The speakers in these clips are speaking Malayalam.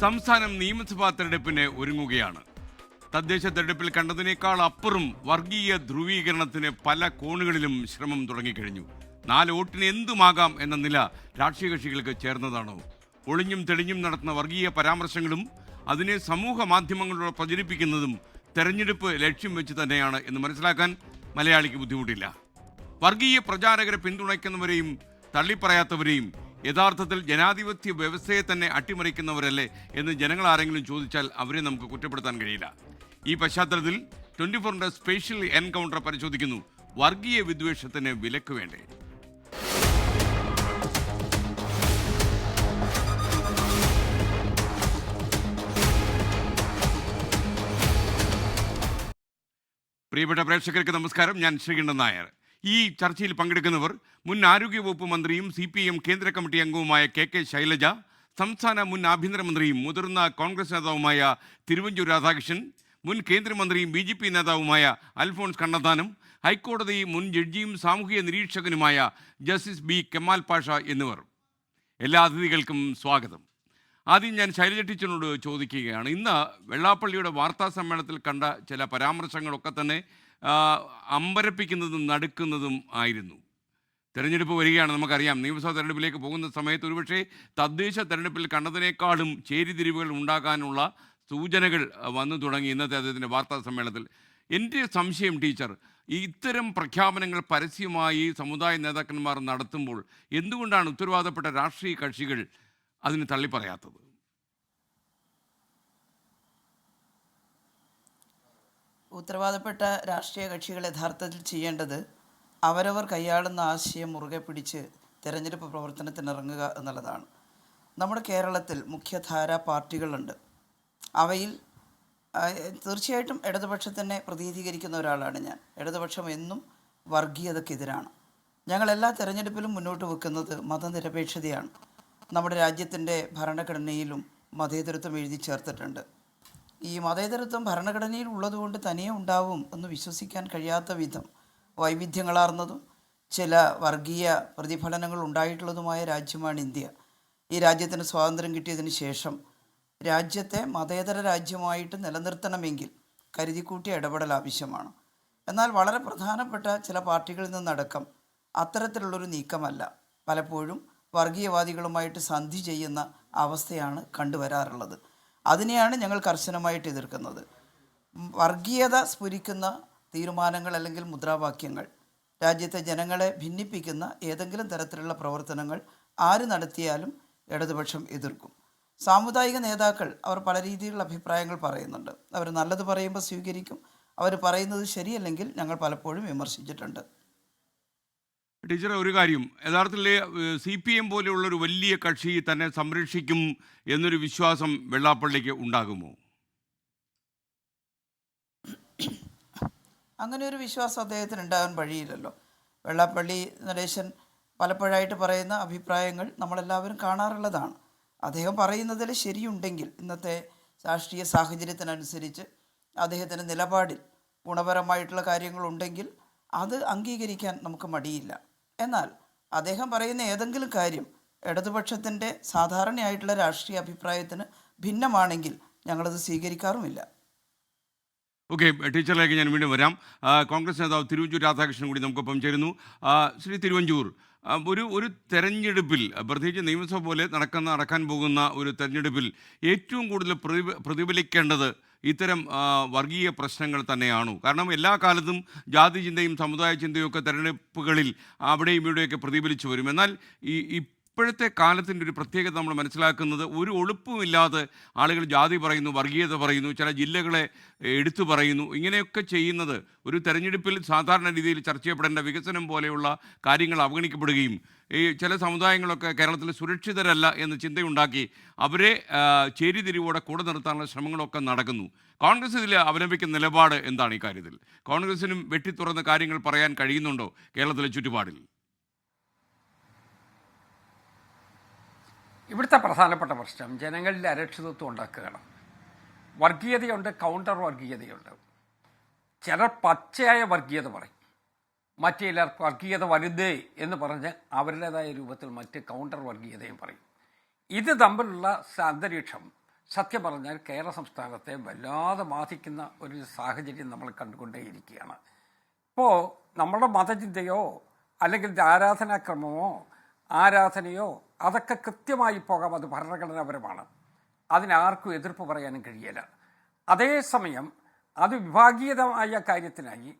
സംസ്ഥാനം നിയമസഭാ തെരഞ്ഞെടുപ്പിന് ഒരുങ്ങുകയാണ്. തദ്ദേശ തെരഞ്ഞെടുപ്പിൽ കണ്ടതിനേക്കാൾ അപ്പുറം വർഗീയ ധ്രുവീകരണത്തിന് പല കോണുകളിലും ശ്രമം തുടങ്ങിക്കഴിഞ്ഞു. 4 വോട്ടിന് എന്തുമാകാം എന്ന നില രാഷ്ട്രീയ കക്ഷികൾക്ക് ചേർന്നതാണോ? ഒളിഞ്ഞും തെളിഞ്ഞും നടത്തുന്ന വർഗീയ പരാമർശങ്ങളും അതിനെ സമൂഹ മാധ്യമങ്ങളിലൂടെ പ്രചരിപ്പിക്കുന്നതും തെരഞ്ഞെടുപ്പ് ലക്ഷ്യം വെച്ച് തന്നെയാണ് എന്ന് മനസ്സിലാക്കാൻ മലയാളിക്ക് ബുദ്ധിമുട്ടില്ല. വർഗീയ പ്രചാരകരെ പിന്തുണയ്ക്കുന്നവരെയും തള്ളിപ്പറയാത്തവരെയും യഥാർത്ഥത്തിൽ ജനാധിപത്യ വ്യവസ്ഥയെ തന്നെ അട്ടിമറിക്കുന്നവരല്ലേ എന്ന് ജനങ്ങൾ ആരെങ്കിലും ചോദിച്ചാൽ അവരെ നമുക്ക് കുറ്റപ്പെടുത്താൻ കഴിയില്ല. ഈ പശ്ചാത്തലത്തിൽ 24ന്റെ സ്പെഷ്യൽ എൻകൗണ്ടർ പരിശോധിക്കുന്നു. വർഗീയ വിദ്വേഷത്തിന് വിലക്ക് വേണ്ടേ? പ്രിയപ്പെട്ട പ്രേക്ഷകർക്ക് നമസ്കാരം. ഞാൻ ശ്രീകണ്ഠൻ നായർ. ഈ ചർച്ചയിൽ പങ്കെടുക്കുന്നവർ മുൻ ആരോഗ്യവകുപ്പ് മന്ത്രിയും CPM കേന്ദ്ര കമ്മിറ്റി അംഗവുമായ KK ശൈലജ, സംസ്ഥാന മുൻ ആഭ്യന്തരമന്ത്രിയും മുതിർന്ന കോൺഗ്രസ് നേതാവുമായ തിരുവഞ്ചൂർ രാധാകൃഷ്ണൻ, മുൻ കേന്ദ്രമന്ത്രിയും BJP നേതാവുമായ അൽഫോൺസ് കണ്ണന്താനം, ഹൈക്കോടതി മുൻ ജഡ്ജിയും സാമൂഹിക നിരീക്ഷകനുമായ ജസ്റ്റിസ് B കെമാൽ പാഷ എന്നിവർ. എല്ലാ അതിഥികൾക്കും സ്വാഗതം. ആദ്യം ഞാൻ ശൈലജ ടീച്ചറിനോട് ചോദിക്കുകയാണ്. ഇന്ന് വെള്ളാപ്പള്ളിയുടെ വാർത്താ സമ്മേളനത്തിൽ കണ്ട ചില പരാമർശങ്ങളൊക്കെ തന്നെ അമ്പരപ്പിക്കുന്നതും നടുക്കുന്നതും ആയിരുന്നു. തെരഞ്ഞെടുപ്പ് വരികയാണ്, നമുക്കറിയാം. നിയമസഭാ തെരഞ്ഞെടുപ്പിലേക്ക് പോകുന്ന സമയത്ത് ഒരുപക്ഷെ തദ്ദേശ തെരഞ്ഞെടുപ്പിൽ കണ്ടതിനേക്കാളും ചേരിതിരിവുകൾ ഉണ്ടാകാനുള്ള സൂചനകൾ വന്നു തുടങ്ങി ഇന്നത്തെ അദ്ദേഹത്തിൻ്റെ വാർത്താ സമ്മേളനത്തിൽ. എൻ്റെ സംശയം ടീച്ചർ, ഇത്തരം പ്രഖ്യാപനങ്ങൾ പരസ്യമായി സമുദായ നേതാക്കന്മാർ നടത്തുമ്പോൾ എന്തുകൊണ്ടാണ് ഉത്തരവാദപ്പെട്ട രാഷ്ട്രീയ കക്ഷികൾ അതിന് തള്ളിപ്പറയാത്തത്? ഉത്തരവാദപ്പെട്ട രാഷ്ട്രീയ കക്ഷികൾ യഥാർത്ഥത്തിൽ ചെയ്യേണ്ടത് അവരവർ കൈയാളുന്ന ആശയം മുറുകെ പിടിച്ച് തിരഞ്ഞെടുപ്പ് പ്രവർത്തനത്തിനിറങ്ങുക എന്നുള്ളതാണ്. നമ്മുടെ കേരളത്തിൽ മുഖ്യധാര പാർട്ടികളുണ്ട്. അവയിൽ തീർച്ചയായിട്ടും ഇടതുപക്ഷത്തിനെ പ്രതിനിധീകരിക്കുന്ന ഒരാളാണ് ഞാൻ. ഇടതുപക്ഷം എന്നും വർഗീയതക്കെതിരാണ്. ഞങ്ങളെല്ലാ തെരഞ്ഞെടുപ്പിലും മുന്നോട്ട് വെക്കുന്നത് മതനിരപേക്ഷതയാണ്. നമ്മുടെ രാജ്യത്തിൻ്റെ ഭരണഘടനയിലും മതേതരത്വം എഴുതി ചേർത്തിട്ടുണ്ട്. ഈ മതേതരത്വം ഭരണഘടനയിൽ ഉള്ളതുകൊണ്ട് തനിയെ ഉണ്ടാവും എന്ന് വിശ്വസിക്കാൻ കഴിയാത്ത വിധം വൈവിധ്യങ്ങളാർന്നതും ചില വർഗീയ പ്രതിഫലനങ്ങൾ ഉണ്ടായിട്ടുള്ളതുമായ രാജ്യമാണ് ഇന്ത്യ. ഈ രാജ്യത്തിന് സ്വാതന്ത്ര്യം കിട്ടിയതിന് ശേഷം രാജ്യത്തെ മതേതര രാജ്യമായിട്ട് നിലനിർത്തണമെങ്കിൽ കരുതിക്കൂട്ടിയ ഇടപെടൽ ആവശ്യമാണ്. എന്നാൽ വളരെ പ്രധാനപ്പെട്ട ചില പാർട്ടികളിൽ നിന്നടക്കം അത്തരത്തിലുള്ളൊരു നീക്കമല്ല, പലപ്പോഴും വർഗീയവാദികളുമായിട്ട് സന്ധി ചെയ്യുന്ന അവസ്ഥയാണ് കണ്ടുവരാറുള്ളത്. അതിനെയാണ് ഞങ്ങൾ കർശനമായിട്ട് എതിർക്കുന്നത്. വർഗീയത സ്ഫുരിക്കുന്ന തീരുമാനങ്ങൾ അല്ലെങ്കിൽ മുദ്രാവാക്യങ്ങൾ, രാജ്യത്തെ ജനങ്ങളെ ഭിന്നിപ്പിക്കുന്ന ഏതെങ്കിലും തരത്തിലുള്ള പ്രവർത്തനങ്ങൾ ആര് നടത്തിയാലും ഇടതുപക്ഷം എതിർക്കും. സാമുദായിക നേതാക്കൾ അവർ പല രീതിയിലുള്ള അഭിപ്രായങ്ങൾ പറയുന്നുണ്ട്. അവർ നല്ലത് പറയുമ്പോൾ സ്വീകരിക്കും, അവർ പറയുന്നത് ശരിയല്ലെങ്കിൽ ഞങ്ങൾ പലപ്പോഴും വിമർശിച്ചിട്ടുണ്ട്. ടീച്ചർ, ഒരു കാര്യം, യഥാർത്ഥത്തിൽ CPM പോലെയുള്ളൊരു വലിയ കക്ഷി തന്നെ സംരക്ഷിക്കും എന്നൊരു വിശ്വാസം വെള്ളാപ്പള്ളിക്ക് ഉണ്ടാകുമോ? അങ്ങനെ ഒരു വിശ്വാസം അദ്ദേഹത്തിന് ഉണ്ടാകാൻ വഴിയില്ലല്ലോ. വെള്ളാപ്പള്ളി നടേശൻ പലപ്പോഴായിട്ട് പറയുന്ന അഭിപ്രായങ്ങൾ നമ്മളെല്ലാവരും കാണാറുള്ളതാണ്. അദ്ദേഹം പറയുന്നതിൽ ശരിയുണ്ടെങ്കിൽ, ഇന്നത്തെ രാഷ്ട്രീയ സാഹചര്യത്തിനനുസരിച്ച് അദ്ദേഹത്തിൻ്റെ നിലപാടിൽ ഗുണപരമായിട്ടുള്ള കാര്യങ്ങളുണ്ടെങ്കിൽ അത് അംഗീകരിക്കാൻ നമുക്ക് മടിയില്ല. എന്നാൽ അദ്ദേഹം പറയുന്ന ഏതെങ്കിലും കാര്യം ഇടതുപക്ഷത്തിൻ്റെ സാധാരണയായിട്ടുള്ള രാഷ്ട്രീയ അഭിപ്രായത്തിന് ഭിന്നമാണെങ്കിൽ ഞങ്ങളത് സ്വീകരിക്കാറുമില്ല. ഓക്കെ, ടീച്ചറിലേക്ക് ഞാൻ വീണ്ടും വരാം. കോൺഗ്രസ് നേതാവ് തിരുവഞ്ചൂർ രാധാകൃഷ്ണൻ കൂടി നമുക്കൊപ്പം ചേരുന്നു. ശ്രീ തിരുവഞ്ചൂർ, ഒരു തെരഞ്ഞെടുപ്പിൽ, പ്രത്യേകിച്ച് നിയമസഭ പോലെ നടക്കാൻ പോകുന്ന ഒരു തെരഞ്ഞെടുപ്പിൽ ഏറ്റവും കൂടുതൽ പ്രതിഫലിക്കേണ്ടത് ഇത്തരം വർഗീയ പ്രശ്നങ്ങൾ തന്നെയാണോ? കാരണം എല്ലാ കാലത്തും ജാതി ചിന്തയും സമുദായ ചിന്തയും ഒക്കെ തെരഞ്ഞെടുപ്പുകളിൽ അവിടെയും ഇവിടെയൊക്കെ പ്രതിഫലിച്ചു വരും. എന്നാൽ ഇപ്പോഴത്തെ കാലത്തിൻ്റെ ഒരു പ്രത്യേകത നമ്മൾ മനസ്സിലാക്കുന്നത്, ഒരു ഒളിപ്പുമില്ലാതെ ആളുകൾ ജാതി പറയുന്നു, വർഗീയത പറയുന്നു, ചില ജില്ലകളെ എടുത്തു പറയുന്നു. ഇങ്ങനെയൊക്കെ ചെയ്യുന്നത് ഒരു തെരഞ്ഞെടുപ്പിൽ സാധാരണ രീതിയിൽ ചർച്ച ചെയ്യപ്പെടേണ്ട വികസനം പോലെയുള്ള കാര്യങ്ങൾ അവഗണിക്കപ്പെടുകയും ചില സമുദായങ്ങളൊക്കെ കേരളത്തിൽ സുരക്ഷിതരല്ല എന്ന ചിന്തയുണ്ടാക്കി അവരെ ചേരിതിരിവോടെ കൂടെ നിർത്താനുള്ള ശ്രമങ്ങളൊക്കെ നടക്കുന്നു. കോൺഗ്രസ് ഇതിൽ അവലംബിക്കുന്ന നിലപാട് എന്താണ്? ഈ കാര്യത്തിൽ കോൺഗ്രസിനും വെട്ടിത്തുറന്ന കാര്യങ്ങൾ പറയാൻ കഴിയുന്നുണ്ടോ കേരളത്തിലെ ചുറ്റുപാടിൽ? ഇവിടുത്തെ പ്രധാനപ്പെട്ട പ്രശ്നം ജനങ്ങളിൽ അരക്ഷിതത്വം ഉണ്ടാക്കുകയാണ്. വർഗീയതയുണ്ട്, കൗണ്ടർ വർഗീയതയുണ്ട്. ചിലർ പച്ചയായ വർഗീയത പറയും, മറ്റു ചിലർ വർഗീയത വലുതേ എന്ന് പറഞ്ഞ് അവരുടേതായ രൂപത്തിൽ മറ്റ് കൗണ്ടർ വർഗീയതയും പറയും. ഇത് തമ്മിലുള്ള അന്തരീക്ഷം സത്യം പറഞ്ഞാൽ കേരള സംസ്ഥാനത്തെ വല്ലാതെ ബാധിക്കുന്ന ഒരു സാഹചര്യം നമ്മൾ കണ്ടുകൊണ്ടേയിരിക്കുകയാണ്. ഇപ്പോൾ നമ്മുടെ മതചിന്തയോ അല്ലെങ്കിൽ ആരാധനാക്രമമോ ആരാധനയോ അതൊക്കെ കൃത്യമായി പോകാം, അത് ഭരണഘടനാപരമാണ്, അതിനാർക്കും എതിർപ്പ് പറയാനും കഴിയില്ല. അതേസമയം അത് വിഭാഗീയമായ കാര്യത്തിനായി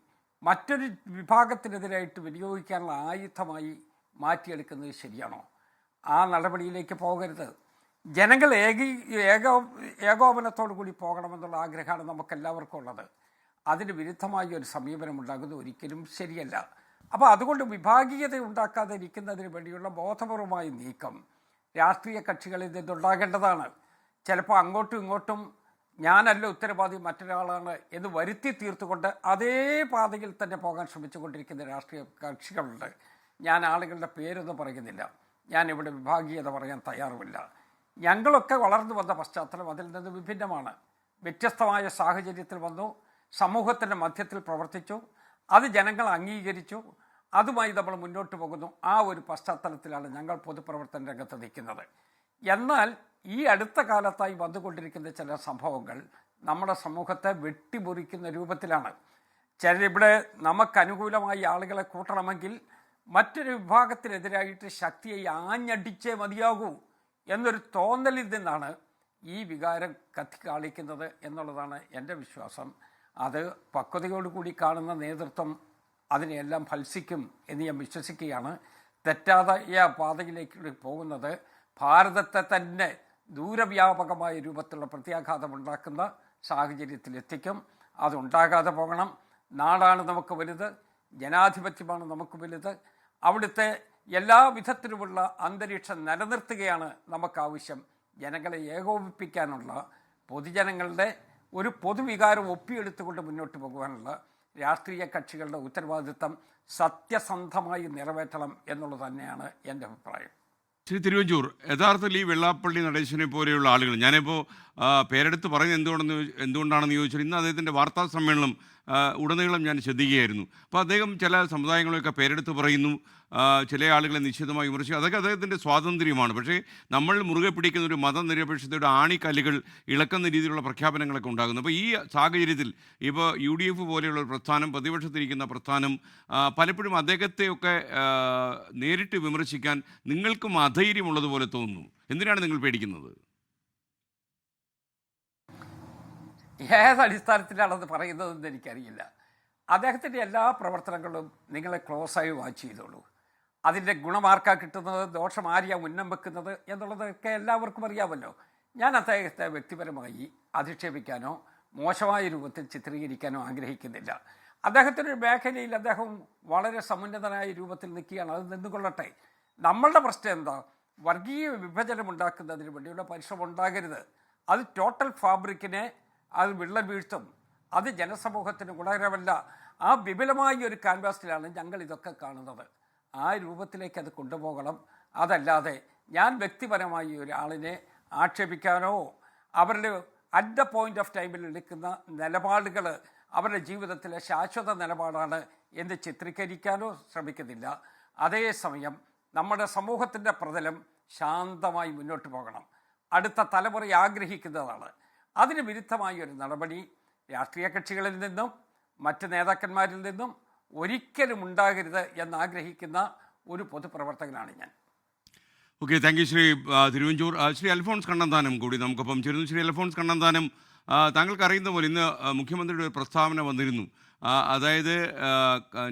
മറ്റൊരു വിഭാഗത്തിനെതിരായിട്ട് വിനിയോഗിക്കാനുള്ള ആയുധമായി മാറ്റിയെടുക്കുന്നത് ശരിയാണോ? ആ നടപടിയിലേക്ക് പോകരുത്. ജനങ്ങൾ ഏകോപനത്തോടു കൂടി പോകണമെന്നുള്ള ആഗ്രഹമാണ് നമുക്കെല്ലാവർക്കും ഉള്ളത്. അതിന് വിരുദ്ധമായ ഒരു സമീപനം ഉണ്ടാകുന്നത് ഒരിക്കലും ശരിയല്ല. അപ്പോൾ അതുകൊണ്ട് വിഭാഗീയത ഉണ്ടാക്കാതെ ഇരിക്കുന്നതിന് വേണ്ടിയുള്ള ബോധപൂർവമായ നീക്കം രാഷ്ട്രീയ കക്ഷികളിൽ നിന്നുണ്ടാകേണ്ടതാണ്. ചിലപ്പോൾ അങ്ങോട്ടും ഇങ്ങോട്ടും ഞാനല്ല ഉത്തരവാദി മറ്റൊരാളാണ് എന്ന് വരുത്തി തീർത്തുകൊണ്ട് അതേ പാതയിൽ തന്നെ പോകാൻ ശ്രമിച്ചുകൊണ്ടിരിക്കുന്ന രാഷ്ട്രീയ കക്ഷികളുണ്ട്. ഞാൻ ആളുകളുടെ പേരൊന്നും പറയുന്നില്ല, ഞാൻ ഇവിടെ വിഭാഗീയത പറയാൻ തയ്യാറുമില്ല. ഞങ്ങളൊക്കെ വളർന്നു വന്ന പശ്ചാത്തലം അതിൽ നിന്ന് വിഭിന്നമാണ്. വ്യത്യസ്തമായ സാഹചര്യത്തിൽ വന്നു, സമൂഹത്തിൻ്റെ മധ്യത്തിൽ പ്രവർത്തിച്ചു, അത് ജനങ്ങൾ അംഗീകരിച്ചു, അതുമായി നമ്മൾ മുന്നോട്ട് പോകുന്നു. ആ ഒരു പശ്ചാത്തലത്തിലാണ് ഞങ്ങൾ പൊതുപ്രവർത്തന രംഗത്ത് നിൽക്കുന്നത്. എന്നാൽ ഈ അടുത്ത കാലത്തായി വന്നുകൊണ്ടിരിക്കുന്ന ചില സംഭവങ്ങൾ നമ്മുടെ സമൂഹത്തെ വെട്ടിമുറിക്കുന്ന രൂപത്തിലാണ്. ഇവിടെ നമുക്കനുകൂലമായി ആളുകളെ കൂട്ടണമെങ്കിൽ മറ്റൊരു വിഭാഗത്തിനെതിരായിട്ട് ശക്തിയെ ആഞ്ഞടിച്ചേ മതിയാകൂ എന്നൊരു തോന്നലിൽ നിന്നാണ് ഈ വികാരം കത്തിക്കാളിക്കുന്നത് എന്നുള്ളതാണ് എൻ്റെ വിശ്വാസം. അത് പക്വതയോടുകൂടി കാണുന്ന നേതൃത്വം അതിനെയെല്ലാം ഫൽസിക്കും എന്ന് ഞാൻ വിശ്വസിക്കുകയാണ്. തെറ്റായ പാതയിലേക്ക് പോകുന്നത് ഭാരതത്തെ തന്നെ ദൂരവ്യാപകമായ രൂപത്തിലുള്ള പ്രത്യാഘാതമുണ്ടാക്കുന്ന സാഹചര്യത്തിലെത്തിക്കും. അതുണ്ടാകാതെ പോകണം. നാടാണ് നമുക്ക് വലുത്, ജനാധിപത്യമാണ് നമുക്ക് വലുത്. അവിടുത്തെ എല്ലാ വിധത്തിലുമുള്ള അന്തരീക്ഷം നിലനിർത്തുകയാണ് നമുക്കാവശ്യം. ജനങ്ങളെ ഏകോപിപ്പിക്കാനുള്ള, പൊതുജനങ്ങളുടെ ഒരു പൊതുവികാരം ഒപ്പിയെടുത്തുകൊണ്ട് മുന്നോട്ട് പോകുവാനുള്ള രാഷ്ട്രീയ കക്ഷികളുടെ ഉത്തരവാദിത്തം സത്യസന്ധമായി നിറവേറ്റണം എന്നുള്ളത് തന്നെയാണ് എൻ്റെ അഭിപ്രായം. ശ്രീ തിരുവഞ്ചൂർ, യഥാർത്ഥത്തിൽ ഈ വെള്ളാപ്പള്ളി നടേശനെ പോലെയുള്ള ആളുകൾ, ഞാനിപ്പോൾ പേരെടുത്ത് പറയുന്നത് എന്തുകൊണ്ടാണെന്ന് ചോദിച്ചാൽ ഇന്ന് അദ്ദേഹത്തിൻ്റെ വാർത്താ സമ്മേളനം ഉടനീളം ഞാൻ ശ്രദ്ധിക്കുകയായിരുന്നു. അപ്പോൾ അദ്ദേഹം ചില സമുദായങ്ങളെയൊക്കെ പേരെടുത്ത് പറയുന്നു, ചില ആളുകളെ നിശ്ചിതമായി വിമർശിക്കും. അതൊക്കെ അദ്ദേഹത്തിൻ്റെ സ്വാതന്ത്ര്യമാണ്. പക്ഷേ നമ്മൾ മുറുകെ പിടിക്കുന്ന ഒരു മതനിരപേക്ഷതയുടെ ആണിക്കല്ലുകൾ ഇളക്കുന്ന രീതിയിലുള്ള പ്രഖ്യാപനങ്ങളൊക്കെ ഉണ്ടാകുന്നു. അപ്പോൾ ഈ സാഹചര്യത്തിൽ ഇപ്പോൾ UDF പോലെയുള്ള ഒരു പ്രസ്ഥാനം, പ്രതിപക്ഷത്തിരിക്കുന്ന പ്രസ്ഥാനം, പലപ്പോഴും അദ്ദേഹത്തെയൊക്കെ നേരിട്ട് വിമർശിക്കാൻ നിങ്ങൾക്കും അധൈര്യമുള്ളതുപോലെ തോന്നുന്നു. എന്തിനാണ് നിങ്ങൾ പേടിക്കുന്നത്? ഏതടിസ്ഥാനത്തിലാണത് പറയുന്നതെന്ന് എനിക്കറിയില്ല. അദ്ദേഹത്തിൻ്റെ എല്ലാ പ്രവർത്തനങ്ങളും നിങ്ങളെ ക്ലോസായി വാച്ച് ചെയ്തോളൂ. അതിൻ്റെ ഗുണമാർക്കാ കിട്ടുന്നത്, ദോഷം ആരെയാ ഉന്നം വെക്കുന്നത് എന്നുള്ളതൊക്കെ എല്ലാവർക്കും അറിയാമല്ലോ. ഞാൻ അദ്ദേഹത്തെ വ്യക്തിപരമായി അധിക്ഷേപിക്കാനോ മോശമായ രൂപത്തിൽ ചിത്രീകരിക്കാനോ ആഗ്രഹിക്കുന്നില്ല. അദ്ദേഹത്തിൻ്റെ മേഖലയിൽ അദ്ദേഹം വളരെ സമുന്നതനായ രൂപത്തിൽ നിൽക്കുകയാണ്, അത് നിന്നുകൊള്ളട്ടെ. നമ്മളുടെ പ്രശ്നം എന്താ? വർഗീയ വിഭജനം ഉണ്ടാക്കുന്നതിന് വേണ്ടിയുള്ള പരിശ്രമം ഉണ്ടാകരുത്. അത് ടോട്ടൽ ഫാബ്രിക്കിനെ അത് വിള്ളൽ വീഴ്ത്തും. അത് ജനസമൂഹത്തിന് ഗുണകരമല്ല. ആ വിപുലമായ ഒരു ക്യാൻവാസിലാണ് ഞങ്ങൾ ഇതൊക്കെ കാണുന്നത്. ആ രൂപത്തിലേക്ക് അത് കൊണ്ടുപോകണം. അതല്ലാതെ ഞാൻ വ്യക്തിപരമായി ഒരാളിനെ ആക്ഷേപിക്കാനോ അവരുടെ അറ്റ് ദ പോയിൻ്റ് ഓഫ് ടൈമിൽ എടുക്കുന്ന നിലപാടുകൾ അവരുടെ ജീവിതത്തിലെ ശാശ്വത നിലപാടാണ് എന്ന് ചിത്രീകരിക്കാനോ ശ്രമിക്കുന്നില്ല. അതേസമയം നമ്മുടെ സമൂഹത്തിൻ്റെ പ്രതലം ശാന്തമായി മുന്നോട്ട് പോകണം. അടുത്ത തലമുറ ആഗ്രഹിക്കുന്നതാണ്. അതിന് വിരുദ്ധമായ ഒരു നടപടി രാഷ്ട്രീയ കക്ഷികളിൽ നിന്നും മറ്റ് നേതാക്കന്മാരിൽ നിന്നും ഒരിക്കലും ഉണ്ടാകരുത് എന്നാഗ്രഹിക്കുന്ന ഒരു പൊതുപ്രവർത്തകനാണ് ഞാൻ. Okay, thank you Shri Thiruvanchoor. Shri Alphons Kannanthanam കൂടി നമുക്കൊപ്പം ചേരുന്നു. ശ്രീ അൽഫോൺസ് കണ്ണന്താനം, താങ്കൾക്ക് അറിയുന്ന പോലെ ഇന്ന് മുഖ്യമന്ത്രിയുടെ ഒരു പ്രസ്താവന വന്നിരുന്നു. അതായത്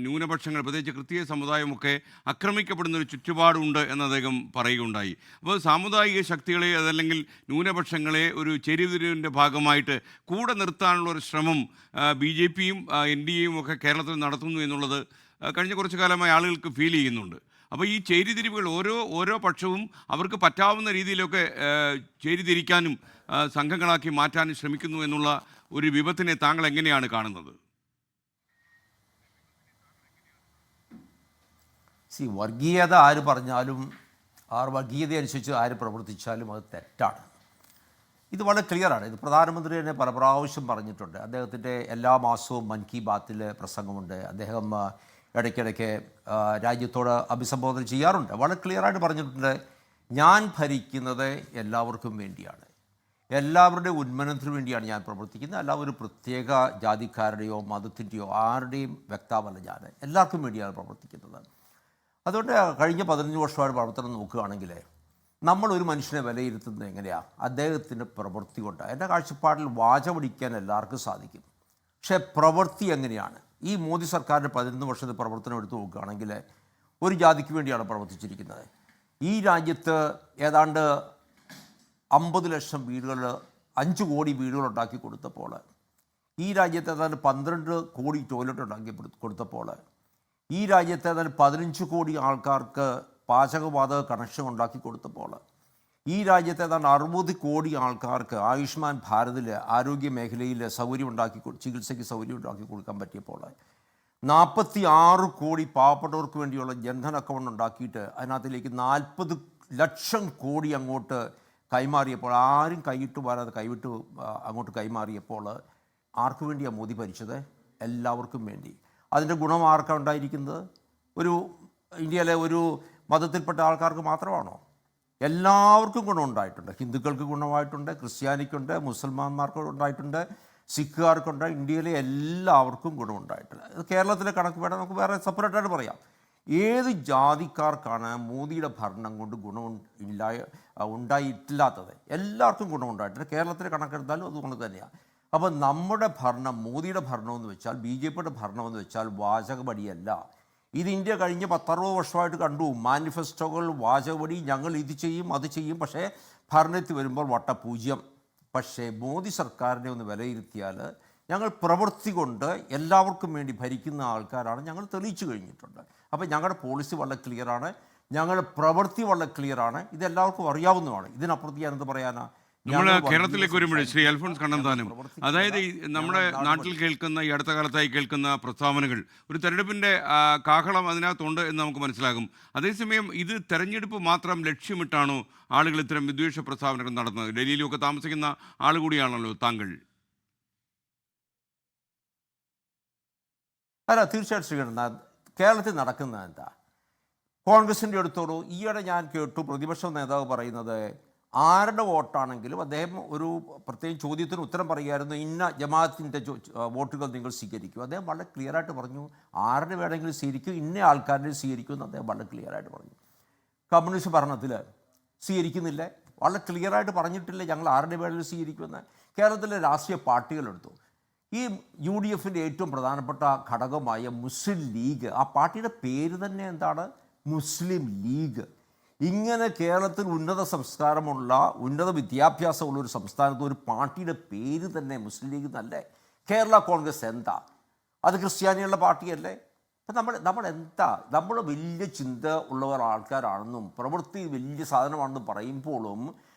ന്യൂനപക്ഷങ്ങൾ, പ്രത്യേകിച്ച് ക്രിസ്തീയ സമുദായമൊക്കെ ആക്രമിക്കപ്പെടുന്ന ഒരു ചുറ്റുപാടുണ്ട് എന്ന് അദ്ദേഹം പറയുകയുണ്ടായി. അപ്പോൾ സാമുദായിക ശക്തികളെ അതല്ലെങ്കിൽ ന്യൂനപക്ഷങ്ങളെ ഒരു ചേരിതിരിവിൻ്റെ ഭാഗമായിട്ട് കൂടെ നിർത്താനുള്ള ഒരു ശ്രമം BJPയും NDAയും ഒക്കെ കേരളത്തിൽ നടത്തുന്നു എന്നുള്ളത് കഴിഞ്ഞ കുറച്ചു കാലമായി ആളുകൾക്ക് ഫീൽ ചെയ്യുന്നുണ്ട്. അപ്പോൾ ഈ ചേരിതിരിവുകൾ ഓരോ പക്ഷവും അവർക്ക് പറ്റാവുന്ന രീതിയിലൊക്കെ ചേരിതിരിക്കാനും സംഘങ്ങളാക്കി മാറ്റാനും ശ്രമിക്കുന്നു എന്നുള്ള ഒരു വിപത്തിനെ താങ്കൾ എങ്ങനെയാണ് കാണുന്നത്? വർഗീയത ആര് പറഞ്ഞാലും വർഗീയത അനുസരിച്ച് ആര് പ്രവർത്തിച്ചാലും അത് തെറ്റാണ്. ഇത് വളരെ ക്ലിയറാണ്. ഇത് പ്രധാനമന്ത്രി തന്നെ പല പ്രാവശ്യം പറഞ്ഞിട്ടുണ്ട്. അദ്ദേഹത്തിൻ്റെ എല്ലാ മാസവും മൻ കി ബാത്തിൽ പ്രസംഗമുണ്ട്. അദ്ദേഹം ഇടയ്ക്കിടയ്ക്ക് രാജ്യത്തോട് അഭിസംബോധന ചെയ്യാറുണ്ട്. വളരെ ക്ലിയറായിട്ട് പറഞ്ഞിട്ടുണ്ട്, ഞാൻ ഭരിക്കുന്നത് എല്ലാവർക്കും വേണ്ടിയാണ്. എല്ലാവരുടെയും ഉന്മനനത്തിന് വേണ്ടിയാണ് ഞാൻ പ്രവർത്തിക്കുന്നത്. അല്ല ഒരു പ്രത്യേക ജാതിക്കാരുടെയോ മതത്തിൻ്റെയോ ആരുടെയും വ്യക്താവല്ല ഞാൻ. എല്ലാവർക്കും വേണ്ടിയാണ് പ്രവർത്തിക്കുന്നത്. അതുകൊണ്ട് കഴിഞ്ഞ 15 വർഷമായിട്ട് പ്രവർത്തനം നോക്കുകയാണെങ്കിൽ നമ്മളൊരു മനുഷ്യനെ വിലയിരുത്തുന്നത് എങ്ങനെയാണ്? അദ്ദേഹത്തിൻ്റെ പ്രവൃത്തി കൊണ്ട്. എൻ്റെ കാഴ്ചപ്പാടിൽ വാചമടിക്കാൻ എല്ലാവർക്കും സാധിക്കും, പക്ഷേ പ്രവൃത്തി എങ്ങനെയാണ്? ഈ മോദി സർക്കാരിൻ്റെ 11 വർഷത്തെ പ്രവർത്തനം എടുത്ത് നോക്കുകയാണെങ്കിൽ ഒരു ജാതിക്ക് വേണ്ടിയാണ് പ്രവർത്തിച്ചിരിക്കുന്നത്. ഈ രാജ്യത്ത് ഏതാണ്ട് 50 ലക്ഷം വീടുകൾ, 5 കോടി വീടുകൾ ഉണ്ടാക്കി കൊടുത്തപ്പോൾ, ഈ രാജ്യത്ത് ഏതാണ്ട് 12 കോടി ടോയ്ലറ്റ് ഉണ്ടാക്കി കൊടുത്തപ്പോൾ, ഈ രാജ്യത്ത് ഏതാണ്ട് 15 കോടി ആൾക്കാർക്ക് പാചകവാതക കണക്ഷൻ ഉണ്ടാക്കി കൊടുത്തപ്പോൾ, ഈ രാജ്യത്ത് ഏതാണ്ട് 60 കോടി ആൾക്കാർക്ക് ആയുഷ്മാൻ ഭാരതിൽ ആരോഗ്യ മേഖലയിൽ ചികിത്സയ്ക്ക് സൗകര്യം ഉണ്ടാക്കി കൊടുക്കാൻ പറ്റിയപ്പോൾ, 46 കോടി പാവപ്പെട്ടവർക്ക് വേണ്ടിയുള്ള ജൻധൻ അക്കൗണ്ട് ഉണ്ടാക്കിയിട്ട് അതിനകത്തിലേക്ക് 40 ലക്ഷം കോടി അങ്ങോട്ട് കൈമാറിയപ്പോൾ, ആരും കൈയിട്ട് വരാതെ അങ്ങോട്ട് കൈമാറിയപ്പോൾ ആർക്ക് വേണ്ടിയാണ് മോദി ഭരിച്ചത്? എല്ലാവർക്കും വേണ്ടി. അതിൻ്റെ ഗുണം ആർക്കാണ് ഉണ്ടായിരിക്കുന്നത്? ഇന്ത്യയിലെ ഒരു മതത്തിൽപ്പെട്ട ആൾക്കാർക്ക് മാത്രമാണോ? എല്ലാവർക്കും ഗുണമുണ്ടായിട്ടുണ്ട്. ഹിന്ദുക്കൾക്ക് ഗുണമായിട്ടുണ്ട്, ക്രിസ്ത്യാനിക്കുണ്ട്, മുസൽമാന്മാർക്ക് ഉണ്ടായിട്ടുണ്ട്, സിഖുകാർക്കുണ്ട്, ഇന്ത്യയിലെ എല്ലാവർക്കും ഗുണമുണ്ടായിട്ടുണ്ട്. കേരളത്തിലെ കണക്ക് വേണം, നമുക്ക് വേറെ സെപ്പറേറ്റായിട്ട് പറയാം. ഏത് ജാതിക്കാർക്കാണ് മോദിയുടെ ഭരണം കൊണ്ട് ഉണ്ടായിട്ടില്ലാത്തത്? എല്ലാവർക്കും ഗുണമുണ്ടായിട്ടുണ്ട്. കേരളത്തിലെ കണക്കെടുത്താലും അതുകൊണ്ട് തന്നെയാണ്. അപ്പോൾ നമ്മുടെ ഭരണം, മോദിയുടെ ഭരണമെന്ന് വെച്ചാൽ, BJPയുടെ ഭരണമെന്ന് വെച്ചാൽ വാചകപടിയല്ല. ഇത് ഇന്ത്യ കഴിഞ്ഞ 10-60 വർഷമായിട്ട് കണ്ടു. മാനിഫെസ്റ്റോകൾ വാചകപടി, ഞങ്ങൾ ഇത് ചെയ്യും അത് ചെയ്യും, പക്ഷേ ഭരണത്തിൽ വരുമ്പോൾ വട്ടപൂജ്യം. പക്ഷേ മോദി സർക്കാരിനെ ഒന്ന് വിലയിരുത്തിയാൽ ഞങ്ങൾ പ്രവൃത്തി കൊണ്ട് എല്ലാവർക്കും വേണ്ടി ഭരിക്കുന്ന ആൾക്കാരാണ് ഞങ്ങൾ തെളിയിച്ചു കഴിഞ്ഞിട്ടുണ്ട്. അപ്പോൾ ഞങ്ങളുടെ പോളിസി വളരെ ക്ലിയറാണ്, ഞങ്ങളുടെ പ്രവൃത്തി വളരെ ക്ലിയറാണ്. ഇതെല്ലാവർക്കും അറിയാവുന്നതാണ്. ഇതിനപ്പുറത്ത് ഞാൻ എന്ത് പറയാനാ? നമ്മൾ കേരളത്തിലേക്ക് വരുമ്പോഴേ ശ്രീ അൽഫോൺസ് കണ്ണന്താനം, അതായത് നമ്മുടെ നാട്ടിൽ കേൾക്കുന്ന, ഈ അടുത്ത കാലത്തായി കേൾക്കുന്ന പ്രസ്താവനകൾ, ഒരു തെരഞ്ഞെടുപ്പിൻ്റെ കാഹളം അതിനകത്തുണ്ട് എന്ന് നമുക്ക് മനസ്സിലാകും. അതേസമയം ഇത് തെരഞ്ഞെടുപ്പ് മാത്രം ലക്ഷ്യമിട്ടാണോ ആളുകൾ ഇത്തരം വിദ്വേഷ പ്രസ്താവനകൾ നടത്തുന്നത്? ഡൽഹിയിലൊക്കെ താമസിക്കുന്ന ആൾ കൂടിയാണല്ലോ താങ്കൾ. അല്ല, തീർച്ചയായിട്ടും ശ്രീകണ്ഠൻ, കേരളത്തിൽ നടക്കുന്നത് എന്താ? കോൺഗ്രസിൻ്റെ അടുത്തോളൂ. ഈയിടെ ഞാൻ കേട്ടു പ്രതിപക്ഷ നേതാവ് പറയുന്നത് ആരുടെ വോട്ടാണെങ്കിലും അദ്ദേഹം ഒരു പ്രത്യേക ചോദ്യത്തിന് ഉത്തരം പറയുമായിരുന്നു, ഇന്ന ജമാഅത്തിൻ്റെ വോട്ടുകൾ നിങ്ങൾ സ്വീകരിക്കും. അദ്ദേഹം വളരെ ക്ലിയറായിട്ട് പറഞ്ഞു, ആരുടെ വേണമെങ്കിലും സ്വീകരിക്കും, ഇന്ന ആൾക്കാരുടെ സ്വീകരിക്കും എന്ന് അദ്ദേഹം വളരെ ക്ലിയറായിട്ട് പറഞ്ഞു. കമ്മ്യൂണിസ്റ്റ് ഭരണത്തിൽ സ്വീകരിക്കുന്നില്ല, വളരെ ക്ലിയറായിട്ട് പറഞ്ഞിട്ടില്ല ഞങ്ങൾ ആരുടെ വേണമെങ്കിലും സ്വീകരിക്കുമെന്ന്. കേരളത്തിലെ രാഷ്ട്രീയ പാർട്ടികളെടുത്തു. ഈ UDFൻ്റെ ഏറ്റവും പ്രധാനപ്പെട്ട ഘടകമായ മുസ്ലിം ലീഗ്, ആ പാർട്ടിയുടെ പേര് തന്നെ എന്താണ്? മുസ്ലിം ലീഗ്. ഇങ്ങനെ കേരളത്തിൽ ഉന്നത സംസ്കാരമുള്ള, ഉന്നത വിദ്യാഭ്യാസമുള്ള ഒരു സംസ്ഥാനത്ത് ഒരു പാർട്ടിയുടെ പേര് തന്നെ മുസ്ലിം ലീഗ് എന്നല്ലേ? കേരള കോൺഗ്രസ് എന്താ? അത് ക്രിസ്ത്യാനികളുടെ പാർട്ടിയല്ലേ? അപ്പം നമ്മൾ എന്താ? നമ്മൾ വലിയ ചിന്ത ഉള്ളവർ ആൾക്കാരാണെന്നും പ്രവൃത്തി വലിയ സാധനമാണെന്നും പറയുമ്പോഴും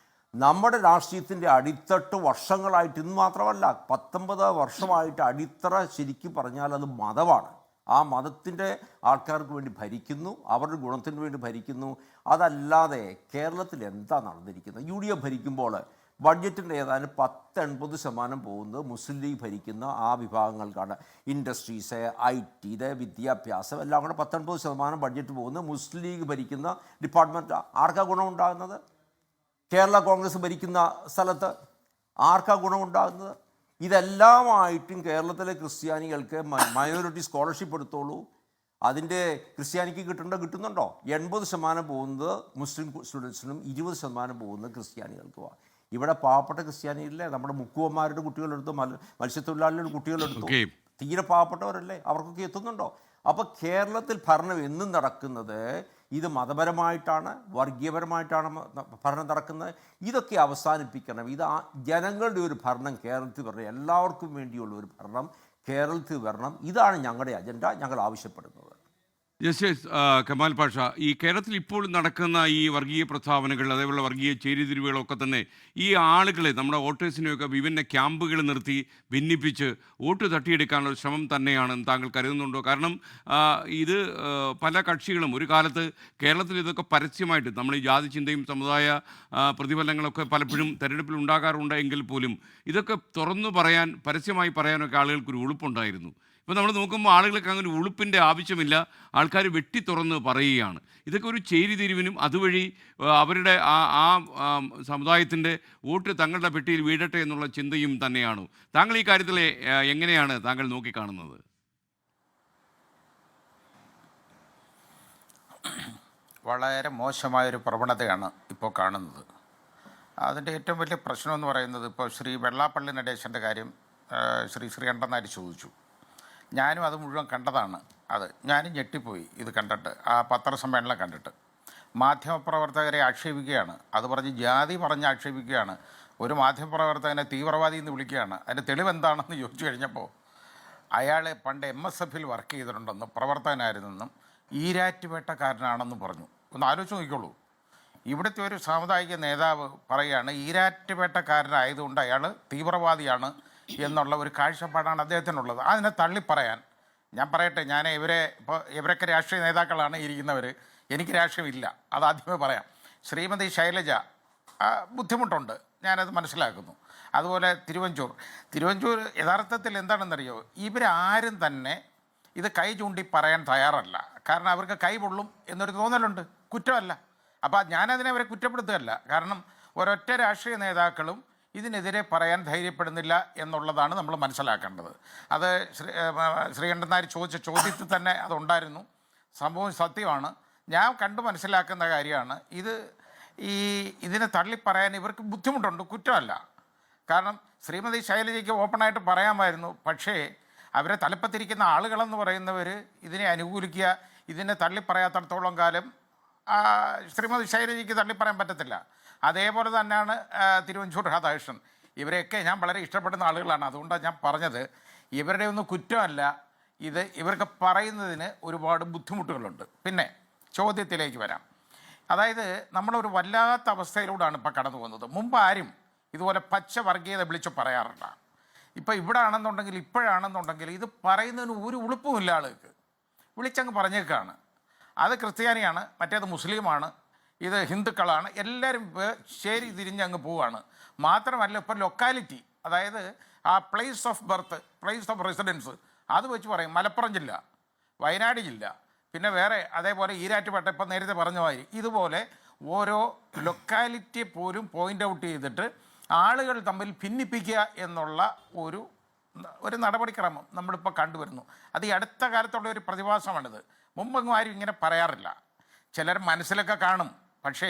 നമ്മുടെ രാഷ്ട്രീയത്തിൻ്റെ അടിത്തട്ട് വർഷങ്ങളായിട്ട്, ഇന്ന് മാത്രമല്ല 19 വർഷമായിട്ട് അടിത്തറ ശരിക്കും പറഞ്ഞാൽ അത് മതമാണ്. ആ മതത്തിൻ്റെ ആൾക്കാർക്ക് വേണ്ടി ഭരിക്കുന്നു, അവരുടെ ഗുണത്തിന് വേണ്ടി ഭരിക്കുന്നു. അതല്ലാതെ കേരളത്തിൽ എന്താ നടന്നിരിക്കുന്നത്? UDF ഭരിക്കുമ്പോൾ ബഡ്ജറ്റിൻ്റെ ഏതാനും 80% പോകുന്നത് മുസ്ലിം ലീഗ് ഭരിക്കുന്ന ആ വിഭാഗങ്ങൾക്കാണ്. ഇൻഡസ്ട്രീസ്, IT, വിദ്യാഭ്യാസം എല്ലാം കൂടെ 80% ബഡ്ജറ്റ് പോകുന്നത് മുസ്ലിം ലീഗ് ഭരിക്കുന്ന ഡിപ്പാർട്ട്മെൻറ്റ്. ആർക്കാ ഗുണമുണ്ടാകുന്നത്? കേരള കോൺഗ്രസ് ഭരിക്കുന്ന സ്ഥലത്ത് ആർക്കാ ഗുണമുണ്ടാകുന്നത്? ഇതെല്ലാമായിട്ടും കേരളത്തിലെ ക്രിസ്ത്യാനികൾക്ക് മൈനോറിറ്റി സ്കോളർഷിപ്പ് എടുത്തോളൂ. അതിൻ്റെ ക്രിസ്ത്യാനിക്ക് കിട്ടുന്നുണ്ടോ? 80% പോകുന്നത് മുസ്ലിം സ്റ്റുഡൻസിനും 20% പോകുന്നത് ക്രിസ്ത്യാനികൾക്കുമാണ്. ഇവിടെ പാവപ്പെട്ട ക്രിസ്ത്യാനികളിലെ നമ്മുടെ മുക്കുവന്മാരുടെ കുട്ടികളെടുത്തു, മത്സ്യത്തൊഴിലാളികളുടെ കുട്ടികളെടുത്തു, തീരെ പാവപ്പെട്ടവരല്ലേ, അവർക്കൊക്കെ എത്തുന്നുണ്ടോ? അപ്പോൾ കേരളത്തിൽ ഭരണം എന്നും നടക്കുന്നത് ഇത് മതപരമായിട്ടാണ്, വർഗീയപരമായിട്ടാണ് ഭരണം നടക്കുന്നത്. ഇതൊക്കെ അവസാനിപ്പിക്കണം. ഇത് ജനങ്ങളുടെ ഒരു ഭരണം കേരളത്തിൽ വരണം, എല്ലാവർക്കും വേണ്ടിയുള്ള ഒരു ഭരണം കേരളത്തിൽ വരണം. ഇതാണ് ഞങ്ങളുടെ അജണ്ട, ഞങ്ങൾ ആവശ്യപ്പെടുന്നത്. ജസ്റ്റിസ് കമാൽ പാഷ, ഈ കേരളത്തിൽ ഇപ്പോൾ നടക്കുന്ന ഈ വർഗീയ പ്രസ്താവനകൾ, അതേപോലെ വർഗീയ ചേരിതിരിവുകളൊക്കെ തന്നെ ഈ ആളുകളെ, നമ്മുടെ വോട്ടേഴ്സിനെയൊക്കെ വിഭിന്ന ക്യാമ്പുകൾ നിർത്തി ഭിന്നിപ്പിച്ച് വോട്ട് തട്ടിയെടുക്കാനുള്ള ശ്രമം തന്നെയാണെന്ന് താങ്കൾ കരുതുന്നുണ്ടോ? കാരണം ഇത് പല കക്ഷികളും ഒരു കാലത്ത് കേരളത്തിൽ ഇതൊക്കെ പരസ്യമായിട്ട്, നമ്മൾ ഈ ജാതി ചിന്തയും സമുദായ പ്രതിഫലങ്ങളൊക്കെ പലപ്പോഴും തെരഞ്ഞെടുപ്പിൽ ഉണ്ടാകാറുണ്ട് എങ്കിൽ പോലും ഇതൊക്കെ തുറന്നു പറയാൻ, പരസ്യമായി പറയാനൊക്കെ ആളുകൾക്കൊരു ഉളുപ്പുണ്ടായിരുന്നു. ഇപ്പോൾ നമ്മൾ നോക്കുമ്പോൾ ആളുകൾക്ക് അങ്ങനെ ഉളുപ്പിൻ്റെ ആവശ്യമില്ല, ആൾക്കാർ വെട്ടി തുറന്ന് പറയുകയാണ്. ഇതൊക്കെ ഒരു ചേരിതിരിവിനും അതുവഴി അവരുടെ ആ സമുദായത്തിൻ്റെ വോട്ട് തങ്ങളുടെ പെട്ടിയിൽ വീഴട്ടെ എന്നുള്ള ചിന്തയും തന്നെയാണോ? താങ്കൾ ഈ കാര്യത്തിൽ എങ്ങനെയാണ് താങ്കൾ നോക്കിക്കാണുന്നത്? വളരെ മോശമായൊരു പ്രവണതയാണ് ഇപ്പോൾ കാണുന്നത്. അതിൻ്റെ ഏറ്റവും വലിയ പ്രശ്നം എന്ന് പറയുന്നത്, ഇപ്പോൾ ശ്രീ വെള്ളാപ്പള്ളി നടേശൻ്റെ കാര്യം ശ്രീ ശ്രീകണ്ഠൻ നായർ ചോദിച്ചു. ഞാനും അത് മുഴുവൻ കണ്ടതാണ്. ഞാനും ഞെട്ടിപ്പോയി ഇത് കണ്ടിട്ട്, ആ പത്രസമ്മേളനം കണ്ടിട്ട്. മാധ്യമപ്രവർത്തകരെ ആക്ഷേപിക്കുകയാണ്, അത് പറഞ്ഞ് ജാതി പറഞ്ഞ് ആക്ഷേപിക്കുകയാണ്, ഒരു മാധ്യമപ്രവർത്തകനെ തീവ്രവാദി എന്ന് വിളിക്കുകയാണ്. അതിൻ്റെ തെളിവെന്താണെന്ന് ചോദിച്ചു കഴിഞ്ഞപ്പോൾ അയാൾ പണ്ട് MSFൽ വർക്ക് ചെയ്തിട്ടുണ്ടെന്നും പ്രവർത്തകനായിരുന്നെന്നും ഈരാറ്റുപേട്ടക്കാരനാണെന്നും പറഞ്ഞു. ഒന്ന് ആലോചിച്ച് നോക്കിക്കോളൂ. ഇവിടുത്തെ ഒരു സാമുദായിക നേതാവ് പറയുകയാണ് ഈരാറ്റുപേട്ടക്കാരനായതുകൊണ്ട് അയാൾ തീവ്രവാദിയാണ് എന്നുള്ള ഒരു കാഴ്ചപ്പാടാണ് അദ്ദേഹത്തിനുള്ളത്. അതിനെ തള്ളിപ്പറയാൻ ഞാൻ പറയട്ടെ, ഇവരൊക്കെ രാഷ്ട്രീയ നേതാക്കളാണ് ഇരിക്കുന്നവർ, എനിക്ക് രാഷ്ട്രീയമില്ല, അതാദ്യമേ പറയാം. ശ്രീമതി ശൈലജ ബുദ്ധിമുട്ടുണ്ട്, ഞാനത് മനസ്സിലാക്കുന്നു. അതുപോലെ തിരുവഞ്ചൂർ യഥാർത്ഥത്തിൽ എന്താണെന്നറിയോ, ഇവരാരും തന്നെ ഇത് കൈ ചൂണ്ടി പറയാൻ തയ്യാറല്ല. കാരണം അവർക്ക് കൈ പൊള്ളും എന്നൊരു തോന്നലുണ്ട്, കുറ്റമല്ല. അപ്പോൾ ഞാനതിനെ അവരെ കുറ്റപ്പെടുത്തുകയല്ല. കാരണം ഒരൊറ്റ രാഷ്ട്രീയ നേതാക്കളും ഇതിനെതിരെ പറയാൻ ധൈര്യപ്പെടുന്നില്ല എന്നുള്ളതാണ് നമ്മൾ മനസ്സിലാക്കേണ്ടത്. അത് ശ്രീകണ്ഠൻ നായർ ചോദിച്ച ചോദ്യത്തിൽ തന്നെ അതുണ്ടായിരുന്നു. സംഭവം സത്യമാണ്. ഞാൻ കണ്ടു മനസ്സിലാക്കുന്ന കാര്യമാണ് ഇതിനെ തള്ളിപ്പറയാൻ ഇവർക്ക് ബുദ്ധിമുട്ടുണ്ട്, കുറ്റമല്ല. കാരണം ശ്രീമതി ശൈലജയ്ക്ക് ഓപ്പണായിട്ട് പറയാമായിരുന്നു. പക്ഷേ അവരെ തലപ്പത്തിരിക്കുന്ന ആളുകളെന്ന് പറയുന്നവർ ഇതിനെ അനുകൂലിക്കുക, ഇതിനെ തള്ളിപ്പറയാത്തടത്തോളം കാലം ശ്രീമതി ശൈലജയ്ക്ക് തള്ളിപ്പറയാൻ പറ്റത്തില്ല. അതേപോലെ തന്നെയാണ് തിരുവഞ്ചൂർ രാധാകൃഷ്ണൻ. ഇവരെയൊക്കെ ഞാൻ വളരെ ഇഷ്ടപ്പെടുന്ന ആളുകളാണ്. അതുകൊണ്ടാണ് ഞാൻ പറഞ്ഞത്, ഇവരുടെ ഒന്നും കുറ്റമല്ല ഇവർക്ക് പറയുന്നതിന് ഒരുപാട് ബുദ്ധിമുട്ടുകളുണ്ട്. പിന്നെ ചോദ്യത്തിലേക്ക് വരാം. അതായത് നമ്മളൊരു വല്ലാത്ത അവസ്ഥയിലൂടെയാണ് ഇപ്പോൾ കടന്നു പോകുന്നത്. മുമ്പ് ആരും ഇതുപോലെ പച്ച വർഗീയത വിളിച്ച് പറയാറില്ല. ഇപ്പോൾ ഇപ്പോഴാണെന്നുണ്ടെങ്കിൽ ഇത് പറയുന്നതിന് ഒരു ഉളുപ്പുമില്ല. ആളുകൾക്ക് വിളിച്ചങ്ങ് പറഞ്ഞേക്കാണ്. അത് ക്രിസ്ത്യാനിയാണ്, മറ്റേത് മുസ്ലിമാണ്, ഇത് ഹിന്ദുക്കളാണ്, എല്ലാവരും ശരി തിരിഞ്ഞങ്ങ് പോവുകയാണ്. മാത്രമല്ല ഇപ്പോൾ ലൊക്കാലിറ്റി, അതായത് ആ place of birth, place of residence, അത് വെച്ച് പറയും. മലപ്പുറം ജില്ല, വയനാട് ജില്ല, പിന്നെ വേറെ അതേപോലെ ഈരാറ്റുപേട്ട, ഇപ്പം നേരത്തെ പറഞ്ഞ മാതിരി ഇതുപോലെ ഓരോ ലൊക്കാലിറ്റി പോലും പോയിൻ്റ് ഔട്ട് ചെയ്തിട്ട് ആളുകൾ തമ്മിൽ ഭിന്നിപ്പിക്കുക എന്നുള്ള ഒരു നടപടിക്രമം നമ്മളിപ്പോൾ കണ്ടുവരുന്നു. അത് ഈ അടുത്ത കാലത്തുള്ള ഒരു പ്രതിഭാസമാണിത്. മുമ്പെങ്ങും ആരും ഇങ്ങനെ പറയാറില്ല. ചിലർ മനസ്സിലൊക്കെ കാണും, പക്ഷേ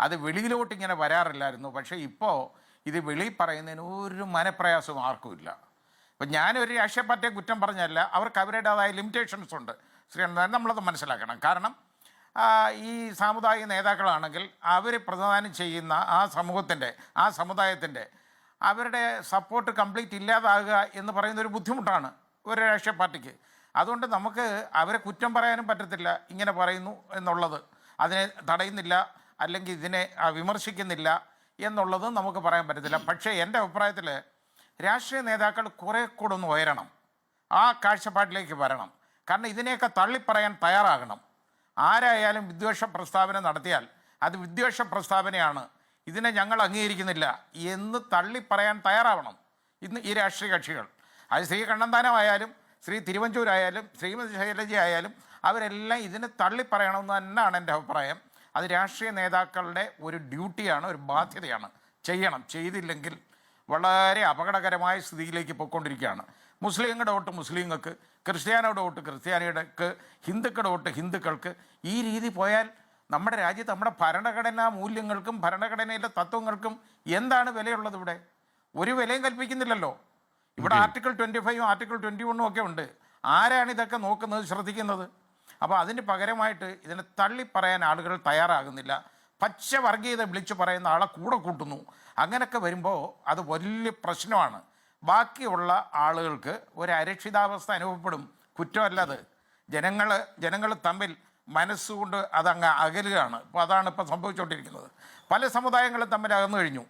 അത് വെളിയിലോട്ട് ഇങ്ങനെ വരാറില്ലായിരുന്നു. പക്ഷേ ഇപ്പോൾ ഇത് വെളിയിൽ പറയുന്നതിന് ഒരു മനപ്രയാസവും ആർക്കുമില്ല. ഇപ്പം ഞാനൊരു രാഷ്ട്രീയ പാർട്ടിയെ കുറ്റം പറഞ്ഞല്ല, അവർക്ക് അവരുടേതായ ലിമിറ്റേഷൻസ് ഉണ്ട്. നമ്മളത് മനസ്സിലാക്കണം. കാരണം ഈ സാമുദായിക നേതാക്കളാണെങ്കിൽ അവർ പ്രതിദാനം ചെയ്യുന്ന ആ സമുദായത്തിൻ്റെ അവരുടെ സപ്പോർട്ട് കംപ്ലീറ്റ് ഇല്ലാതാകുക എന്ന് പറയുന്നൊരു ബുദ്ധിമുട്ടാണ് ഒരു രാഷ്ട്രീയ പാർട്ടിക്ക്. അതുകൊണ്ട് നമുക്ക് അവരെ കുറ്റം പറയാനും പറ്റത്തില്ല. ഇങ്ങനെ പറയുന്നു എന്നുള്ളത് അതിനെ തടയുന്നില്ല, അല്ലെങ്കിൽ ഇതിനെ വിമർശിക്കുന്നില്ല എന്നുള്ളത് നമുക്ക് പറയാൻ പറ്റത്തില്ല. പക്ഷേ എൻ്റെ അഭിപ്രായത്തിൽ രാഷ്ട്രീയ നേതാക്കൾ കുറേ കൂടെ ഒന്ന് ഉയരണം, ആ കാഴ്ചപ്പാടിലേക്ക് വരണം. കാരണം ഇതിനെയൊക്കെ തള്ളിപ്പറയാൻ തയ്യാറാകണം. ആരായാലും വിദ്വേഷ പ്രസ്താവന നടത്തിയാൽ അത് വിദ്വേഷ പ്രസ്താവനയാണ്, ഇതിനെ ഞങ്ങൾ അംഗീകരിക്കുന്നില്ല എന്ന് തള്ളിപ്പറയാൻ തയ്യാറാവണം ഇന്ന് ഈ രാഷ്ട്രീയ കക്ഷികൾ. അത് ശ്രീ കണ്ണന്താനമായാലും ശ്രീ തിരുവഞ്ചൂരായാലും ശ്രീമതി ശൈലജ ആയാലും അവരെല്ലാം ഇതിനെ തള്ളിപ്പറയണമെന്ന് തന്നെയാണ് എൻ്റെ അഭിപ്രായം. അത് രാഷ്ട്രീയ നേതാക്കളുടെ ഒരു ഡ്യൂട്ടിയാണ്, ഒരു ബാധ്യതയാണ്. ചെയ്തില്ലെങ്കിൽ വളരെ അപകടകരമായ സ്ഥിതിയിലേക്ക് പോയിക്കൊണ്ടിരിക്കുകയാണ്. മുസ്ലിങ്ങളുടെ വോട്ട് മുസ്ലിങ്ങൾക്ക്, ക്രിസ്ത്യാനിയുടെ വോട്ട് ക്രിസ്ത്യാനികൾക്ക്, ഹിന്ദുക്കളുടെ വോട്ട് ഹിന്ദുക്കൾക്ക്. ഈ രീതി പോയാൽ നമ്മുടെ രാജ്യത്ത് നമ്മുടെ ഭരണഘടനാ മൂല്യങ്ങൾക്കും ഭരണഘടനയിലെ തത്വങ്ങൾക്കും എന്താണ് വിലയുള്ളത്? ഇവിടെ ഒരു വിലയും കൽപ്പിക്കുന്നില്ലല്ലോ. ഇവിടെ ആർട്ടിക്കിൾ 25 ആർട്ടിക്കിൾ 21 ഒക്കെ ഉണ്ട്. ആരാണ് ഇതൊക്കെ നോക്കുന്നത്, ശ്രദ്ധിക്കുന്നത്? അപ്പോൾ അതിന് പകരമായിട്ട് ഇതിനെ തള്ളിപ്പറയാൻ ആളുകൾ തയ്യാറാകുന്നില്ല. പച്ച വർഗീയത വിളിച്ചു പറയുന്ന ആളെ കൂടെ കൂട്ടുന്നു. അങ്ങനെയൊക്കെ വരുമ്പോൾ അത് വലിയ പ്രശ്നമാണ്. ബാക്കിയുള്ള ആളുകൾക്ക് ഒരു അരക്ഷിതാവസ്ഥ അനുഭവപ്പെടും. കുറ്റമല്ലത്. ജനങ്ങൾ തമ്മിൽ മനസ്സുകൊണ്ട് അതങ്ങ് അകലുകയാണ്. അപ്പോൾ അതാണ് ഇപ്പോൾ സംഭവിച്ചുകൊണ്ടിരിക്കുന്നത്. പല സമുദായങ്ങളും തമ്മിൽ അകന്നു കഴിഞ്ഞു,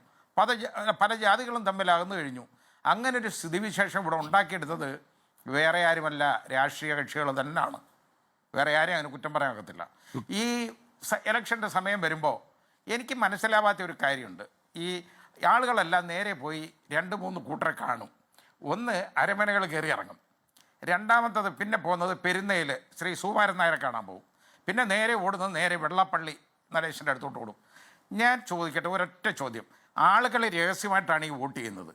പല ജാതികളും തമ്മിൽ അകന്നു കഴിഞ്ഞു. അങ്ങനൊരു സ്ഥിതിവിശേഷം ഇവിടെ ഉണ്ടാക്കിയെടുത്തത് വേറെ ആരുമല്ല, രാഷ്ട്രീയ കക്ഷികൾ തന്നെയാണ്. വേറെ ആരെയും അതിന് കുറ്റം പറയാനൊക്കത്തില്ല. ഈ ഇലക്ഷൻ്റെ സമയം വരുമ്പോൾ എനിക്ക് മനസ്സിലാവാത്ത ഒരു കാര്യമുണ്ട്. ഈ ആളുകളെല്ലാം നേരെ പോയി 2-3 കൂട്ടരെ കാണും. ഒന്ന് അരമനകൾ കയറി ഇറങ്ങും, രണ്ടാമത്തത് പിന്നെ പോകുന്നത് പെരുന്നയിൽ ശ്രീ സുകുമാരൻ നായരെ കാണാൻ പോകും. പിന്നെ നേരെ ഓടുന്നത് നേരെ വെള്ളാപ്പള്ളി നടേശൻ്റെ അടുത്തോട്ട് ഓടും. ഞാൻ ചോദിക്കട്ടെ, ഒരൊറ്റ ചോദ്യം. ആളുകൾ രഹസ്യമായിട്ടാണ് ഈ വോട്ട് ചെയ്യുന്നത്.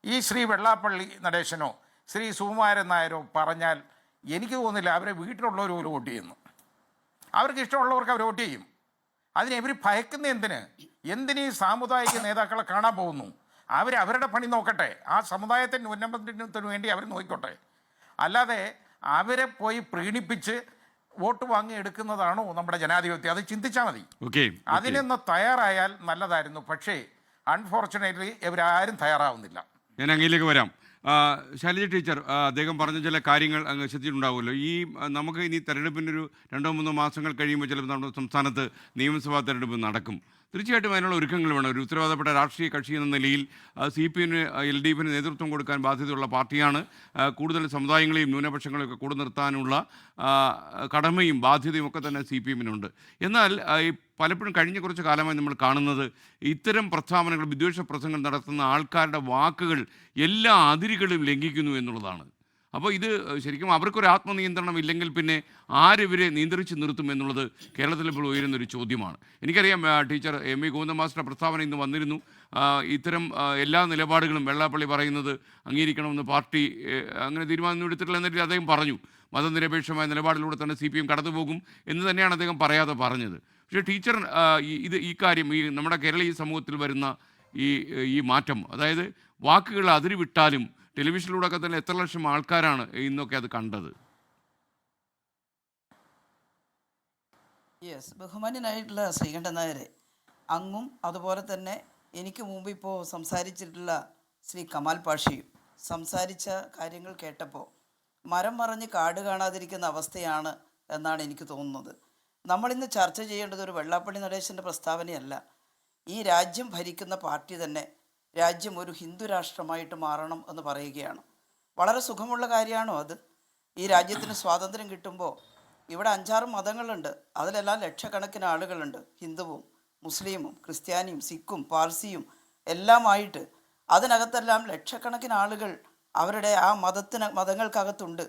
ഈ ശ്രീ വെള്ളാപ്പള്ളി നടേശനോ ശ്രീ സുകുമാരൻ നായരോ പറഞ്ഞാൽ എനിക്ക് തോന്നുന്നില്ല അവരെ വീട്ടിലുള്ളവർ പോലും വോട്ട് ചെയ്യുന്നു. അവർക്ക് ഇഷ്ടമുള്ളവർക്ക് അവർ വോട്ട് ചെയ്യും. അതിന് ഇവർ ഭയക്കുന്ന എന്തിനീ സാമുദായിക നേതാക്കളെ കാണാൻ പോകുന്നു? അവരുടെ പണി നോക്കട്ടെ, ആ സമുദായത്തിൻ്റെ ഉന്നമനത്തിന് വേണ്ടി അവർ നോക്കിക്കോട്ടെ. അല്ലാതെ അവരെ പോയി പ്രീണിപ്പിച്ച് വോട്ട് വാങ്ങി എടുക്കുന്നതാണോ നമ്മുടെ ജനാധിപത്യം? അത് ചിന്തിച്ചാൽ മതി. അതിനൊന്ന് തയ്യാറായാൽ നല്ലതായിരുന്നു. പക്ഷേ അൺഫോർച്ചുനേറ്റ്ലി ഇവരാരും തയ്യാറാവുന്നില്ല. ഞാൻ അങ്ങയിലേക്ക് വരാം. ശൈലജ ടീച്ചർ, അദ്ദേഹം പറഞ്ഞ ചില കാര്യങ്ങൾ അങ്ങ് ശ്രദ്ധിച്ചിട്ടുണ്ടാവുമല്ലോ. നമുക്ക് ഇനി തെരഞ്ഞെടുപ്പിൻ്റെ ഒരു 2-3 മാസങ്ങൾ കഴിയുമ്പോൾ ചിലപ്പോൾ നമ്മുടെ സംസ്ഥാനത്ത് നിയമസഭാ തെരഞ്ഞെടുപ്പ് നടക്കും. തീർച്ചയായിട്ടും അതിനുള്ള ഒരുക്കങ്ങൾ വേണം. ഒരു ഉത്തരവാദപ്പെട്ട രാഷ്ട്രീയ കക്ഷി എന്ന നിലയിൽ CPM-ന് LDF-ന് നേതൃത്വം കൊടുക്കാൻ ബാധ്യതയുള്ള പാർട്ടിയാണ്. കൂടുതൽ സമുദായങ്ങളെയും ന്യൂനപക്ഷങ്ങളെയൊക്കെ കൂടെ നിർത്താനുള്ള കടമയും ബാധ്യതയും ഒക്കെ തന്നെ CPM-നുണ്ട്. എന്നാൽ പലപ്പോഴും കഴിഞ്ഞ കുറച്ച് കാലമായി നമ്മൾ കാണുന്നത് ഇത്തരം പ്രസ്താവനകൾ, വിദ്വേഷ പ്രസംഗങ്ങൾ നടത്തുന്ന ആൾക്കാരുടെ വാക്കുകൾ എല്ലാ അതിരുകളും ലംഘിക്കുന്നു എന്നുള്ളതാണ്. അപ്പോൾ ഇത് ശരിക്കും അവർക്കൊരു ആത്മനിയന്ത്രണം ഇല്ലെങ്കിൽ പിന്നെ ആരിവരെ നിയന്ത്രിച്ച് നിർത്തും എന്നുള്ളത് കേരളത്തിൽ ഇപ്പോൾ ഉയരുന്നൊരു ചോദ്യമാണ്. എനിക്കറിയാം ടീച്ചർ MV ഗോവിന്ദൻ മാസ്റ്റർ പ്രസ്താവന ഇന്ന് വന്നിരുന്നു. ഇത്തരം എല്ലാ നിലപാടുകളും വെള്ളാപ്പള്ളി പറയുന്നത് അംഗീകരിക്കണമെന്ന് പാർട്ടി അങ്ങനെ തീരുമാനം എടുത്തിട്ടില്ല എന്നിട്ട് അദ്ദേഹം പറഞ്ഞു. മതനിരപേക്ഷമായ നിലപാടിലൂടെ തന്നെ CPM കടന്നുപോകും എന്ന് തന്നെയാണ് അദ്ദേഹം പറയാതെ പറഞ്ഞത്. പക്ഷേ ടീച്ചർ ഈ കാര്യം നമ്മുടെ കേരളീയ സമൂഹത്തിൽ വരുന്ന ഈ മാറ്റം, അതായത് വാക്കുകൾ അതിരുവിട്ടാലും ടെലിവിഷനിലൂടെയൊക്കെ തന്നെ എത്ര ലക്ഷം ആൾക്കാരാണ് ഇന്നൊക്കെ അത് കണ്ടത്? ബഹുമാന്യനായിട്ടുള്ള ശ്രീകണ്ഠൻ നായരെ, അങ്ങും അതുപോലെ തന്നെ എനിക്ക് മുമ്പ് ഇപ്പോൾ സംസാരിച്ചിട്ടുള്ള ശ്രീ കമാൽ പാഷയും സംസാരിച്ച കാര്യങ്ങൾ കേട്ടപ്പോൾ മരം മറിഞ്ഞ് കാട് കാണാതിരിക്കുന്ന അവസ്ഥയാണ് എന്നാണ് എനിക്ക് തോന്നുന്നത്. നമ്മളിന്ന് ചർച്ച ചെയ്യേണ്ടത് ഒരു വെള്ളാപ്പള്ളി നടേശൻ്റെ പ്രസ്താവനയല്ല. ഈ രാജ്യം ഭരിക്കുന്ന പാർട്ടി തന്നെ രാജ്യം ഒരു ഹിന്ദു രാഷ്ട്രമായിട്ട് മാറണം എന്ന് പറയുകയാണ്. വളരെ സുഖമുള്ള കാര്യമാണോ അത്? ഈ രാജ്യത്തിന് സ്വാതന്ത്ര്യം കിട്ടുമ്പോൾ ഇവിടെ 5-6 മതങ്ങളുണ്ട്. അതിലെല്ലാം ലക്ഷക്കണക്കിന് ആളുകളുണ്ട്. ഹിന്ദുവും മുസ്ലിമും ക്രിസ്ത്യാനിയും സിഖും പാർസിയും എല്ലാമായിട്ട് അതിനകത്തെല്ലാം ലക്ഷക്കണക്കിന് ആളുകൾ അവരുടെ ആ മതങ്ങൾക്കകത്തുണ്ട്.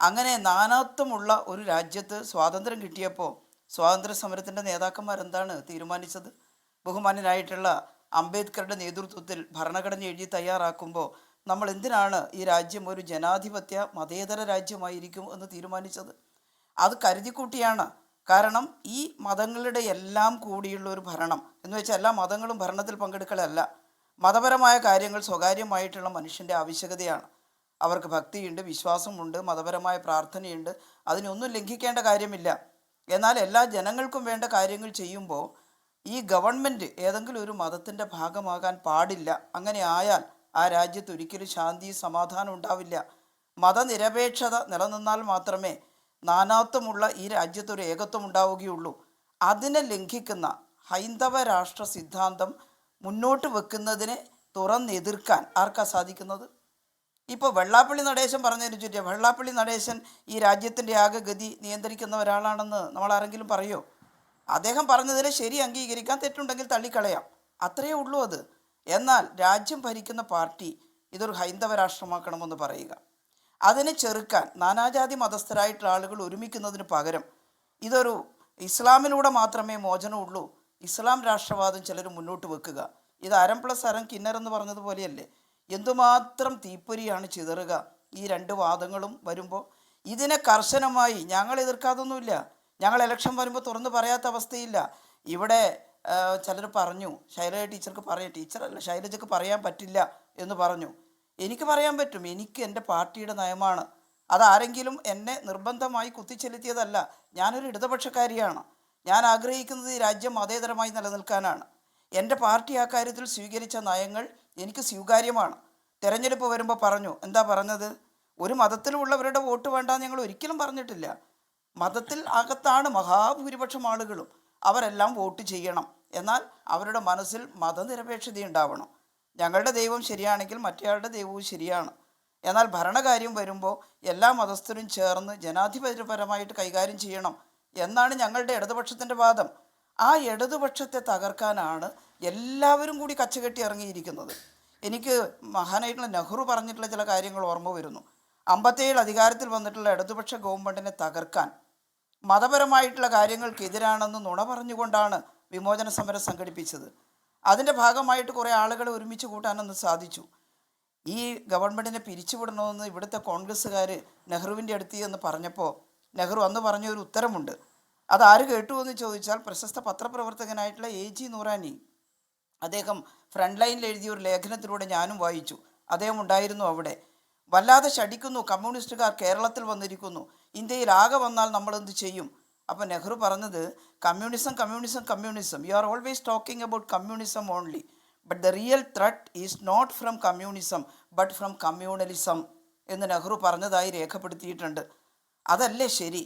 അങ്ങനെ നാനാത്വമുള്ള ഒരു രാജ്യത്ത് സ്വാതന്ത്ര്യം കിട്ടിയപ്പോൾ സ്വാതന്ത്ര്യ സമരത്തിൻ്റെ നേതാക്കന്മാരെന്താണ് തീരുമാനിച്ചത്? ബഹുമാന്യനായിട്ടുള്ള അംബേദ്കറുടെ നേതൃത്വത്തിൽ ഭരണഘടന എഴുതി തയ്യാറാക്കുമ്പോൾ നമ്മൾ എന്തിനാണ് ഈ രാജ്യം ഒരു ജനാധിപത്യ മതേതര രാജ്യമായിരിക്കും എന്ന് തീരുമാനിച്ചത്? അത് കരുതിക്കൂട്ടിയാണ്. കാരണം ഈ മതങ്ങളുടെ എല്ലാം കൂടിയുള്ള ഒരു ഭരണം എന്ന് വെച്ചാൽ എല്ലാ മതങ്ങളും ഭരണത്തിൽ പങ്കെടുക്കലല്ല. മതപരമായ കാര്യങ്ങൾ സ്വകാര്യമായിട്ടുള്ള മനുഷ്യൻ്റെ ആവശ്യകതയാണ്. അവർക്ക് ഭക്തിയുണ്ട്, വിശ്വാസമുണ്ട്, മതപരമായ പ്രാർത്ഥനയുണ്ട്, അതിനൊന്നും ലംഘിക്കേണ്ട കാര്യമില്ല. എന്നാൽ എല്ലാ ജനങ്ങൾക്കും വേണ്ട കാര്യങ്ങൾ ചെയ്യുമ്പോൾ ഈ ഗവൺമെൻറ് ഏതെങ്കിലും ഒരു മതത്തിൻ്റെ ഭാഗമാകാൻ പാടില്ല. അങ്ങനെ ആയാൽ ആ രാജ്യത്ത് ഒരിക്കലും ശാന്തി സമാധാനം ഉണ്ടാവില്ല. മതനിരപേക്ഷത നിലനിന്നാൽ മാത്രമേ നാനാത്വമുള്ള ഈ രാജ്യത്തൊരു ഏകത്വം ഉണ്ടാവുകയുള്ളൂ. അതിനെ ലംഘിക്കുന്ന ഹൈന്ദവ രാഷ്ട്ര സിദ്ധാന്തം മുന്നോട്ട് വെക്കുന്നതിനെ തുറന്നെതിർക്കാൻ ആർക്കാ സാധിക്കുന്നത്? ഇപ്പോൾ വെള്ളാപ്പള്ളി നടേശൻ പറഞ്ഞതിന് ചുറ്റും വെള്ളാപ്പള്ളി നടേശൻ ഈ രാജ്യത്തിൻ്റെ ആകെ ഗതി നിയന്ത്രിക്കുന്ന ഒരാളാണെന്ന് നമ്മൾ ആരെങ്കിലും പറയുമോ? അദ്ദേഹം പറഞ്ഞതിൽ ശരി അംഗീകരിക്കാൻ, തെറ്റുണ്ടെങ്കിൽ തള്ളിക്കളയാം, അത്രയേ ഉള്ളൂ അത്. എന്നാൽ രാജ്യം ഭരിക്കുന്ന പാർട്ടി ഇതൊരു ഹൈന്ദവ രാഷ്ട്രമാക്കണമെന്ന് പറയുക, അതിനെ ചെറുക്കാൻ നാനാജാതി മതസ്ഥരായിട്ടുള്ള ആളുകൾ ഒരുമിക്കുന്നതിന് പകരം ഇതൊരു ഇസ്ലാമിലൂടെ മാത്രമേ മോചനമുള്ളൂ, ഇസ്ലാം രാഷ്ട്രവാദം ചിലർ മുന്നോട്ട് വെക്കുക, ഇത് അരം പ്ലസ് അരം കിന്നരെന്ന് പറഞ്ഞതുപോലെയല്ലേ? എന്തുമാത്രം തീപ്പൊരിയാണ് ചിതറുക ഈ 2 വാദങ്ങളും വരുമ്പോൾ. ഇതിനെ കർശനമായി ഞങ്ങൾ എതിർക്കാതൊന്നുമില്ല. ഞങ്ങൾ ഇലക്ഷൻ വരുമ്പോൾ തുറന്ന് പറയാത്ത അവസ്ഥയില്ല. ഇവിടെ ചിലർ പറഞ്ഞു ശൈലജ ടീച്ചർക്ക് ശൈലജക്ക് പറയാൻ പറ്റില്ല എന്ന് പറഞ്ഞു. എനിക്ക് പറയാൻ പറ്റും. എനിക്ക് എൻ്റെ പാർട്ടിയുടെ നയമാണ്. അതാരെങ്കിലും എന്നെ നിർബന്ധമായി കുത്തിച്ചെലുത്തിയതല്ല. ഞാനൊരു ഇടതുപക്ഷക്കാരിയാണ്. ഞാൻ ആഗ്രഹിക്കുന്നത് ഈ രാജ്യം മതേതരമായി നിലനിൽക്കാനാണ്. എൻ്റെ പാർട്ടി ആ കാര്യത്തിൽ സ്വീകരിച്ച നയങ്ങൾ എനിക്ക് സ്വീകാര്യമാണ്. തെരഞ്ഞെടുപ്പ് വരുമ്പോൾ പറഞ്ഞു, എന്താ പറഞ്ഞത്? ഒരു മതത്തിലുള്ളവരുടെ വോട്ട് വേണ്ടാന്ന് ഞങ്ങൾ ഒരിക്കലും പറഞ്ഞിട്ടില്ല. മതത്തിൽ അകത്താണ് മഹാഭൂരിപക്ഷം ആളുകളും, അവരെല്ലാം വോട്ട് ചെയ്യണം. എന്നാൽ അവരുടെ മനസ്സിൽ മതനിരപേക്ഷത ഉണ്ടാവണം. ഞങ്ങളുടെ ദൈവം ശരിയാണെങ്കിൽ മറ്റേയാളുടെ ദൈവവും ശരിയാണ്. എന്നാൽ ഭരണകാര്യം വരുമ്പോൾ എല്ലാ മതസ്ഥരും ചേർന്ന് ജനാധിപത്യപരമായിട്ട് കൈകാര്യം ചെയ്യണം എന്നാണ് ഞങ്ങളുടെ ഇടതുപക്ഷത്തിൻ്റെ വാദം. ആ ഇടതുപക്ഷത്തെ തകർക്കാനാണ് എല്ലാവരും കൂടി കച്ചകെട്ടി ഇറങ്ങിയിരിക്കുന്നത്. എനിക്ക് മഹാനായിട്ടുള്ള നെഹ്റു പറഞ്ഞിട്ടുള്ള ചില കാര്യങ്ങൾ ഓർമ്മ വരുന്നു. 57 അധികാരത്തിൽ വന്നിട്ടുള്ള ഇടതുപക്ഷ ഗവൺമെൻറ്റിനെ തകർക്കാൻ മതപരമായിട്ടുള്ള കാര്യങ്ങൾക്കെതിരാണെന്ന് നുണ പറഞ്ഞുകൊണ്ടാണ് വിമോചന സമരം സംഘടിപ്പിച്ചത്. അതിൻ്റെ ഭാഗമായിട്ട് കുറേ ആളുകളെ ഒരുമിച്ച് കൂട്ടാനൊന്ന് സാധിച്ചു. ഈ ഗവൺമെൻറ്റിനെ പിരിച്ചുവിടണമെന്ന് ഇവിടുത്തെ കോൺഗ്രസ്സുകാർ നെഹ്റുവിൻ്റെ അടുത്ത് എന്ന് പറഞ്ഞപ്പോൾ നെഹ്റു അന്ന് പറഞ്ഞ ഒരു ഉത്തരമുണ്ട്. അതാര് കേട്ടു എന്ന് ചോദിച്ചാൽ പ്രശസ്ത പത്രപ്രവർത്തകനായിട്ടുള്ള AG നൂറാനി, അദ്ദേഹം ഫ്രണ്ട് ലൈനിൽ എഴുതിയ ഒരു ലേഖനത്തിലൂടെ ഞാനും വായിച്ചു. അദ്ദേഹം ഉണ്ടായിരുന്നു അവിടെ. വല്ലാതെ ശടിക്കുന്നു, കമ്മ്യൂണിസ്റ്റുകാർ കേരളത്തിൽ വന്നിരിക്കുന്നു, ഇന്ത്യയിൽ ആകെ വന്നാൽ നമ്മളെന്ത് ചെയ്യും? അപ്പോൾ നെഹ്റു പറഞ്ഞത്, communism communism communism, you are always talking about communism only, but the real threat is not from communism but from communalism എന്ന് നെഹ്റു പറഞ്ഞതായി രേഖപ്പെടുത്തിയിട്ടുണ്ട്. അതല്ലേ ശരി?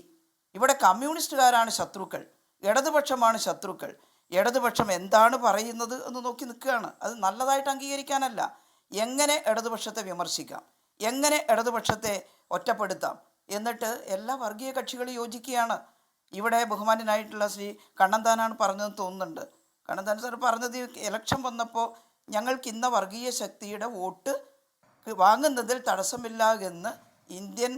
ഇവിടെ കമ്മ്യൂണിസ്റ്റുകാരാണ് ശത്രുക്കൾ, ഇടതുപക്ഷമാണ് ശത്രുക്കൾ. ഇടതുപക്ഷം എന്താണ് പറയുന്നത് എന്ന് നോക്കി നിൽക്കുകയാണ്. അത് നല്ലതായിട്ട് അംഗീകരിക്കാനല്ല, എങ്ങനെ ഇടതുപക്ഷത്തെ വിമർശിക്കാം, എങ്ങനെ ഇടതുപക്ഷത്തെ ഒറ്റപ്പെടുത്താം, എന്നിട്ട് എല്ലാ വർഗീയ കക്ഷികളും യോജിക്കുകയാണ്. ഇവിടെ ബഹുമാന്യനായിട്ടുള്ള ശ്രീ കണ്ണന്താനാണ് പറഞ്ഞതെന്ന് തോന്നുന്നുണ്ട്. കണ്ണന്താൻ സാർ പറഞ്ഞത്, ഇലക്ഷൻ വന്നപ്പോൾ ഞങ്ങൾക്ക് ഇന്ന വർഗീയ ശക്തിയുടെ വോട്ട് വാങ്ങുന്നതിൽ തടസ്സമില്ല എന്ന് ഇന്ത്യൻ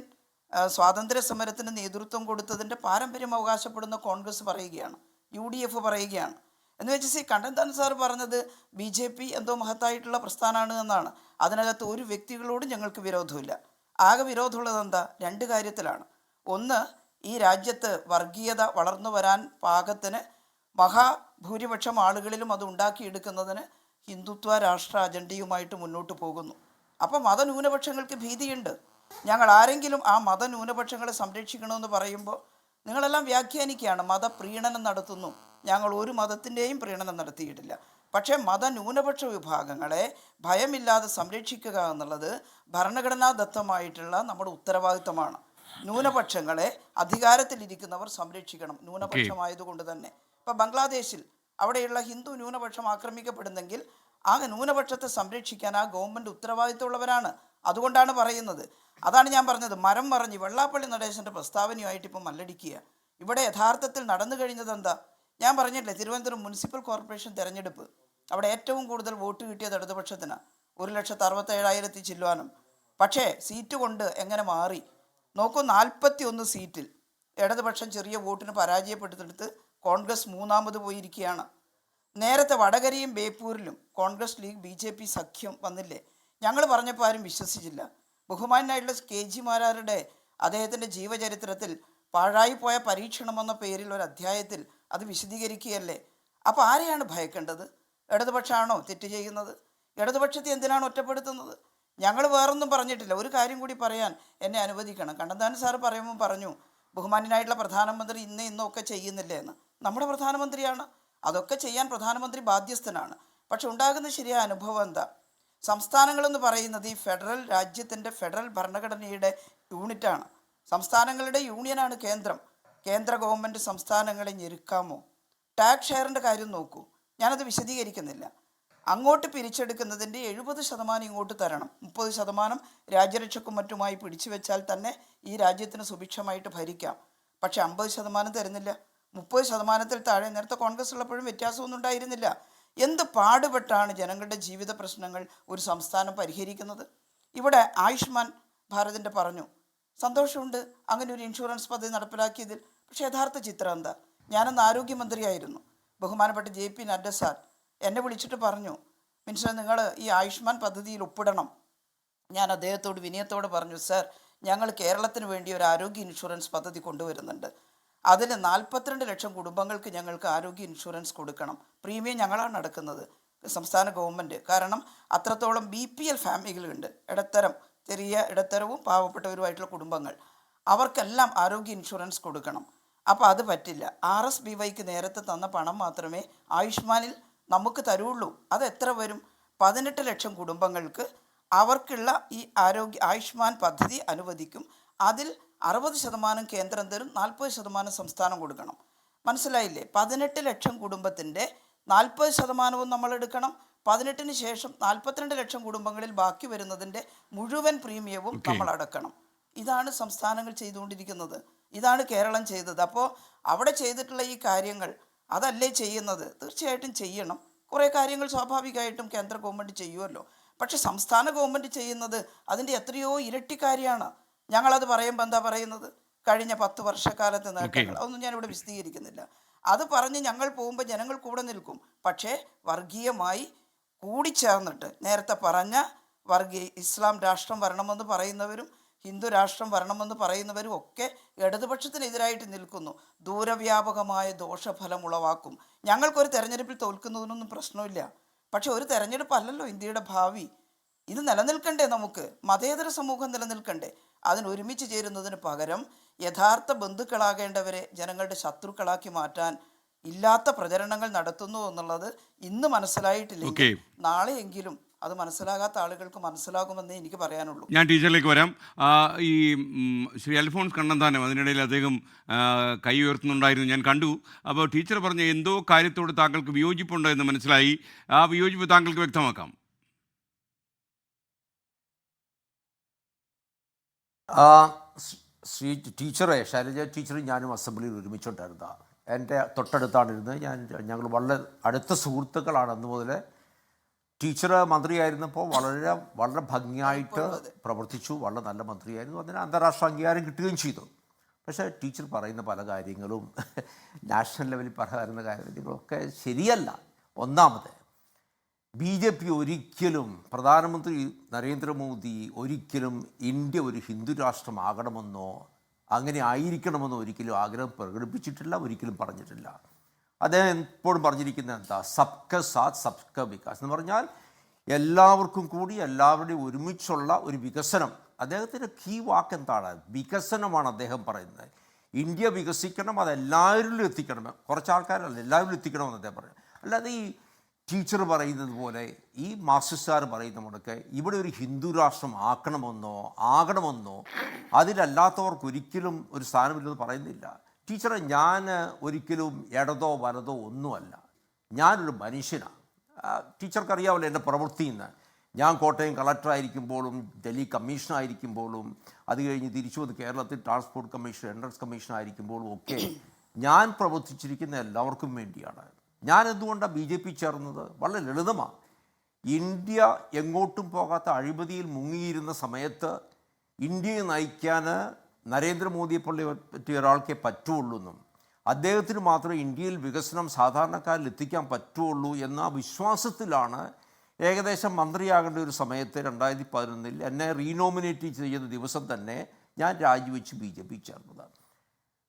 സ്വാതന്ത്ര്യ സമരത്തിന് നേതൃത്വം കൊടുത്തതിൻ്റെ പാരമ്പര്യം അവകാശപ്പെടുന്ന കോൺഗ്രസ് പറയുകയാണ്, UDF പറയുകയാണ്. എന്ന് വെച്ച് ശ്രീ കണ്ണന്താൻ സാർ പറഞ്ഞത് BJP എന്തോ മഹത്തായിട്ടുള്ള പ്രസ്ഥാനമാണ് എന്നാണ്. അതിനകത്ത് ഒരു വ്യക്തികളോടും ഞങ്ങൾക്ക് വിരോധമില്ല. ആകെ വിരോധമുള്ളത് എന്താ? 2 കാര്യത്തിലാണ്. ഒന്ന്, ഈ രാജ്യത്ത് വർഗീയത വളർന്നു വരാൻ പാകത്തിന് മഹാഭൂരിപക്ഷം ആളുകളിലും അത് ഉണ്ടാക്കിയെടുക്കുന്നതിന് ഹിന്ദുത്വ രാഷ്ട്ര അജണ്ടയുമായിട്ട് മുന്നോട്ട് പോകുന്നു. അപ്പോൾ മതന്യൂനപക്ഷങ്ങൾക്ക് ഭീതിയുണ്ട്. ഞങ്ങൾ ആരെങ്കിലും ആ മതന്യൂനപക്ഷങ്ങളെ സംരക്ഷിക്കണമെന്ന് പറയുമ്പോൾ നിങ്ങളെല്ലാം വ്യാഖ്യാനിക്കുകയാണ്, മതപ്രീണനം നടത്തുന്നു. ഞങ്ങൾ ഒരു മതത്തിൻ്റെയും പ്രീണനം നടത്തിയിട്ടില്ല. പക്ഷേ മതന്യൂനപക്ഷ വിഭാഗങ്ങളെ ഭയമില്ലാതെ സംരക്ഷിക്കുക എന്നുള്ളത് ഭരണഘടനാദത്തമായിട്ടുള്ള നമ്മുടെ ഉത്തരവാദിത്തമാണ്. ന്യൂനപക്ഷങ്ങളെ അധികാരത്തിലിരിക്കുന്നവർ സംരക്ഷിക്കണം, ന്യൂനപക്ഷമായതുകൊണ്ട് തന്നെ. ഇപ്പോൾ ബംഗ്ലാദേശിൽ അവിടെയുള്ള ഹിന്ദു ന്യൂനപക്ഷം ആക്രമിക്കപ്പെടുന്നെങ്കിൽ ആ ന്യൂനപക്ഷത്തെ സംരക്ഷിക്കാൻ ആ ഗവൺമെൻറ് ഉത്തരവാദിത്തമുള്ളവരാണ്. അതുകൊണ്ടാണ് പറയുന്നത്. അതാണ് ഞാൻ പറഞ്ഞത്, മരം മറിഞ്ഞ് വെള്ളാപ്പള്ളി നടേശൻ്റെ പ്രസ്താവനയുമായിട്ട് ഇപ്പം മല്ലടിക്കുക. ഇവിടെ യഥാർത്ഥത്തിൽ നടന്നു കഴിഞ്ഞത് എന്താ? ഞാൻ പറഞ്ഞില്ലേ, തിരുവനന്തപുരം മുനിസിപ്പൽ കോർപ്പറേഷൻ തിരഞ്ഞെടുപ്പ്, അവിടെ ഏറ്റവും കൂടുതൽ വോട്ട് കിട്ടിയത് ഇടതുപക്ഷത്തിന്, 1,67,000 ചില്ലുവാനും. പക്ഷേ സീറ്റ് കൊണ്ട് എങ്ങനെ മാറി നോക്കൂ, 41 സീറ്റിൽ ഇടതുപക്ഷം ചെറിയ വോട്ടിന് പരാജയപ്പെടുത്തെടുത്ത് കോൺഗ്രസ് 3ാമത് പോയിരിക്കുകയാണ്. നേരത്തെ വടകരയും ബേപ്പൂരിലും കോൺഗ്രസ് ലീഗ് BJP സഖ്യം വന്നില്ലേ? ഞങ്ങൾ പറഞ്ഞപ്പോൾ ആരും വിശ്വസിച്ചില്ല. ബഹുമാനായിട്ടുള്ള KG മാരാരുടെ അദ്ദേഹത്തിൻ്റെ ജീവചരിത്രത്തിൽ പാഴായിപ്പോയ പരീക്ഷണം എന്ന പേരിൽ ഒരു അധ്യായത്തിൽ അത് വിശദീകരിക്കുകയല്ലേ. അപ്പോൾ ആരെയാണ് ഭയക്കേണ്ടത്? ഇടതുപക്ഷമാണോ തെറ്റ് ചെയ്യുന്നത്? ഇടതുപക്ഷത്തെ എന്തിനാണ് ഒറ്റപ്പെടുത്തുന്നത്? ഞങ്ങൾ വേറൊന്നും പറഞ്ഞിട്ടില്ല. ഒരു കാര്യം കൂടി പറയാൻ എന്നെ അനുവദിക്കണം. കണ്ണന്താൻ സാർ പറയുമ്പോൾ പറഞ്ഞു, ബഹുമാന്യനായിട്ടുള്ള പ്രധാനമന്ത്രി ഇന്നൊക്കെ ചെയ്യുന്നില്ലേ എന്ന്. നമ്മുടെ പ്രധാനമന്ത്രിയാണ്, അതൊക്കെ ചെയ്യാൻ പ്രധാനമന്ത്രി ബാധ്യസ്ഥനാണ്. പക്ഷെ ഉണ്ടാകുന്ന ശരിയായ അനുഭവം എന്താ? സംസ്ഥാനങ്ങളെന്ന് പറയുന്നത് ഈ ഫെഡറൽ രാജ്യത്തിൻ്റെ ഫെഡറൽ ഭരണഘടനയുടെ യൂണിറ്റാണ്. സംസ്ഥാനങ്ങളുടെ യൂണിയനാണ് കേന്ദ്രം. കേന്ദ്ര ഗവൺമെൻറ് സംസ്ഥാനങ്ങളെ ഞെരുക്കാമോ? ടാക്സ് ഷെയറിൻ്റെ കാര്യം നോക്കൂ, ഞാനത് വിശദീകരിക്കുന്നില്ല. അങ്ങോട്ട് പിരിച്ചെടുക്കുന്നതിൻ്റെ 70% ഇങ്ങോട്ട് തരണം, 30% രാജ്യരക്ഷയ്ക്കും മറ്റുമായി പിടിച്ചു വെച്ചാൽ തന്നെ ഈ രാജ്യത്തിന് സുഭിക്ഷമായിട്ട് ഭരിക്കാം. പക്ഷെ 50% തരുന്നില്ല, 30%-ൽ താഴെ. നേരത്തെ കോൺഗ്രസ് ഉള്ളപ്പോഴും വ്യത്യാസമൊന്നും ഉണ്ടായിരുന്നില്ല. എന്ത് പാടുപെട്ടാണ് ജനങ്ങളുടെ ജീവിത പ്രശ്നങ്ങൾ ഒരു സംസ്ഥാനം പരിഹരിക്കുന്നത്? ഇവിടെ ആയുഷ്മാൻ ഭാരതിൻ്റെ പറഞ്ഞു, സന്തോഷമുണ്ട് അങ്ങനെ ഒരു ഇൻഷുറൻസ് പദ്ധതി നടപ്പിലാക്കിയതിൽ. പക്ഷേ യഥാർത്ഥ ചിത്രം എന്താ? ഞാനന്ന് ആരോഗ്യമന്ത്രിയായിരുന്നു. ബഹുമാനപ്പെട്ട JP നഡ്ഡ സാർ എന്നെ വിളിച്ചിട്ട് പറഞ്ഞു, മിനിസ്റ്റർ നിങ്ങൾ ഈ ആയുഷ്മാൻ പദ്ധതിയിൽ ഒപ്പിടണം. ഞാൻ അദ്ദേഹത്തോട് വിനയത്തോട് പറഞ്ഞു, സാർ ഞങ്ങൾ കേരളത്തിന് വേണ്ടി ഒരു ആരോഗ്യ ഇൻഷുറൻസ് പദ്ധതി കൊണ്ടുവരുന്നുണ്ട്. അതിന് 42 ലക്ഷം കുടുംബങ്ങൾക്ക് ഞങ്ങൾക്ക് ആരോഗ്യ ഇൻഷുറൻസ് കൊടുക്കണം. പ്രീമിയം ഞങ്ങളാണ് നടക്കുന്നത്, സംസ്ഥാന ഗവൺമെൻറ്. കാരണം അത്രത്തോളം BPL ഫാമിലികളുണ്ട്, ചെറിയ ഇടത്തരവും പാവപ്പെട്ടവരുമായിട്ടുള്ള കുടുംബങ്ങൾ. അവർക്കെല്ലാം ആരോഗ്യ ഇൻഷുറൻസ് കൊടുക്കണം. അപ്പോൾ അത് പറ്റില്ല. RSBYക്ക് നേരത്തെ തന്ന പണം മാത്രമേ ആയുഷ്മാനിൽ നമുക്ക് തരുള്ളൂ. അത് എത്ര വരും? 18 ലക്ഷം കുടുംബങ്ങൾക്ക് അവർക്കുള്ള ഈ ആയുഷ്മാൻ പദ്ധതി അനുവദിക്കും. അതിൽ 60% കേന്ദ്രം തരും, 40% സംസ്ഥാനം കൊടുക്കണം. മനസ്സിലായില്ലേ? 18 ലക്ഷം കുടുംബത്തിൻ്റെ 40% നമ്മൾ എടുക്കണം. 18-ന് ശേഷം 42 ലക്ഷം കുടുംബങ്ങളിൽ ബാക്കി വരുന്നതിൻ്റെ മുഴുവൻ പ്രീമിയവും നമ്മൾ അടക്കണം. ഇതാണ് സംസ്ഥാനങ്ങൾ ചെയ്തുകൊണ്ടിരിക്കുന്നത്, ഇതാണ് കേരളം ചെയ്തത്. അപ്പോൾ അവിടെ ചെയ്തിട്ടുള്ള ഈ കാര്യങ്ങൾ അതല്ലേ ചെയ്യുന്നത്? തീർച്ചയായിട്ടും ചെയ്യണം. കുറേ കാര്യങ്ങൾ സ്വാഭാവികമായിട്ടും കേന്ദ്ര ഗവൺമെൻറ് ചെയ്യുമല്ലോ. പക്ഷെ സംസ്ഥാന ഗവൺമെൻറ് ചെയ്യുന്നത് അതിൻ്റെ എത്രയോ ഇരട്ടി കാര്യമാണ്. ഞങ്ങളത് പറയുമ്പോൾ എന്താ പറയുന്നത്? കഴിഞ്ഞ 10 വർഷക്കാലത്തെ നേട്ടങ്ങൾ അതൊന്നും ഞാനിവിടെ വിശദീകരിക്കുന്നില്ല. അത് പറഞ്ഞ് ഞങ്ങൾ പോകുമ്പോൾ ജനങ്ങൾ കൂടെ നിൽക്കും. പക്ഷേ വർഗീയമായി കൂടിച്ചേർന്നിട്ട് നേരത്തെ പറഞ്ഞ ഇസ്ലാം രാഷ്ട്രം വരണമെന്ന് പറയുന്നവരും ഹിന്ദു രാഷ്ട്രം വരണമെന്ന് പറയുന്നവരും ഒക്കെ ഇടതുപക്ഷത്തിനെതിരായിട്ട് നിൽക്കുന്നു. ദൂരവ്യാപകമായ ദോഷഫലം ഉളവാക്കും. ഞങ്ങൾക്കൊരു തെരഞ്ഞെടുപ്പിൽ തോൽക്കുന്നതിനൊന്നും പ്രശ്നമില്ല. പക്ഷെ ഒരു തെരഞ്ഞെടുപ്പല്ലല്ലോ ഇന്ത്യയുടെ ഭാവി. ഇത് നിലനിൽക്കണ്ടേ? നമുക്ക് മതേതര സമൂഹം നിലനിൽക്കണ്ടേ? അതിന് ഒരുമിച്ച് ചേരുന്നതിന് പകരം യഥാർത്ഥ ബന്ധുക്കളാകേണ്ടവരെ ജനങ്ങളുടെ ശത്രുക്കളാക്കി മാറ്റാൻ ഇല്ലാത്ത പ്രചരണങ്ങൾ നടത്തുന്നു എന്നുള്ളത് ഇന്ന് മനസ്സിലായിട്ടില്ലെങ്കിൽ നാളെയെങ്കിലും അത് മനസ്സിലാകാത്ത ആളുകൾക്ക് മനസ്സിലാകുമെന്നേ എനിക്ക് പറയാനുള്ളൂ. ഞാൻ ടീച്ചറിലേക്ക് വരാം. ഈ ശ്രീ അൽഫോൺസ് കണ്ണന്താനം അതിനിടയിൽ അദ്ദേഹം കൈ ഉയർത്തുന്നുണ്ടായിരുന്നു, ഞാൻ കണ്ടു. അപ്പോൾ ടീച്ചർ പറഞ്ഞ എന്തോ കാര്യത്തോട് താങ്കൾക്ക് വിയോജിപ്പുണ്ടോ എന്ന് മനസ്സിലായി. ആ വിയോജിപ്പ് താങ്കൾക്ക് വ്യക്തമാക്കാം. ശ്രീ ടീച്ചറെ, ശൈലജ ടീച്ചറും ഞാനും അസംബ്ലിയിൽ ഒരുമിച്ചുണ്ടായിരുന്ന, എൻ്റെ തൊട്ടടുത്താണ് ഇരുന്നത്. ഞങ്ങൾ വളരെ അടുത്ത സുഹൃത്തുക്കളാണ് അന്ന് മുതൽ. ടീച്ചർ മന്ത്രിയായിരുന്നപ്പോൾ വളരെ ഭംഗിയായിട്ട് പ്രവർത്തിച്ചു, വളരെ നല്ല മന്ത്രിയായിരുന്നു. അതിന് അന്താരാഷ്ട്ര അംഗീകാരം കിട്ടുകയും ചെയ്തു. പക്ഷേ ടീച്ചർ പറയുന്ന പല കാര്യങ്ങളും നാഷണൽ ലെവലിൽ പറയുന്ന കാര്യങ്ങളൊക്കെ ശരിയല്ല. ഒന്നാമത്, BJP ഒരിക്കലും, പ്രധാനമന്ത്രി നരേന്ദ്രമോദി ഒരിക്കലും ഇന്ത്യ ഒരു ഹിന്ദു രാഷ്ട്രമാകണമെന്നോ അങ്ങനെ ആയിരിക്കണമെന്നോ ഒരിക്കലും ആഗ്രഹം പ്രകടിപ്പിച്ചിട്ടില്ല, ഒരിക്കലും പറഞ്ഞിട്ടില്ല. അദ്ദേഹം എപ്പോഴും പറഞ്ഞിരിക്കുന്നത് എന്താ? സബ്ക സാത്ത് സബ്ക വികാസ് എന്ന് പറഞ്ഞാൽ എല്ലാവർക്കും കൂടി എല്ലാവരുടെയും ഒരുമിച്ചുള്ള ഒരു വികസനം. അദ്ദേഹത്തിൻ്റെ കീ വാക്ക് എന്താണ്? വികസനമാണ് അദ്ദേഹം പറയുന്നത്. ഇന്ത്യ വികസിക്കണം, അത് എല്ലാവരിലും എത്തിക്കണം. കുറച്ച് ആൾക്കാരല്ല, എല്ലാവരിലും എത്തിക്കണമെന്ന് അദ്ദേഹം പറയും. അല്ലാതെ ഈ ടീച്ചർ പറയുന്നത് പോലെ, ഈ മാർക്സിസ്റ്റുകാർ പറയുന്ന മുടക്ക് ഇവിടെ ഒരു ഹിന്ദു രാഷ്ട്രം ആകണമെന്നോ അതിലല്ലാത്തവർക്ക് ഒരിക്കലും ഒരു സ്ഥാനമില്ലെന്ന് പറയുന്നില്ല. ടീച്ചറെ, ഞാൻ ഒരിക്കലും ഇടതോ വലതോ ഒന്നുമല്ല. ഞാനൊരു മനുഷ്യനാണ്. ടീച്ചർക്കറിയാമല്ലോ എൻ്റെ പ്രവൃത്തിയിൽ നിന്ന്. ഞാൻ കോട്ടയം കളക്ടറായിരിക്കുമ്പോഴും ഡൽഹി കമ്മീഷണറായിരിക്കുമ്പോഴും അത് കഴിഞ്ഞ് തിരിച്ചു വന്ന് കേരളത്തിൽ ട്രാൻസ്പോർട്ട് കമ്മീഷൻ, എൻട്രൻസ് കമ്മീഷണറായിരിക്കുമ്പോഴും ഒക്കെ ഞാൻ പ്രവർത്തിച്ചിരിക്കുന്ന എല്ലാവർക്കും വേണ്ടിയാണ്. ഞാൻ എന്തുകൊണ്ടാണ് BJP ചേർന്നത്? വളരെ ലളിതമാണ്. ഇന്ത്യ എങ്ങോട്ടും പോകാത്ത അഴിമതിയിൽ മുങ്ങിയിരുന്ന സമയത്ത് ഇന്ത്യയെ നയിക്കാൻ നരേന്ദ്രമോദിയെ പറ്റിയ ഒരാൾക്കേ പറ്റുള്ളൂ എന്നും അദ്ദേഹത്തിന് മാത്രമേ ഇന്ത്യയിൽ വികസനം സാധാരണക്കാരിൽ എത്തിക്കാൻ പറ്റുള്ളൂ എന്ന വിശ്വാസത്തിലാണ് ഏകദേശം മന്ത്രിയാകേണ്ട ഒരു സമയത്ത് 2011 എന്നെ റീനോമിനേറ്റ് ചെയ്യുന്ന ദിവസം തന്നെ ഞാൻ രാജിവെച്ച് BJP ചേർന്നതാണ്.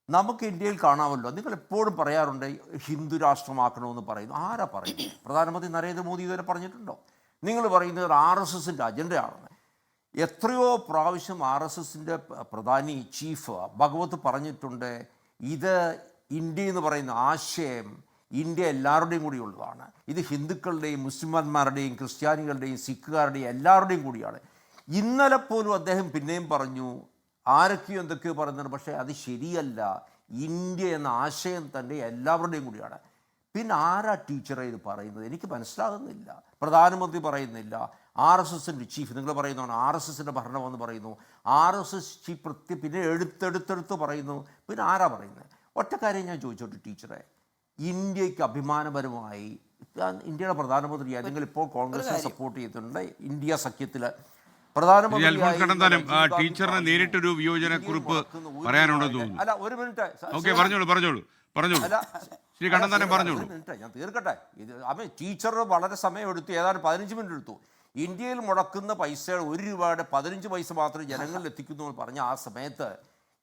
നമുക്ക് ഇന്ത്യയിൽ കാണാമല്ലോ, നിങ്ങൾ എപ്പോഴും പറയാറുണ്ട് ഹിന്ദു രാഷ്ട്രമാക്കണമെന്ന് പറയുന്നു. ആരാ പറയുന്നത്? പ്രധാനമന്ത്രി നരേന്ദ്രമോദി ഇതുവരെ പറഞ്ഞിട്ടുണ്ടോ? നിങ്ങൾ പറയുന്നത് RSSൻ്റെ അജണ്ടയാണെന്ന്. എത്രയോ പ്രാവശ്യം RSSൻ്റെ പ്രധാനി ചീഫ് ഭഗവത് പറഞ്ഞിട്ടുണ്ട്, ഇത് ഇന്ത്യ എന്ന് പറയുന്ന ആശയം ഇന്ത്യ എല്ലാവരുടെയും കൂടി ഉള്ളതാണ്. ഇത് ഹിന്ദുക്കളുടെയും മുസ്ലിംമാരുടെയും ക്രിസ്ത്യാനികളുടെയും സിഖുകാരുടെയും എല്ലാവരുടെയും കൂടിയാണ്. ഇന്നലെ പോലും അദ്ദേഹം പിന്നെയും പറഞ്ഞു, ആരൊക്കെയോ എന്തൊക്കെയോ പറയുന്നുണ്ട്, പക്ഷേ അത് ശരിയല്ല. ഇന്ത്യ എന്ന ആശയം തന്നെ എല്ലാവരുടെയും കൂടിയാണ്. പിന്നെ ആരാ ടീച്ചറെ ഇത് പറയുന്നത്? എനിക്ക് മനസ്സിലാകുന്നില്ല. പ്രധാനമന്ത്രി പറയുന്നില്ല, RSSൻ്റെ ചീഫ്, നിങ്ങൾ പറയുന്നതാണ് RSSൻ്റെ ഭരണമെന്ന് പറയുന്നു, RSS ചീഫ് പിന്നെ എടുത്തെടുത്ത് പറയുന്നു. പിന്നെ ആരാ പറയുന്നത്? ഒറ്റ കാര്യം ഞാൻ ചോദിച്ചോട്ടെ ടീച്ചറെ, ഇന്ത്യക്ക് അഭിമാനപരമായി ഇന്ത്യയുടെ പ്രധാനമന്ത്രിയായി നിങ്ങൾ ഇപ്പോൾ കോൺഗ്രസിനെ സപ്പോർട്ട് ചെയ്തിട്ടുണ്ട്. ഇന്ത്യ സഖ്യത്തിൽ ടീച്ചറിന് നേരിട്ടൊരു വിയോജനക്കുറിപ്പ് പറയാനുണ്ടെന്ന് തോന്നുന്നു. അല്ല, ഒരു മിനിറ്റ്. ഓക്കെ, പറഞ്ഞോളൂ. ശ്രീ കണ്ണന്താനം പറഞ്ഞോളൂ. ഞാൻ തീർക്കട്ടെ. ഇത് ടീച്ചർ വളരെ സമയമെടുത്തു, ഏതാണ്ട് 15 മിനിറ്റ് എടുത്തു. ഇന്ത്യയിൽ മുടക്കുന്ന പൈസ 1 രൂപയുടെ 15 പൈസ മാത്രമേ ജനങ്ങളിൽ എത്തിക്കുന്നു എന്ന് പറഞ്ഞ ആ സമയത്ത്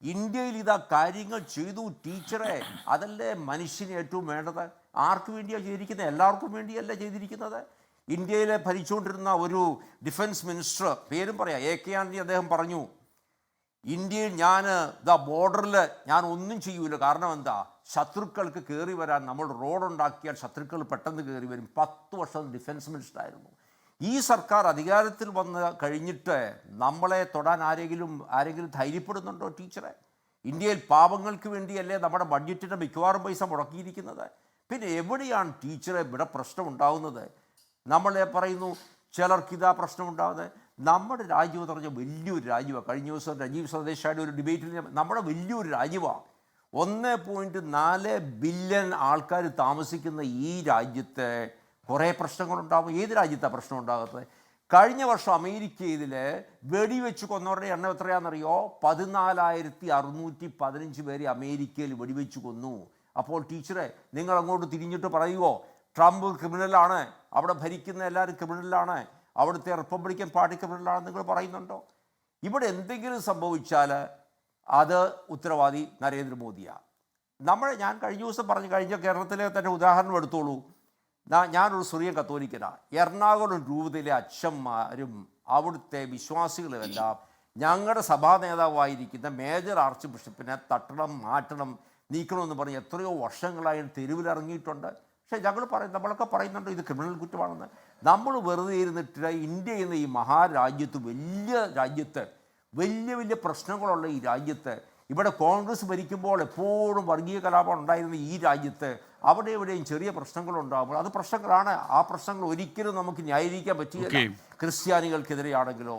ഇന്ത്യയിൽ ഇതാ കാര്യങ്ങൾ ചെയ്തു. ടീച്ചറെ, അതല്ലേ മനുഷ്യന് ഏറ്റവും വേണ്ടത്? ആർക്ക് വേണ്ടിയാണ് ചെയ്തിരിക്കുന്നത്? എല്ലാവർക്കും വേണ്ടിയല്ല ചെയ്തിരിക്കുന്നത്. ഇന്ത്യയിലെ ഭരിച്ചുകൊണ്ടിരുന്ന ഒരു ഡിഫൻസ് മിനിസ്റ്റർ, പേരും പറയാം, AK ആന്റണി, അദ്ദേഹം പറഞ്ഞു, ഇന്ത്യയിൽ ഞാൻ ബോർഡറിൽ ഞാൻ ഒന്നും ചെയ്യൂല. കാരണം എന്താ? ശത്രുക്കൾക്ക് കയറി വരാൻ നമ്മൾ റോഡുണ്ടാക്കിയാൽ ശത്രുക്കൾ പെട്ടെന്ന് കയറി വരും. 10 വർഷം ഡിഫൻസ് മിനിസ്റ്റർ ആയിരുന്നു. ഈ സർക്കാർ അധികാരത്തിൽ വന്ന് കഴിഞ്ഞിട്ട് നമ്മളെ തൊടാൻ ആരെങ്കിലും ധൈര്യപ്പെടുന്നുണ്ടോ ടീച്ചറെ? ഇന്ത്യയിൽ പാവങ്ങൾക്ക് വേണ്ടിയല്ലേ നമ്മുടെ ബഡ്ജറ്റിൻ്റെ മിക്കവാറും പൈസ മുടക്കിയിരിക്കുന്നത്. പിന്നെ എവിടെയാണ് ടീച്ചറെ ഇവിടെ പ്രശ്നം ഉണ്ടാകുന്നത്? നമ്മളെ പറയുന്നു ചിലർക്കിതാ പ്രശ്നമുണ്ടാകുന്നത്. നമ്മുടെ രാജ്യം എന്ന് പറഞ്ഞാൽ വലിയൊരു രാജ്യമാണ്. കഴിഞ്ഞ ദിവസം രാജീവ് സന്ദേശായുടെ ഒരു ഡിബേറ്റിൽ നമ്മുടെ വലിയൊരു രാജ്യമാണ്. 1.4 ബില്യൺ ആൾക്കാർ താമസിക്കുന്ന ഈ രാജ്യത്തെ കുറേ പ്രശ്നങ്ങളുണ്ടാകും. ഏത് രാജ്യത്താണ് പ്രശ്നം ഉണ്ടാകുന്നത്? കഴിഞ്ഞ വർഷം അമേരിക്കയിൽ വെടിവെച്ച് കൊന്നവരുടെ എണ്ണം എത്രയാണെന്നറിയോ? 14,615 പേരെ അമേരിക്കയിൽ വെടിവെച്ച് കൊന്നു. അപ്പോൾ ടീച്ചറെ, നിങ്ങൾ അങ്ങോട്ട് തിരിഞ്ഞിട്ട് പറയുമോ ട്രംപ് ക്രിമിനലാണ്, അവിടെ ഭരിക്കുന്ന എല്ലാവരും ക്രിമിനലാണ്, അവിടുത്തെ റിപ്പബ്ലിക്കൻ പാർട്ടി ക്രിമിനലാണ് നിങ്ങൾ പറയുന്നുണ്ടോ? ഇവിടെ എന്തെങ്കിലും സംഭവിച്ചാൽ അത് ഉത്തരവാദി നരേന്ദ്രമോദിയാണ്. ഞാൻ കഴിഞ്ഞ ദിവസം പറഞ്ഞു, കഴിഞ്ഞ കേരളത്തിലെ തന്നെ ഉദാഹരണം എടുത്തോളൂ. ഞാനൊരു സിറിയൻ കത്തോലിക്കനാണ്. എറണാകുളം രൂപതയിലെ അച്ഛന്മാരും അവിടുത്തെ വിശ്വാസികളുമെല്ലാം ഞങ്ങളുടെ സഭാ നേതാവായിരിക്കുന്ന മേജർ ആർച്ച് ബിഷപ്പിനെ തട്ടണം, മാറ്റണം, നീക്കണമെന്ന് പറഞ്ഞ് എത്രയോ വർഷങ്ങളായി തെരുവിലിറങ്ങിയിട്ടുണ്ട്. പക്ഷേ നമ്മളൊക്കെ പറയുന്നുണ്ട് ഇത് ക്രിമിനൽ കുറ്റമാണെന്ന്. നമ്മൾ വെറുതെ ഇരുന്നിട്ട് ഇന്ത്യ എന്ന ഈ മഹാരാജ്യത്ത്, വലിയ രാജ്യത്ത്, വലിയ വലിയ പ്രശ്നങ്ങളുള്ള ഈ രാജ്യത്ത്, ഇവിടെ കോൺഗ്രസ് ഭരിക്കുമ്പോൾ എപ്പോഴും വർഗീയ കലാപം ഉണ്ടായിരുന്ന ഈ രാജ്യത്ത് അവിടെ എവിടെയും ചെറിയ പ്രശ്നങ്ങളുണ്ടാകുമ്പോൾ അത് പ്രശ്നങ്ങളാണ്. ആ പ്രശ്നങ്ങൾ ഒരിക്കലും നമുക്ക് ന്യായീകരിക്കാൻ പറ്റില്ല. ക്രിസ്ത്യാനികൾക്കെതിരെയാണെങ്കിലോ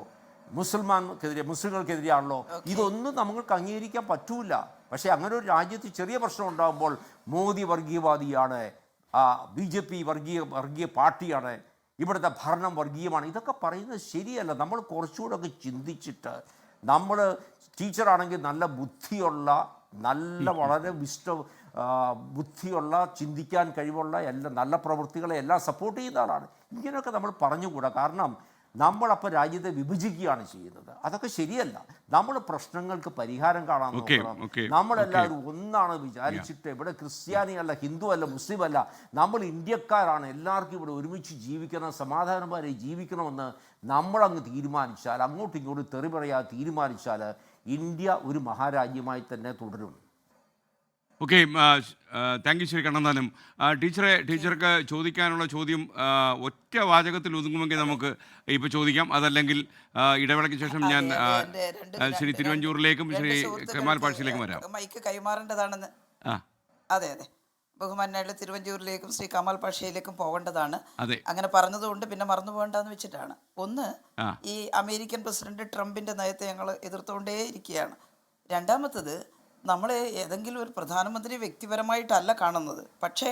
മുസ്ലിങ്ങൾക്കെതിരെയാണല്ലോ, ഇതൊന്നും നമുക്ക് അംഗീകരിക്കാൻ പറ്റൂല. പക്ഷേ അങ്ങനെ ഒരു രാജ്യത്ത് ചെറിയ പ്രശ്നം ഉണ്ടാകുമ്പോൾ മോദി വർഗീയവാദിയാണ്, BJP വർഗീയ പാർട്ടിയാണ്, ഇവിടുത്തെ ഭരണം വർഗീയമാണ്, ഇതൊക്കെ പറയുന്നത് ശരിയല്ല. നമ്മൾ കുറച്ചുകൂടെ ഒക്കെ ചിന്തിച്ചിട്ട്, നമ്മൾ ടീച്ചറാണെങ്കിൽ നല്ല ബുദ്ധിയുള്ള, നല്ല വളരെ ബുദ്ധിയുള്ള, ചിന്തിക്കാൻ കഴിവുള്ള, എല്ലാ നല്ല പ്രവൃത്തികളെ എല്ലാം സപ്പോർട്ട് ചെയ്യുന്ന ആളാണ്. ഇങ്ങനെയൊക്കെ നമ്മൾ പറഞ്ഞുകൂടാ. കാരണം നമ്മളപ്പോൾ രാജ്യത്തെ വിഭജിക്കുകയാണ് ചെയ്യുന്നത്. അതൊക്കെ ശരിയല്ല. നമ്മൾ പ്രശ്നങ്ങൾക്ക് പരിഹാരം കാണാൻ നോക്കണം. നമ്മളെല്ലാവരും ഒന്നാണ് വിചാരിച്ചിട്ട്, ഇവിടെ ക്രിസ്ത്യാനിയല്ല, ഹിന്ദു അല്ല, മുസ്ലിം അല്ല, നമ്മൾ ഇന്ത്യക്കാരാണ്, എല്ലാവർക്കും ഇവിടെ ഒരുമിച്ച് ജീവിക്കണം, സമാധാനപരമായി ജീവിക്കണമെന്ന് നമ്മളങ്ങ് തീരുമാനിച്ചാൽ, അങ്ങോട്ടും ഇങ്ങോട്ടും തെറി പറയാതെ തീരുമാനിച്ചാൽ ഇന്ത്യ ഒരു മഹാരാജ്യമായി തന്നെ തുടരും. Okay, thank you Shri Kannanthanam. ടീച്ചർക്ക് ചോദിക്കാനുള്ള ചോദ്യം ഒറ്റ വാചകത്തിൽ ഒതുങ്ങുമെങ്കിൽ നമുക്ക് ഇപ്പോൾ ചോദിക്കാം. അതല്ലെങ്കിൽ ഇടവേളയ്ക്ക് ശേഷം ഞാൻ ശ്രീ തിരുവഞ്ചൂരിലേക്കും ശ്രീ കമാൽ പാഴ്സിയിലേക്കും വരാം. മൈക്ക് കൈമാറേണ്ടതാണെന്ന്. അതെ, ബഹുമാനായിട്ടുള്ള തിരുവഞ്ചൂരിലേക്കും ശ്രീ കമാൽ പാഷയിലേക്കും പോകേണ്ടതാണ്. അങ്ങനെ പറഞ്ഞതുകൊണ്ട് പിന്നെ മറന്നു പോകണ്ടെന്ന് വെച്ചിട്ടാണ്. ഒന്ന്, ഈ അമേരിക്കൻ പ്രസിഡന്റ് ട്രംപിന്റെ നയത്തെ ഞങ്ങൾ എതിർത്തുകൊണ്ടേ ഇരിക്കുകയാണ്. രണ്ടാമത്തത്, നമ്മൾ ഏതെങ്കിലും ഒരു പ്രധാനമന്ത്രി വ്യക്തിപരമായിട്ടല്ല കാണുന്നത്. പക്ഷേ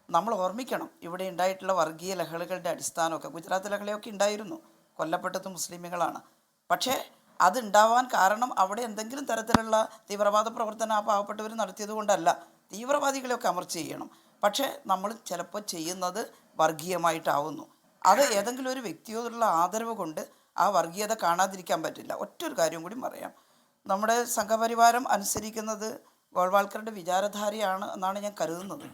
നമ്മൾ ഓർമ്മിക്കണം, ഇവിടെ ഉണ്ടായിട്ടുള്ള വർഗീയ ലഹളകളുടെ അടിസ്ഥാനമൊക്കെ, ഗുജറാത്ത് ലഹളയൊക്കെ ഉണ്ടായിരുന്നു, കൊല്ലപ്പെട്ടത് മുസ്ലിമുകളാണ്. പക്ഷേ അതുണ്ടാവാൻ കാരണം അവിടെ എന്തെങ്കിലും തരത്തിലുള്ള തീവ്രവാദ പ്രവർത്തനം ആ പാവപ്പെട്ടവർ നടത്തിയത് കൊണ്ടല്ല. തീവ്രവാദികളെയൊക്കെ അമർച്ച ചെയ്യണം. പക്ഷേ നമ്മൾ ചിലപ്പോൾ ചെയ്യുന്നത് വർഗീയമായിട്ടാവുന്നു. അത് ഏതെങ്കിലും ഒരു വ്യക്തിയോടുള്ള ആദരവ് കൊണ്ട് ആ വർഗീയത കാണാതിരിക്കാൻ പറ്റില്ല. ഒറ്റൊരു കാര്യം കൂടി പറയാം. നമ്മുടെ സംഘപരിവാരം അനുസരിക്കുന്നത് ഗോൾവാൾക്കറുടെ വിചാരധാരയാണ് എന്നാണ് ഞാൻ കരുതുന്നത്.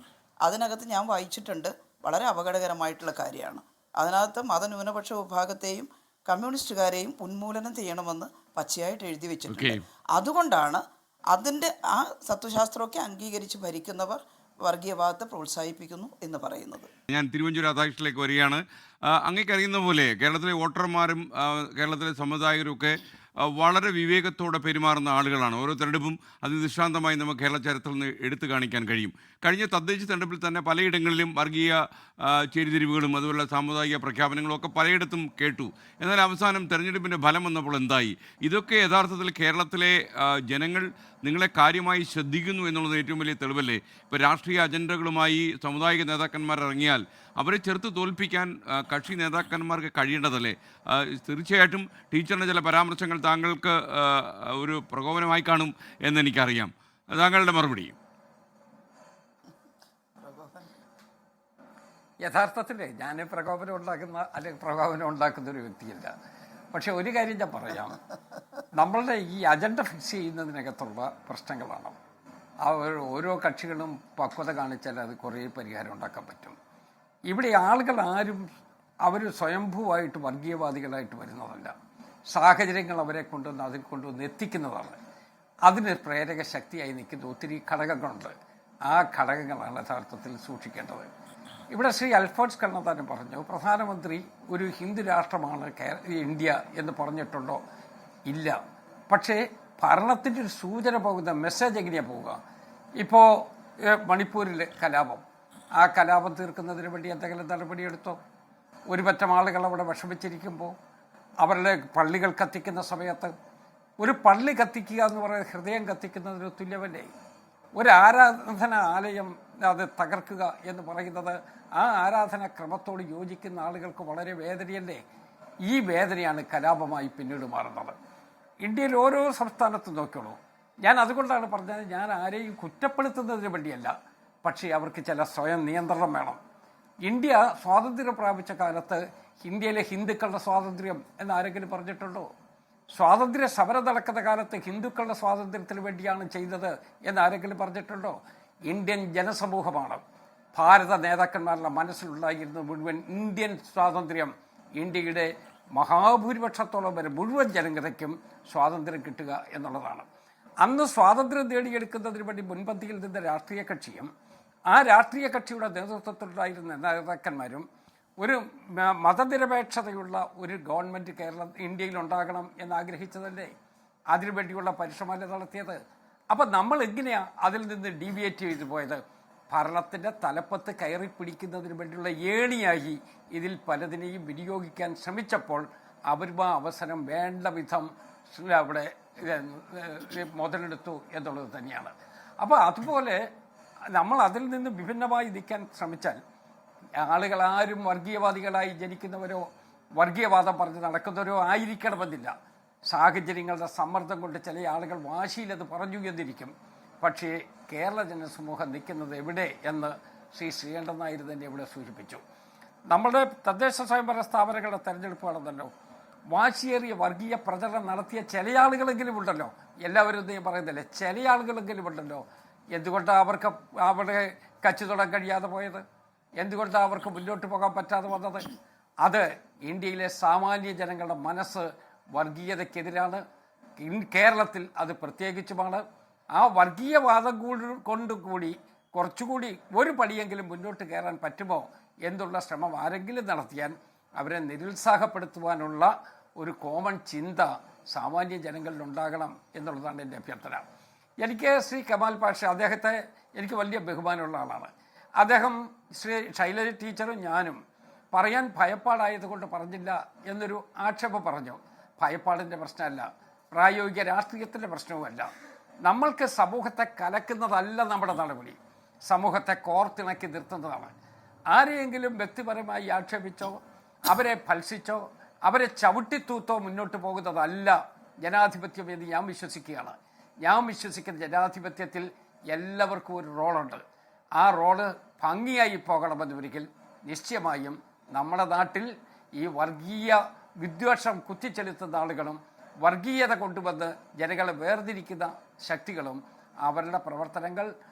അതിനകത്ത് ഞാൻ വായിച്ചിട്ടുണ്ട്, വളരെ അപകടകരമായിട്ടുള്ള കാര്യമാണ്. അതിനകത്ത് മതന്യൂനപക്ഷ വിഭാഗത്തെയും കമ്മ്യൂണിസ്റ്റുകാരെയും ഉന്മൂലനം ചെയ്യണമെന്ന് പച്ചയായിട്ട് എഴുതി വെച്ചിട്ടുണ്ട്. അതുകൊണ്ടാണ് അതിൻ്റെ ആ തത്വശാസ്ത്രമൊക്കെ അംഗീകരിച്ച് ഭരിക്കുന്നവർ വർഗീയവാദത്തെ പ്രോത്സാഹിപ്പിക്കുന്നു എന്ന് പറയുന്നത്. ഞാൻ തിരുവഞ്ചൂർ രാധാകൃഷ്ണനിലേക്ക് വരികയാണ്. അങ്ങേക്കറിയുന്ന പോലെ കേരളത്തിലെ വോട്ടർമാരും കേരളത്തിലെ സമുദായരും ഒക്കെ വളരെ വിവേകത്തോടെ പെരുമാറുന്ന ആളുകളാണ്. ഓരോ തെരഞ്ഞെടുപ്പും അതിദൃഷ്ടാന്തമായി നമുക്ക് കേരള ചരിത്രത്തിൽ നിന്ന് എടുത്തു കാണിക്കാൻ കഴിയും. കഴിഞ്ഞ തദ്ദേശ തെരഞ്ഞെടുപ്പിൽ തന്നെ പലയിടങ്ങളിലും വർഗീയ ചേരിതിരിവുകളും അതുപോലെ സാമുദായിക പ്രഖ്യാപനങ്ങളും ഒക്കെ പലയിടത്തും കേട്ടു. എന്നാൽ അവസാനം തെരഞ്ഞെടുപ്പിൻ്റെ ഫലം വന്നപ്പോൾ എന്തായി? ഇതൊക്കെ യഥാർത്ഥത്തിൽ കേരളത്തിലെ ജനങ്ങൾ നിങ്ങളെ കാര്യമായി ശ്രദ്ധിക്കുന്നു എന്നുള്ളത് ഏറ്റവും വലിയ തെളിവല്ലേ? ഇപ്പോൾ രാഷ്ട്രീയ അജണ്ടകളുമായി സാമുദായിക നേതാക്കന്മാർ ഇറങ്ങിയാൽ അവരെ ചെറുത്ത് തോൽപ്പിക്കാൻ കക്ഷി നേതാക്കന്മാർക്ക് കഴിയേണ്ടതല്ലേ? തീർച്ചയായിട്ടും ടീച്ചറിൻ്റെ ചില പരാമർശങ്ങൾ താങ്കൾക്ക് ഒരു പ്രകോപനമായി കാണും എന്നെനിക്കറിയാം. താങ്കളുടെ മറുപടി? യഥാർത്ഥത്തിൽ ഞാൻ പ്രകോപനം ഉണ്ടാക്കുന്ന ഒരു വ്യക്തിയല്ല. പക്ഷെ ഒരു കാര്യം ഞാൻ പറയാം, നമ്മളുടെ ഈ അജണ്ട ഫിക്സ് ചെയ്യുന്നതിനകത്തുള്ള പ്രശ്നങ്ങളാണ്. ഓരോ കക്ഷികളും പക്വത കാണിച്ചാൽ അത് കുറേ പരിഹാരം ഉണ്ടാക്കാൻ പറ്റും. ഇവിടെ ആളുകൾ ആരും അവർ സ്വയംഭൂവായിട്ട് വർഗീയവാദികളായിട്ട് വരുന്നതല്ല. സാഹചര്യങ്ങൾ അവരെ കൊണ്ടുവന്ന് അതിൽ കൊണ്ടുവന്ന് എത്തിക്കുന്നതാണ്. അതിന് പ്രേരക ശക്തിയായി നിൽക്കുന്ന ഒത്തിരി ഘടകങ്ങളുണ്ട്. ആ ഘടകങ്ങളാണ് യഥാർത്ഥത്തിൽ സൂക്ഷിക്കേണ്ടത്. ഇവിടെ ശ്രീ അൽഫോൺസ് കണ്ണന്താനം പറഞ്ഞു, പ്രധാനമന്ത്രി ഒരു ഹിന്ദു രാഷ്ട്രമാണ് ഇന്ത്യ എന്ന് പറഞ്ഞിട്ടുണ്ടോ? ഇല്ല. പക്ഷേ ഭരണത്തിൻ്റെ ഒരു സൂചന പോകുന്ന മെസ്സേജ് എങ്ങനെയാണ് പോവുക? ഇപ്പോൾ മണിപ്പൂരിലെ കലാപം, ആ കലാപം തീർക്കുന്നതിന് വേണ്ടി എന്തെങ്കിലും നടപടിയെടുത്തോ? ഒരു പറ്റം ആളുകൾ അവിടെ വിഷമിച്ചിരിക്കുമ്പോൾ അവരുടെ പള്ളികൾ കത്തിക്കുന്ന സമയത്ത് ഒരു പള്ളി കത്തിക്കുക എന്ന് പറയുന്നത് ഹൃദയം കത്തിക്കുന്നതിന് തുല്യമല്ലേ? ഒരു ആരാധന ആലയം അത് തകർക്കുക എന്ന് പറയുന്നത് ആ ആരാധനാ ക്രമത്തോട് യോജിക്കുന്ന ആളുകൾക്ക് വളരെ വേദനയല്ലേ? ഈ വേദനയാണ് കലാപമായി പിന്നീട് മാറുന്നത്. ഇന്ത്യയിൽ ഓരോ സംസ്ഥാനത്തും നോക്കിയോളൂ. ഞാൻ അതുകൊണ്ടാണ് പറഞ്ഞത്, ഞാൻ ആരെയും കുറ്റപ്പെടുത്തുന്നതിന് വേണ്ടിയല്ല, പക്ഷേ അവർക്ക് ചില സ്വയം നിയന്ത്രണം വേണം. ഇന്ത്യ സ്വാതന്ത്ര്യം പ്രാപിച്ച കാലത്ത് ഇന്ത്യയിലെ ഹിന്ദുക്കളുടെ സ്വാതന്ത്ര്യം എന്ന് ആരെങ്കിലും പറഞ്ഞിട്ടുണ്ടോ? സ്വാതന്ത്ര്യ സമരം നടക്കുന്ന കാലത്ത് ഹിന്ദുക്കളുടെ സ്വാതന്ത്ര്യത്തിന് വേണ്ടിയാണ് ചെയ്തത് എന്ന് ആരെങ്കിലും പറഞ്ഞിട്ടുണ്ടോ? ഇന്ത്യൻ ജനസമൂഹമാണ്, ഭാരത നേതാക്കന്മാരുടെ മനസ്സിലുണ്ടായിരുന്നത് മുഴുവൻ ഇന്ത്യൻ സ്വാതന്ത്ര്യം, ഇന്ത്യയുടെ മഹാഭൂരിപക്ഷത്തോളം വരെ മുഴുവൻ ജനങ്ങൾക്കും സ്വാതന്ത്ര്യം കിട്ടുക എന്നുള്ളതാണ്. അന്ന് സ്വാതന്ത്ര്യം നേടിയെടുക്കുന്നതിന് വേണ്ടി മുൻപന്തിയിൽ നിന്ന രാഷ്ട്രീയ കക്ഷിയും ആ രാഷ്ട്രീയ കക്ഷിയുടെ നേതൃത്വത്തിലുണ്ടായിരുന്ന നേതാക്കന്മാരും ഒരു മതനിരപേക്ഷതയുള്ള ഒരു ഗവൺമെൻറ് ഇന്ത്യയിൽ ഉണ്ടാകണം എന്നാഗ്രഹിച്ചതല്ലേ? അതിനുവേണ്ടിയുള്ള പരിശ്രമമല്ലേ നടത്തിയത്? അപ്പം നമ്മൾ എങ്ങനെയാണ് അതിൽ നിന്ന് ഡീവിയേറ്റ് ചെയ്തു പോയത്? ഭരണത്തിൻ്റെ തലപ്പത്ത് കയറി പിടിക്കുന്നതിന് വേണ്ടിയുള്ള ഏണിയായി ഇതിൽ പലതിനെയും വിനിയോഗിക്കാൻ ശ്രമിച്ചപ്പോൾ അവരും ആ അവസരം വേണ്ട വിധം അവിടെ മുതലെടുത്തു എന്നുള്ളത് തന്നെയാണ്. അപ്പോൾ അതുപോലെ നമ്മൾ അതിൽ നിന്ന് വിഭിന്നമായി നിൽക്കാൻ ശ്രമിച്ചാൽ ആളുകളാരും വർഗീയവാദികളായി ജനിക്കുന്നവരോ വർഗീയവാദം പറഞ്ഞ് നടക്കുന്നവരോ ആയിരിക്കണമെന്നില്ല. സാഹചര്യങ്ങളുടെ സമ്മർദ്ദം കൊണ്ട് ചില ആളുകൾ വാശിയിലത് പറഞ്ഞു എന്നിരിക്കും. പക്ഷേ കേരള ജനസമൂഹം നിൽക്കുന്നത് എവിടെ എന്ന് ശ്രീകണ്ഠൻ നായർ തന്നെ ഇവിടെ സൂചിപ്പിച്ചു. നമ്മുടെ തദ്ദേശ സ്വയംഭരണ സ്ഥാപനങ്ങളുടെ തെരഞ്ഞെടുപ്പ് നടന്നല്ലോ, വാശിയേറിയ വർഗീയ പ്രചരണം നടത്തിയ ചില ആളുകളെങ്കിലും ഉണ്ടല്ലോ. എല്ലാവരും ഒന്നും പറയുന്നില്ലേ, ചില ആളുകളെങ്കിലും ഉണ്ടല്ലോ. എന്തുകൊണ്ടാണ് അവർക്ക് അവിടെ കച്ചുതൊടാൻ കഴിയാതെ പോയത്? എന്തുകൊണ്ടാണ് അവർക്ക് മുന്നോട്ട് പോകാൻ പറ്റാതെ വന്നത്? അത് ഇന്ത്യയിലെ സാമാന്യ ജനങ്ങളുടെ മനസ്സ് വർഗീയതയ്ക്കെതിരാണ്. കേരളത്തിൽ അത് പ്രത്യേകിച്ചുമാണ്. ആ വർഗീയവാദം കൊണ്ടുകൂടി കുറച്ചുകൂടി ഒരു പടിയെങ്കിലും മുന്നോട്ട് കയറാൻ പറ്റുമോ എന്നുള്ള ശ്രമം ആരെങ്കിലും നടത്തിയാൽ അവരെ നിരുത്സാഹപ്പെടുത്തുവാനുള്ള ഒരു കോമൺ ചിന്ത സാമാന്യ ജനങ്ങളിൽ ഉണ്ടാകണം എന്നുള്ളതാണ് എൻ്റെ അഭ്യർത്ഥന. എനിക്ക് ശ്രീ കമാൽ പാഷ, അദ്ദേഹത്തെ എനിക്ക് വലിയ ബഹുമാനമുള്ള ആളാണ്. അദ്ദേഹം ശ്രീ ശൈലജ ടീച്ചറും ഞാനും പറയാൻ ഭയപ്പാടായതുകൊണ്ട് പറഞ്ഞില്ല എന്നൊരു ആക്ഷേപം പറഞ്ഞു. ഭയപ്പാടിൻ്റെ പ്രശ്നമല്ല, പ്രായോഗിക രാഷ്ട്രീയത്തിൻ്റെ പ്രശ്നവുമല്ല. നമ്മൾക്ക് സമൂഹത്തെ കലക്കുന്നതല്ല നമ്മുടെ നടപടി, സമൂഹത്തെ കോർത്തിണക്കി നിർത്തുന്നതാണ്. ആരെയെങ്കിലും വ്യക്തിപരമായി ആക്ഷേപിച്ചോ അവരെ ഫൽസിച്ചോ അവരെ ചവിട്ടിത്തൂത്തോ മുന്നോട്ട് പോകുന്നതല്ല ജനാധിപത്യം എന്ന് ഞാൻ വിശ്വസിക്കുകയാണ്. ഞാൻ വിശ്വസിക്കുന്ന ജനാധിപത്യത്തിൽ എല്ലാവർക്കും ഒരു റോളുണ്ട്. ആ റോള് ഭംഗിയായി പോകണമെന്നൊരിക്കൽ നിശ്ചയമായും നമ്മുടെ നാട്ടിൽ ഈ വർഗീയ വിദ്വേഷം കുത്തിച്ചെലുത്തുന്ന ആളുകളും വർഗീയത കൊണ്ടുവന്ന് ജനങ്ങളെ വേർതിരിക്കുന്ന ശക്തികളും അവരുടെ പ്രവർത്തനങ്ങൾ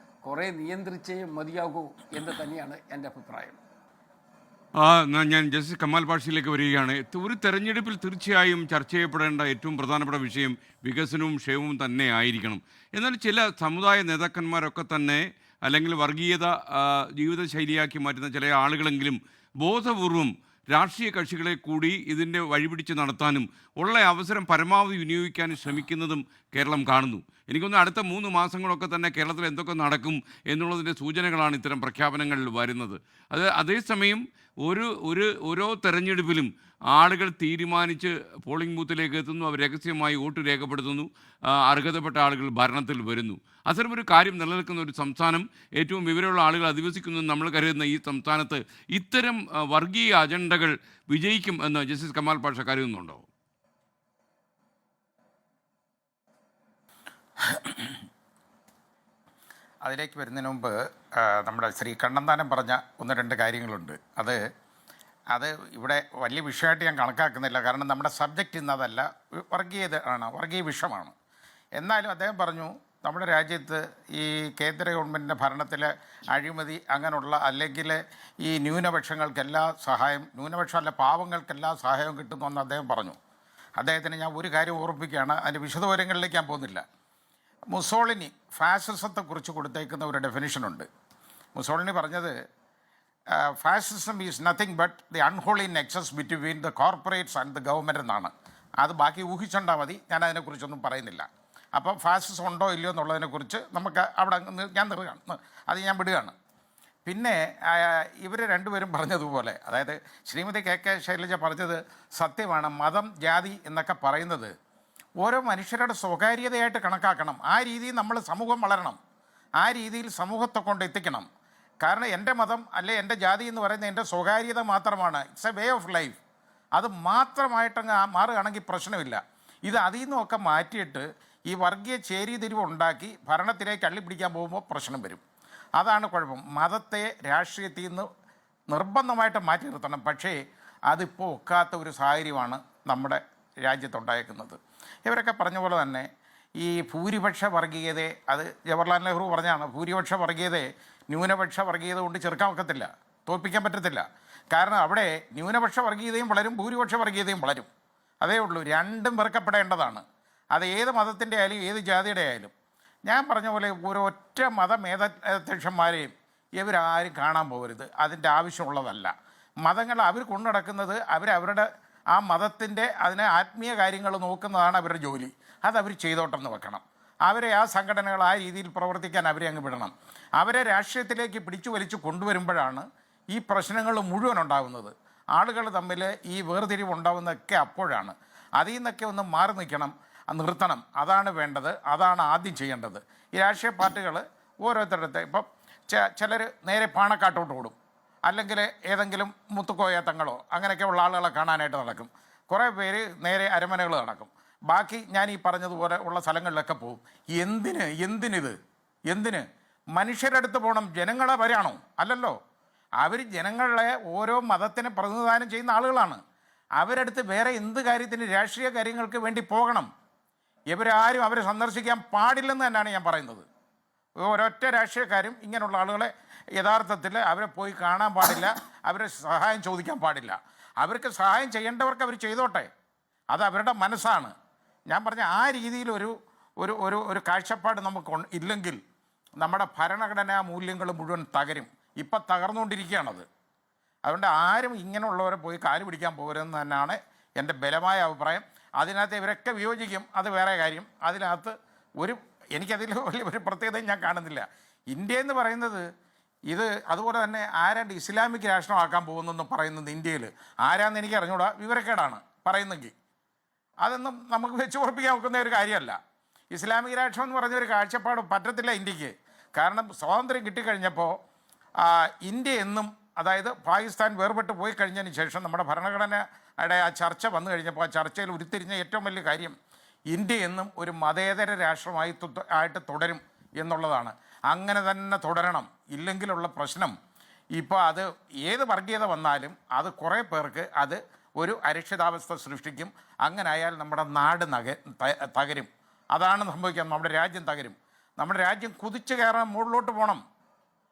കുറേ നിയന്ത്രിച്ചേ മതിയാകൂ എന്ന് തന്നെയാണ് എൻ്റെ അഭിപ്രായം. ഞാൻ ജസ്റ്റിസ് കമാൽ പാഷയിലേക്ക് വരികയാണ്. ഒരു തെരഞ്ഞെടുപ്പിൽ തീർച്ചയായും ചർച്ച ചെയ്യപ്പെടേണ്ട ഏറ്റവും പ്രധാനപ്പെട്ട വിഷയം വികസനവും ക്ഷേമവും തന്നെ ആയിരിക്കണം. എന്നാൽ ചില സമുദായ നേതാക്കന്മാരൊക്കെ തന്നെ അല്ലെങ്കിൽ വർഗീയത ജീവിതശൈലിയാക്കി മാറ്റുന്ന ചില ആളുകളെങ്കിലും ബോധപൂർവം രാഷ്ട്രീയ കക്ഷികളെ കൂടി ഇതിൻ്റെ വഴിപിടിച്ച് നടത്താനും ഉള്ള അവസരം പരമാവധി വിനിയോഗിക്കാനും ശ്രമിക്കുന്നതും കേരളം കാണുന്നു. എനിക്കൊന്ന് അടുത്ത 3 മാസങ്ങളൊക്കെ തന്നെ കേരളത്തിൽ എന്തൊക്കെ നടക്കും എന്നുള്ളതിൻ്റെ സൂചനകളാണ് ഇത്തരം പ്രഖ്യാപനങ്ങളിൽ വരുന്നത്. അതേസമയം ഓരോ തെരഞ്ഞെടുപ്പിലും ആളുകൾ തീരുമാനിച്ച് പോളിംഗ് ബൂത്തിലേക്ക് എത്തുന്നു, അവർ രഹസ്യമായി വോട്ട് രേഖപ്പെടുത്തുന്നു, അർഹതപ്പെട്ട ആളുകൾ ഭരണത്തിൽ വരുന്നു. അത്തരമൊരു കാര്യം നിലനിൽക്കുന്ന ഒരു സംസ്ഥാനം, ഏറ്റവും വിവരമുള്ള ആളുകൾ അധിവസിക്കുന്നു നമ്മൾ കരുതുന്ന ഈ സംസ്ഥാനത്ത് ഇത്തരം വർഗീയ അജണ്ടകൾ വിജയിക്കും എന്ന് ജസ്റ്റിസ് കമാൽ പാഷ കരുതുന്നുണ്ടോ? അതിലേക്ക് വരുന്നതിന് മുമ്പ് നമ്മുടെ ശ്രീ കണ്ണന്താനം പറഞ്ഞ 1-2 കാര്യങ്ങളുണ്ട്. അത് ഇവിടെ വലിയ വിഷയമായിട്ട് ഞാൻ കണക്കാക്കുന്നില്ല. കാരണം നമ്മുടെ സബ്ജക്റ്റ് ഇന്നതല്ല, വർഗീയത ആണ്, വർഗീയ വിഷമാണ്. എന്നാലും അദ്ദേഹം പറഞ്ഞു നമ്മുടെ രാജ്യത്ത് ഈ കേന്ദ്ര ഗവൺമെൻറ്റിൻ്റെ ഭരണത്തിലെ അഴിമതി അങ്ങനെയുള്ള അല്ലെങ്കിൽ ഈ ന്യൂനപക്ഷങ്ങൾക്കെല്ലാ സഹായം, ന്യൂനപക്ഷമല്ല പാവങ്ങൾക്കെല്ലാ സഹായവും കിട്ടുന്നുവെന്ന് അദ്ദേഹം പറഞ്ഞു. അദ്ദേഹത്തിന് ഞാൻ ഒരു കാര്യം ഓർമ്മിപ്പിക്കുകയാണ്, അതിൻ്റെ വിശദവിവരങ്ങളിലേക്ക് ഞാൻ പോകുന്നില്ല. മുസോളിനി ഫാസിസത്തെക്കുറിച്ച് കൊടുത്തേക്കുന്ന ഒരു ഡെഫിനിഷനുണ്ട്. മുസോളിനി പറഞ്ഞത് fascism is nothing but the unholy nexus between the corporates and the government എന്നാണ്. അത് ബാക്കി ഊഹിച്ചുണ്ടാൽ മതി, ഞാൻ അതിനെക്കുറിച്ചൊന്നും പറയുന്നില്ല. അപ്പം ഫാസിസം ഉണ്ടോ ഇല്ലയോ എന്നുള്ളതിനെക്കുറിച്ച് നമുക്ക് അവിടെ ഞാൻ അത് ഞാൻ വിടുകയാണ്. പിന്നെ ഇവർ രണ്ടുപേരും പറഞ്ഞതുപോലെ, അതായത് ശ്രീമതി കെ ശൈലജ പറഞ്ഞത് സത്യമാണ്. മതം ജാതി എന്നൊക്കെ പറയുന്നത് ഓരോ മനുഷ്യരുടെ സ്വകാര്യതയായിട്ട് കണക്കാക്കണം. ആ രീതിയിൽ നമ്മൾ സമൂഹം വളരണം, ആ രീതിയിൽ സമൂഹത്തെ കൊണ്ട് എത്തിക്കണം. കാരണം എൻ്റെ മതം അല്ലെ എൻ്റെ ജാതി എന്ന് പറയുന്നത് എൻ്റെ സ്വകാര്യത മാത്രമാണ്. It's a way of life. അത് മാത്രമായിട്ടങ്ങ് മാറുകയാണെങ്കിൽ പ്രശ്നമില്ല. ഇത് അതിൽ നിന്നൊക്കെ മാറ്റിയിട്ട് ഈ വർഗീയ ചേരിതിരിവ് ഉണ്ടാക്കി ഭരണത്തിലേക്ക് അള്ളിപ്പിടിക്കാൻ പോകുമ്പോൾ പ്രശ്നം വരും. അതാണ് കുഴപ്പം. മതത്തെ രാഷ്ട്രീയത്തിൽ നിന്ന് നിർബന്ധമായിട്ട് മാറ്റി നിർത്തണം. പക്ഷേ അതിപ്പോൾ ഒക്കാത്ത ഒരു സാഹചര്യമാണ് നമ്മുടെ രാജ്യത്തുണ്ടായിരിക്കുന്നത്. ഇവരൊക്കെ പറഞ്ഞ പോലെ തന്നെ ഈ ഭൂരിപക്ഷ വർഗീയതയെ, അത് ജവഹർലാൽ നെഹ്റു പറഞ്ഞാണ്, ഭൂരിപക്ഷ വർഗീയതയെ ന്യൂനപക്ഷ വർഗീയത കൊണ്ട് ചെറുക്കാൻ ഒക്കത്തില്ല, തോൽപ്പിക്കാൻ പറ്റത്തില്ല. കാരണം അവിടെ ന്യൂനപക്ഷ വർഗീയതയും വളരും, ഭൂരിപക്ഷ വർഗീയതയും വളരും. അതേ ഉള്ളൂ. രണ്ടും വെറുക്കപ്പെടേണ്ടതാണ്. അത് ഏത് മതത്തിൻ്റെ ആയാലും ഏത് ജാതിയുടെ ആയാലും. ഞാൻ പറഞ്ഞ പോലെ ഒരൊറ്റ മതമേധാധ്യക്ഷന്മാരെയും ഇവരാരും കാണാൻ പോകരുത്. അതിൻ്റെ ആവശ്യമുള്ളതല്ല. മതങ്ങൾ അവർ കൊണ്ടുനടക്കുന്നത് അവരവരുടെ ആ മതത്തിൻ്റെ അതിനെ ആത്മീയ കാര്യങ്ങൾ നോക്കുന്നതാണ് അവരുടെ ജോലി. അതവർ ചെയ്തോട്ടെന്ന് വെക്കണം. അവരെ ആ സംഘടനകൾ ആ രീതിയിൽ പ്രവർത്തിക്കാൻ അവരെ അങ്ങ് വിടണം. അവരെ രാഷ്ട്രീയത്തിലേക്ക് പിടിച്ചു വലിച്ചു കൊണ്ടുവരുമ്പോഴാണ് ഈ പ്രശ്നങ്ങൾ മുഴുവൻ ഉണ്ടാകുന്നത്. ആളുകൾ തമ്മിൽ ഈ വേർതിരിവ് ഉണ്ടാകുന്നതൊക്കെ അപ്പോഴാണ്. അതിൽ നിന്നൊക്കെ ഒന്ന് മാറി നിൽക്കണം, നിർത്തണം. അതാണ് വേണ്ടത്. അതാണ് ആദ്യം ചെയ്യേണ്ടത്. ഈ രാഷ്ട്രീയ പാർട്ടികൾ ഓരോരുത്തരുടെ ഇപ്പം ചിലർ നേരെ പാണക്കാട്ടോട്ട് ഓടും, അല്ലെങ്കിൽ ഏതെങ്കിലും മുത്തുക്കോയ തങ്ങളോ അങ്ങനെയൊക്കെ ഉള്ള ആളുകളെ കാണാനായിട്ട് നടക്കും. കുറേ പേര് നേരെ അരമനകൾ നടക്കും. ബാക്കി ഞാൻ ഈ പറഞ്ഞതുപോലെ ഉള്ള സ്ഥലങ്ങളിലൊക്കെ പോകും. എന്തിന് മനുഷ്യരുടെ അടുത്ത് പോകണം? ജനങ്ങളെ വരാണോ? അല്ലല്ലോ. അവർ ജനങ്ങളെ ഓരോ മതത്തിനെ പ്രതിനിധാനം ചെയ്യുന്ന ആളുകളാണ്. അവരടുത്ത് വേറെ എന്ത് കാര്യത്തിന്, രാഷ്ട്രീയ കാര്യങ്ങൾക്ക് വേണ്ടി പോകണം? ഇവരാരും അവരെ സന്ദർശിക്കാൻ പാടില്ലെന്ന് തന്നെയാണ് ഞാൻ പറയുന്നത്. ഒരൊറ്റ രാഷ്ട്രീയക്കാരും ഇങ്ങനെയുള്ള ആളുകളെ യഥാർത്ഥത്തിൽ അവരെ പോയി കാണാൻ പാടില്ല, അവരെ സഹായം ചോദിക്കാൻ പാടില്ല. അവർക്ക് സഹായം ചെയ്യേണ്ടവർക്ക് അവർ ചെയ്തോട്ടെ, അത് അവരുടെ മനസ്സാണ്. ഞാൻ പറഞ്ഞ ആ രീതിയിൽ ഒരു ഒരു ഒരു ഒരു കാഴ്ചപ്പാട് നമുക്ക് ഇല്ലെങ്കിൽ നമ്മുടെ ഭരണഘടനാ മൂല്യങ്ങൾ മുഴുവൻ തകരും. ഇപ്പം തകർന്നുകൊണ്ടിരിക്കുകയാണത്. അതുകൊണ്ട് ആരും ഇങ്ങനെയുള്ളവരെ പോയി കാല് പിടിക്കാൻ പോകരുതെന്ന് തന്നെയാണ് എൻ്റെ ബലമായ അഭിപ്രായം. അതിനകത്ത് ഇവരൊക്കെ വിയോജിക്കും, അത് വേറെ കാര്യം. അതിനകത്ത് എനിക്കതിൽ ഒരു പ്രത്യേകതയും ഞാൻ കാണുന്നില്ല. ഇന്ത്യ എന്ന് പറയുന്നത് ഇത് അതുപോലെ തന്നെ ആരാണ്ട് ഇസ്ലാമിക് രാഷ്ട്രമാക്കാൻ പോകുന്നെന്ന് പറയുന്നത് ഇന്ത്യയിൽ ആരാന്ന് എനിക്ക് അറിഞ്ഞൂടാ. വിവരക്കേടാണ് പറയുന്നെങ്കിൽ. അതൊന്നും നമുക്ക് വെച്ച് ഉറപ്പിക്കാൻ നോക്കുന്ന ഒരു കാര്യമല്ല. ഇസ്ലാമിക രാഷ്ട്രം എന്ന് പറഞ്ഞ ഒരു കാഴ്ചപ്പാട് പറ്റത്തില്ല ഇന്ത്യക്ക്. കാരണം സ്വാതന്ത്ര്യം കിട്ടിക്കഴിഞ്ഞപ്പോൾ ഇന്ത്യ എന്നും, അതായത് പാകിസ്ഥാൻ വേർപെട്ട് പോയി കഴിഞ്ഞതിന് ശേഷം നമ്മുടെ ഭരണഘടനയുടെ ആ ചർച്ച വന്നു കഴിഞ്ഞപ്പോൾ ആ ചർച്ചയിൽ ഉരുത്തിരിഞ്ഞ ഏറ്റവും വലിയ കാര്യം ഇന്ത്യ എന്നും ഒരു മതേതര രാഷ്ട്രമായിട്ട് തുടരും എന്നുള്ളതാണ്. അങ്ങനെ തന്നെ തുടരണം. ഇല്ലെങ്കിലുള്ള പ്രശ്നം ഇപ്പോൾ അത് ഏത് വർഗീയത വന്നാലും അത് കുറേ പേർക്ക് അത് ഒരു അരക്ഷിതാവസ്ഥ സൃഷ്ടിക്കും. അങ്ങനെ ആയാൽ നമ്മുടെ നാട് തകരും. അതാണ് സംഭവിക്കുക. നമ്മുടെ രാജ്യം തകരും. നമ്മുടെ രാജ്യം കുതിച്ചു കയറാൻ മുകളിലോട്ട് പോകണം.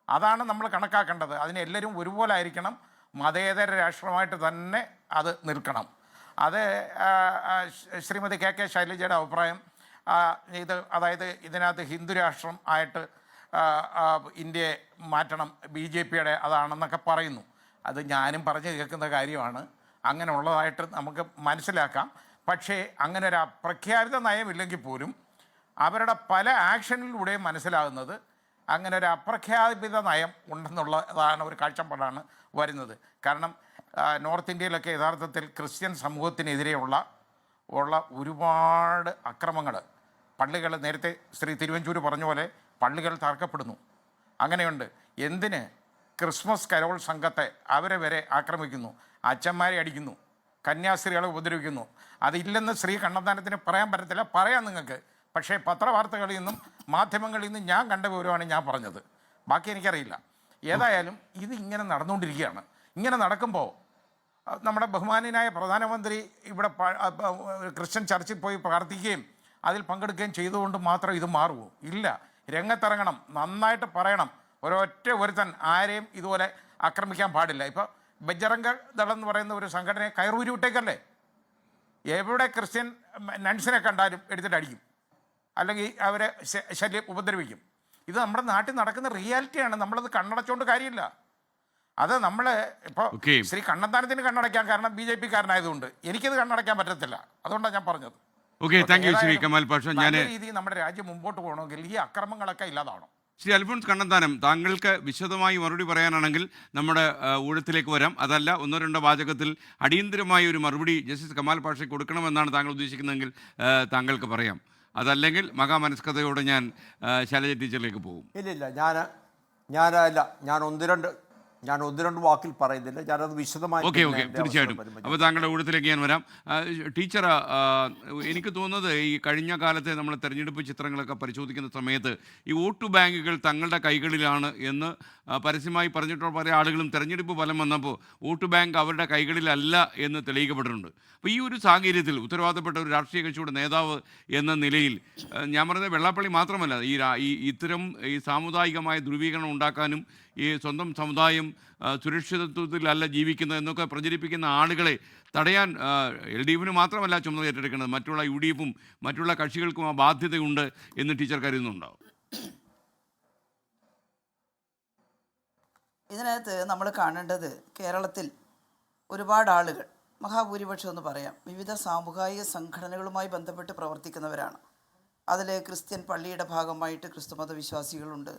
അതാണ് നമ്മൾ കണക്കാക്കേണ്ടത്. അതിന് എല്ലാവരും ഒരുപോലെ ആയിരിക്കണം. മതേതര രാഷ്ട്രമായിട്ട് തന്നെ അത് നിൽക്കണം. അത് ശ്രീമതി കെ കെ ശൈലജയുടെ അഭിപ്രായം അതായത് ഇതിനകത്ത് ഹിന്ദു രാഷ്ട്രം ആയിട്ട് ഇന്ത്യയെ മാറ്റണം, BJPയുടെ അതാണെന്നൊക്കെ പറയുന്നു. അത് ഞാനും പറഞ്ഞു കേൾക്കുന്ന കാര്യമാണ്. അങ്ങനെ ഉള്ളതായിട്ട് നമുക്ക് മനസ്സിലാക്കാം. പക്ഷേ അങ്ങനെ ഒരു പ്രഖ്യാപിത നയമില്ലെങ്കിൽ പോലും അവരുടെ പല ആക്ഷനിലൂടെയും മനസ്സിലാകുന്നത് അങ്ങനെ ഒരു അപ്രഖ്യാപിത നയം ഉണ്ടെന്നുള്ളതാണ് ഒരു കാഴ്ചപ്പാടാണ് വരുന്നത്. കാരണം നോർത്ത് ഇന്ത്യയിലൊക്കെ യഥാർത്ഥത്തിൽ ക്രിസ്ത്യൻ സമൂഹത്തിനെതിരെയുള്ള ഒരുപാട് അക്രമങ്ങൾ, പള്ളികൾ, നേരത്തെ ശ്രീ തിരുവഞ്ചൂർ പറഞ്ഞ പോലെ പള്ളികൾ തകർക്കപ്പെടുന്നു. അങ്ങനെയുണ്ട്. എന്തിന്? ക്രിസ്മസ് കരോൾ സംഘത്തെ അവരെ വരെ ആക്രമിക്കുന്നു, അച്ഛന്മാരെ അടിക്കുന്നു, കന്യാസ്ത്രീകളെ ഉപദ്രവിക്കുന്നു. അതില്ലെന്ന് ശ്രീ കണ്ണന്താനത്തിന് പറയാൻ പറ്റത്തില്ല, പറയാം നിങ്ങൾക്ക്. പക്ഷേ പത്രവാർത്തകളിൽ നിന്നും മാധ്യമങ്ങളിൽ നിന്നും ഞാൻ കണ്ട വിവരമാണ് ഞാൻ പറഞ്ഞത്. ബാക്കി എനിക്കറിയില്ല. ഏതായാലും ഇത് ഇങ്ങനെ നടന്നുകൊണ്ടിരിക്കുകയാണ്. ഇങ്ങനെ നടക്കുമ്പോൾ നമ്മുടെ ബഹുമാന്യനായ പ്രധാനമന്ത്രി ഇവിടെ ക്രിസ്ത്യൻ ചർച്ചിൽ പോയി പ്രാർത്ഥിക്കുകയും അതിൽ പങ്കെടുക്കുകയും ചെയ്തുകൊണ്ട് മാത്രം ഇത് മാറുമോ? ഇല്ല. രംഗത്തിറങ്ങണം, നന്നായിട്ട് പറയണം. ഒരുത്തൻ ആരെയും ഇതുപോലെ ആക്രമിക്കാൻ പാടില്ല. ഇപ്പോൾ ബജ്റംഗ് ദളം എന്ന് പറയുന്ന ഒരു സംഘടനയെ കയറൂരി വിട്ടേക്കല്ലേ. എവിടെ ക്രിസ്ത്യൻ നൺസിനെ കണ്ടാലും എടുത്തിട്ട് അടിക്കും, അല്ലെങ്കിൽ അവരെ ശല്യം ഉപദ്രവിക്കും. ഇത് നമ്മുടെ നാട്ടിൽ നടക്കുന്ന റിയാലിറ്റിയാണ്. നമ്മളത് കണ്ണടച്ചുകൊണ്ട് കാര്യമില്ല. അത് നമ്മൾ ഇപ്പോൾ ശ്രീ കണ്ണന്താനത്തിന് കണ്ണടയ്ക്കാൻ കാരണം BJP കാരനായതുകൊണ്ട് എനിക്കത് കണ്ണടയ്ക്കാൻ പറ്റത്തില്ല. അതുകൊണ്ടാണ് ഞാൻ പറഞ്ഞത്. ശ്രീ കമാൽ പാഷ, ഞാൻ രീതിയിൽ നമ്മുടെ രാജ്യം മുമ്പോട്ട് പോകണമെങ്കിൽ ഈ അക്രമങ്ങളൊക്കെ ഇല്ലാതാവണം. ശ്രീ അൽഫോൺസ് കണ്ണന്താനം, താങ്കൾക്ക് വിശദമായി മറുപടി പറയാനാണെങ്കിൽ നമ്മുടെ ഊഴത്തിലേക്ക് വരാം. അതല്ല, ഒന്നോ രണ്ടോ വാചകത്തിൽ അടിയന്തരമായ ഒരു മറുപടി ജസ്റ്റിസ് കമാൽ പാഷയ്ക്ക് കൊടുക്കണമെന്നാണ് താങ്കൾ ഉദ്ദേശിക്കുന്നതെങ്കിൽ താങ്കൾക്ക് പറയാം. അതല്ലെങ്കിൽ മഹാമനസ്കതയോടെ ഞാൻ ശൈലജ ടീച്ചറിലേക്ക് പോകും. ഇല്ല, ഞാൻ ഒന്ന് രണ്ട് ഞാൻ ഒന്ന് രണ്ട് വാക്കിൽ പറയുന്നില്ല, ഞാനത് വിശദമായി ഓക്കെ പിന്നെ ഓക്കെ എൻ്റെ തീർച്ചയായിട്ടും. അവസരം വരുമ്പോൾ ഞാൻ അപ്പോൾ താങ്കളുടെ ഊഴത്തിലേക്ക് ഞാൻ വരാം. ടീച്ചർ, എനിക്ക് തോന്നുന്നത് ഈ കഴിഞ്ഞ കാലത്തെ നമ്മൾ തെരഞ്ഞെടുപ്പ് ചിത്രങ്ങളൊക്കെ പരിശോധിക്കുന്ന സമയത്ത് ഈ വോട്ട് ബാങ്കുകൾ തങ്ങളുടെ കൈകളിലാണ് എന്ന് പരസ്യമായി പറഞ്ഞിട്ടുള്ള പല ആളുകളും തെരഞ്ഞെടുപ്പ് ഫലം വന്നപ്പോൾ വോട്ട് ബാങ്ക് അവരുടെ കൈകളിലല്ല എന്ന് തെളിയിക്കപ്പെട്ടിട്ടുണ്ട്. അപ്പോൾ ഈ ഒരു സാഹചര്യത്തിൽ ഉത്തരവാദപ്പെട്ട ഒരു രാഷ്ട്രീയ കക്ഷിയുടെ നേതാവ് എന്ന നിലയിൽ ഞാൻ പറയുന്നത് വെള്ളാപ്പള്ളി മാത്രമല്ല, ഇത്തരം ഈ സാമുദായികമായ ധ്രുവീകരണം ഉണ്ടാക്കാനും ഈ സ്വന്തം സമുദായം സുരക്ഷിതത്വത്തിലല്ല ജീവിക്കുന്നത് എന്നൊക്കെ പ്രചരിപ്പിക്കുന്ന ആളുകളെ തടയാൻ LDFിന് മാത്രമല്ല ചുമതല ഏറ്റെടുക്കുന്നത്, മറ്റുള്ള UDFും മറ്റുള്ള കക്ഷികൾക്കും ആ ബാധ്യതയുണ്ട് എന്ന് ടീച്ചർ കരുതുന്നുണ്ടോ? ഇതിനകത്ത് നമ്മൾ കാണേണ്ടത് കേരളത്തിൽ ഒരുപാട് ആളുകൾ, മഹാഭൂരിപക്ഷം എന്ന് പറയാം, വിവിധ സാമുദായിക സംഘടനകളുമായി ബന്ധപ്പെട്ട് പ്രവർത്തിക്കുന്നവരാണ്. അതിൽ ക്രിസ്ത്യൻ പള്ളിയുടെ ഭാഗമായിട്ട് ക്രിസ്തുമത വിശ്വാസികളുണ്ട്,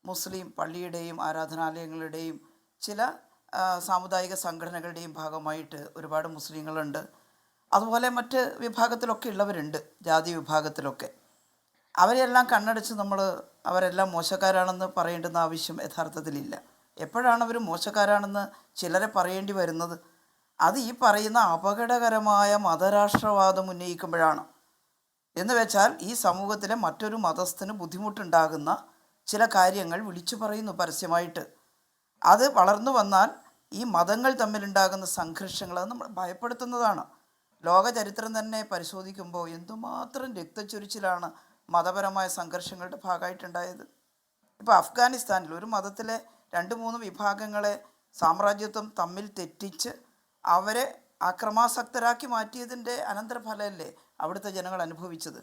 മുസ്ലിം പള്ളിയുടെയും ആരാധനാലയങ്ങളുടെയും ചില സാമുദായിക സംഘടനകളുടെയും ഭാഗമായിട്ട് ഒരുപാട് മുസ്ലിങ്ങളുണ്ട്. അതുപോലെ മറ്റ് വിഭാഗത്തിലൊക്കെ ഉള്ളവരുണ്ട്, ജാതി വിഭാഗത്തിലൊക്കെ. അവരെല്ലാം കണ്ണടച്ച് നമ്മൾ അവരെല്ലാം മോശക്കാരാണെന്ന് പറയേണ്ടുന്ന ആവശ്യം യഥാർത്ഥത്തിലില്ല. എപ്പോഴാണ് അവർ മോശക്കാരാണെന്ന് ചിലരെ പറയേണ്ടി വരുന്നത്? അത് ഈ പറയുന്ന അപകടകരമായ മതരാഷ്ട്രവാദം ഉന്നയിക്കുമ്പോഴാണ്. എന്ന് വെച്ചാൽ ഈ സമൂഹത്തിലെ മറ്റൊരു മതസ്ഥന് ബുദ്ധിമുട്ടുണ്ടാകുന്ന ചില കാര്യങ്ങൾ വിളിച്ചു പറയുന്നു പരസ്യമായിട്ട്. അത് വളർന്നു വന്നാൽ ഈ മതങ്ങൾ തമ്മിലുണ്ടാകുന്ന സംഘർഷങ്ങൾ അത് നമ്മൾ ഭയപ്പെടുത്തുന്നതാണ്. ലോക ചരിത്രം തന്നെ പരിശോധിക്കുമ്പോൾ എന്തുമാത്രം രക്തച്ചൊരിച്ചിലാണ് മതപരമായ സംഘർഷങ്ങളുടെ ഭാഗമായിട്ടുണ്ടായത്. ഇപ്പോൾ അഫ്ഗാനിസ്ഥാനിൽ ഒരു മതത്തിലെ 2-3 വിഭാഗങ്ങളെ സാമ്രാജ്യത്വം തമ്മിൽ തെറ്റിച്ച് അവരെ അക്രമാസക്തരാക്കി മാറ്റിയതിൻ്റെ അനന്തരഫലമല്ലേ അവിടുത്തെ ജനങ്ങൾ അനുഭവിച്ചത്.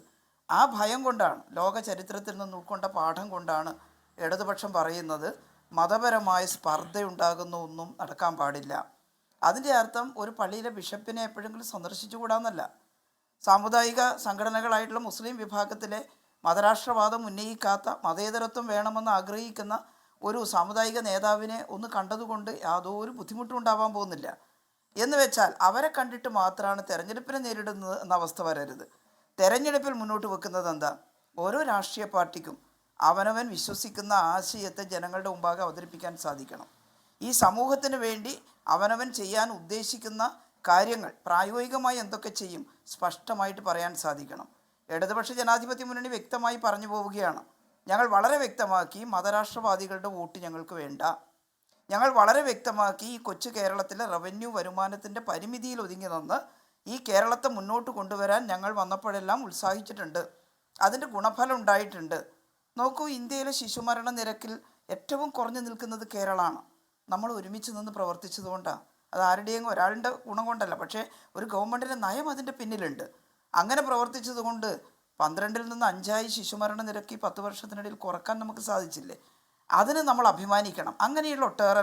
ആ ഭയം കൊണ്ടാണ്, ലോക ചരിത്രത്തിൽ നിന്ന് ഉൾക്കൊണ്ട പാഠം കൊണ്ടാണ് ഇടതുപക്ഷം പറയുന്നത് മതപരമായ സ്പർദ്ധയുണ്ടാകുന്ന ഒന്നും നടക്കാൻ പാടില്ല. അതിൻ്റെ അർത്ഥം ഒരു പള്ളിയിലെ ബിഷപ്പിനെ എപ്പോഴെങ്കിലും സന്ദർശിച്ചുകൂടാന്നല്ല. സാമുദായിക സംഘടനകളായിട്ടുള്ള മുസ്ലിം വിഭാഗത്തിലെ മതരാഷ്ട്രവാദം ഉന്നയിക്കാത്ത, മതേതരത്വം വേണമെന്ന് ആഗ്രഹിക്കുന്ന ഒരു സാമുദായിക നേതാവിനെ ഒന്ന് കണ്ടതുകൊണ്ട് യാതൊരു ബുദ്ധിമുട്ടും ഉണ്ടാവാൻ പോകുന്നില്ല. എന്ന് വെച്ചാൽ അവരെ കണ്ടിട്ട് മാത്രമാണ് തെരഞ്ഞെടുപ്പിനെ നേരിടുന്നത് എന്ന അവസ്ഥ വരരുത്. തെരഞ്ഞെടുപ്പിൽ മുന്നോട്ട് വെക്കുന്നത് എന്താ? ഓരോ രാഷ്ട്രീയ പാർട്ടിക്കും അവനവൻ വിശ്വസിക്കുന്ന ആശയത്തെ ജനങ്ങളുടെ മുമ്പാകെ അവതരിപ്പിക്കാൻ സാധിക്കണം. ഈ സമൂഹത്തിന് വേണ്ടി അവനവൻ ചെയ്യാൻ ഉദ്ദേശിക്കുന്ന കാര്യങ്ങൾ പ്രായോഗികമായി എന്തൊക്കെ ചെയ്യും സ്പഷ്ടമായിട്ട് പറയാൻ സാധിക്കണം. ഇടതുപക്ഷ ജനാധിപത്യ മുന്നണി വ്യക്തമായി പറഞ്ഞു പോവുകയാണ്, ഞങ്ങൾ വളരെ വ്യക്തമാക്കി മതരാഷ്ട്രവാദികളുടെ വോട്ട് ഞങ്ങൾക്ക് വേണ്ട. ഞങ്ങൾ വളരെ വ്യക്തമാക്കി ഈ കൊച്ചു കേരളത്തിലെ റവന്യൂ വരുമാനത്തിൻ്റെ പരിമിതിയിൽ ഒതുങ്ങി നിന്ന് ഈ കേരളത്തെ മുന്നോട്ട് കൊണ്ടുവരാൻ ഞങ്ങൾ വന്നപ്പോഴെല്ലാം ഉത്സാഹിച്ചിട്ടുണ്ട്. അതിൻ്റെ ഗുണഫലം ഉണ്ടായിട്ടുണ്ട്. നോക്കൂ, ഇന്ത്യയിലെ ശിശുമരണ നിരക്കിൽ ഏറ്റവും കുറഞ്ഞു നിൽക്കുന്നത് കേരളമാണ്. നമ്മൾ ഒരുമിച്ച് നിന്ന് പ്രവർത്തിച്ചതുകൊണ്ടാണ്. അത് ആരുടെയും ഒരാളുടെ ഗുണം കൊണ്ടല്ല, പക്ഷേ ഒരു ഗവൺമെൻറ്റിൻ്റെ നയം അതിൻ്റെ പിന്നിലുണ്ട്. അങ്ങനെ പ്രവർത്തിച്ചത് കൊണ്ട് 12-ൽ നിന്ന് 5 ശിശുമരണ നിരക്ക് 10 വർഷത്തിനിടയിൽ കുറക്കാൻ നമുക്ക് സാധിച്ചില്ലേ? അതിന് നമ്മൾ അഭിമാനിക്കണം. അങ്ങനെയുള്ള ഒട്ടേറെ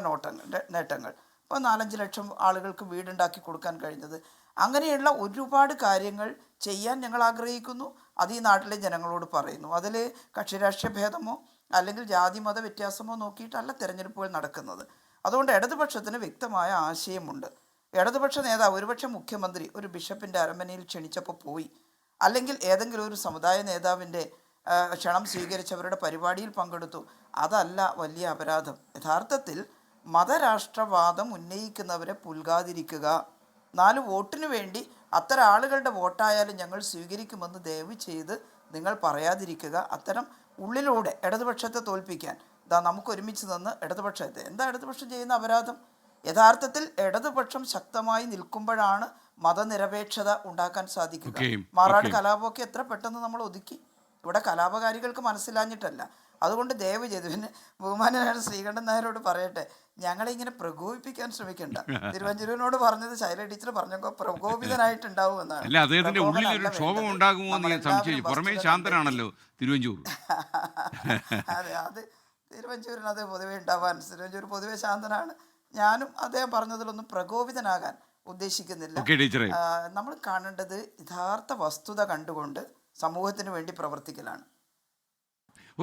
നേട്ടങ്ങൾ, ഇപ്പോൾ 4-5 ലക്ഷം ആളുകൾക്ക് വീടുണ്ടാക്കി കൊടുക്കാൻ കഴിഞ്ഞത്, അങ്ങനെയുള്ള ഒരുപാട് കാര്യങ്ങൾ ചെയ്യാൻ ഞങ്ങൾ ആഗ്രഹിക്കുന്നു. അത് ഈ നാട്ടിലെ ജനങ്ങളോട് പറയുന്നു. അതിൽ കക്ഷി രാഷ്ട്രീയ ഭേദമോ അല്ലെങ്കിൽ ജാതി മത വ്യത്യാസമോ നോക്കിയിട്ടല്ല തിരഞ്ഞെടുപ്പുകൾ നടക്കുന്നത്. അതുകൊണ്ട് ഇടതുപക്ഷത്തിന് വ്യക്തമായ ആശയമുണ്ട്. ഇടതുപക്ഷ നേതാവ്, ഒരുപക്ഷെ മുഖ്യമന്ത്രി ഒരു ബിഷപ്പിൻ്റെ അരമനയിൽ ക്ഷണിച്ചപ്പോൾ പോയി, അല്ലെങ്കിൽ ഏതെങ്കിലും ഒരു സമുദായ നേതാവിൻ്റെ ക്ഷണം സ്വീകരിച്ചവരുടെ പരിപാടിയിൽ പങ്കെടുത്തു, അതല്ല വലിയ അപരാധം. യഥാർത്ഥത്തിൽ മതരാഷ്ട്രവാദം ഉന്നയിക്കുന്നവരെ പുൽകാതിരിക്കുക. 4 വോട്ടിന് വേണ്ടി അത്തരം ആളുകളുടെ വോട്ടായാലും ഞങ്ങൾ സ്വീകരിക്കുമെന്ന് ദയവ് ചെയ്ത് നിങ്ങൾ പറയാതിരിക്കുക. അത്തരം ഉള്ളിലൂടെ ഇടതുപക്ഷത്തെ തോൽപ്പിക്കാൻ നമുക്ക് ഒരുമിച്ച് നിന്ന് ഇടതുപക്ഷത്തെ, എന്താ ഇടതുപക്ഷം ചെയ്യുന്ന അപരാധം? യഥാർത്ഥത്തിൽ ഇടതുപക്ഷം ശക്തമായി നിൽക്കുമ്പോഴാണ് മതനിരപേക്ഷത ഉണ്ടാക്കാൻ സാധിക്കുക. മാറാട് കലാപമൊക്കെ എത്ര പെട്ടെന്ന് നമ്മൾ ഒതുക്കി. ഇവിടെ കലാപകാരികൾക്ക് മനസ്സിലാഞ്ഞിട്ടല്ല. അതുകൊണ്ട് ദയവ് ചെയ്ത്, പിന്നെ ബഹുമാനനായ ശ്രീകണ്ഠൻ നായരോട് പറയട്ടെ, ഞങ്ങളിങ്ങനെ പ്രകോപിപ്പിക്കാൻ ശ്രമിക്കണ്ട. തിരുവഞ്ചൂരിനോട് പറഞ്ഞത് ശൈല ടീച്ചർ പറഞ്ഞപ്പോൾ പ്രകോപിതനായിട്ടുണ്ടാവും എന്നാണ്. അതെ, അത് തിരുവഞ്ചൂരിന് അത് പൊതുവെ ഉണ്ടാവാൻ, തിരുവഞ്ചൂർ പൊതുവെ ശാന്തനാണ്. ഞാനും അദ്ദേഹം പറഞ്ഞതിലൊന്നും പ്രകോപിതനാകാൻ ഉദ്ദേശിക്കുന്നില്ല. നമ്മൾ കാണേണ്ടത് യഥാർത്ഥ വസ്തുത കണ്ടുകൊണ്ട് സമൂഹത്തിന് വേണ്ടി പ്രവർത്തിക്കലാണ്.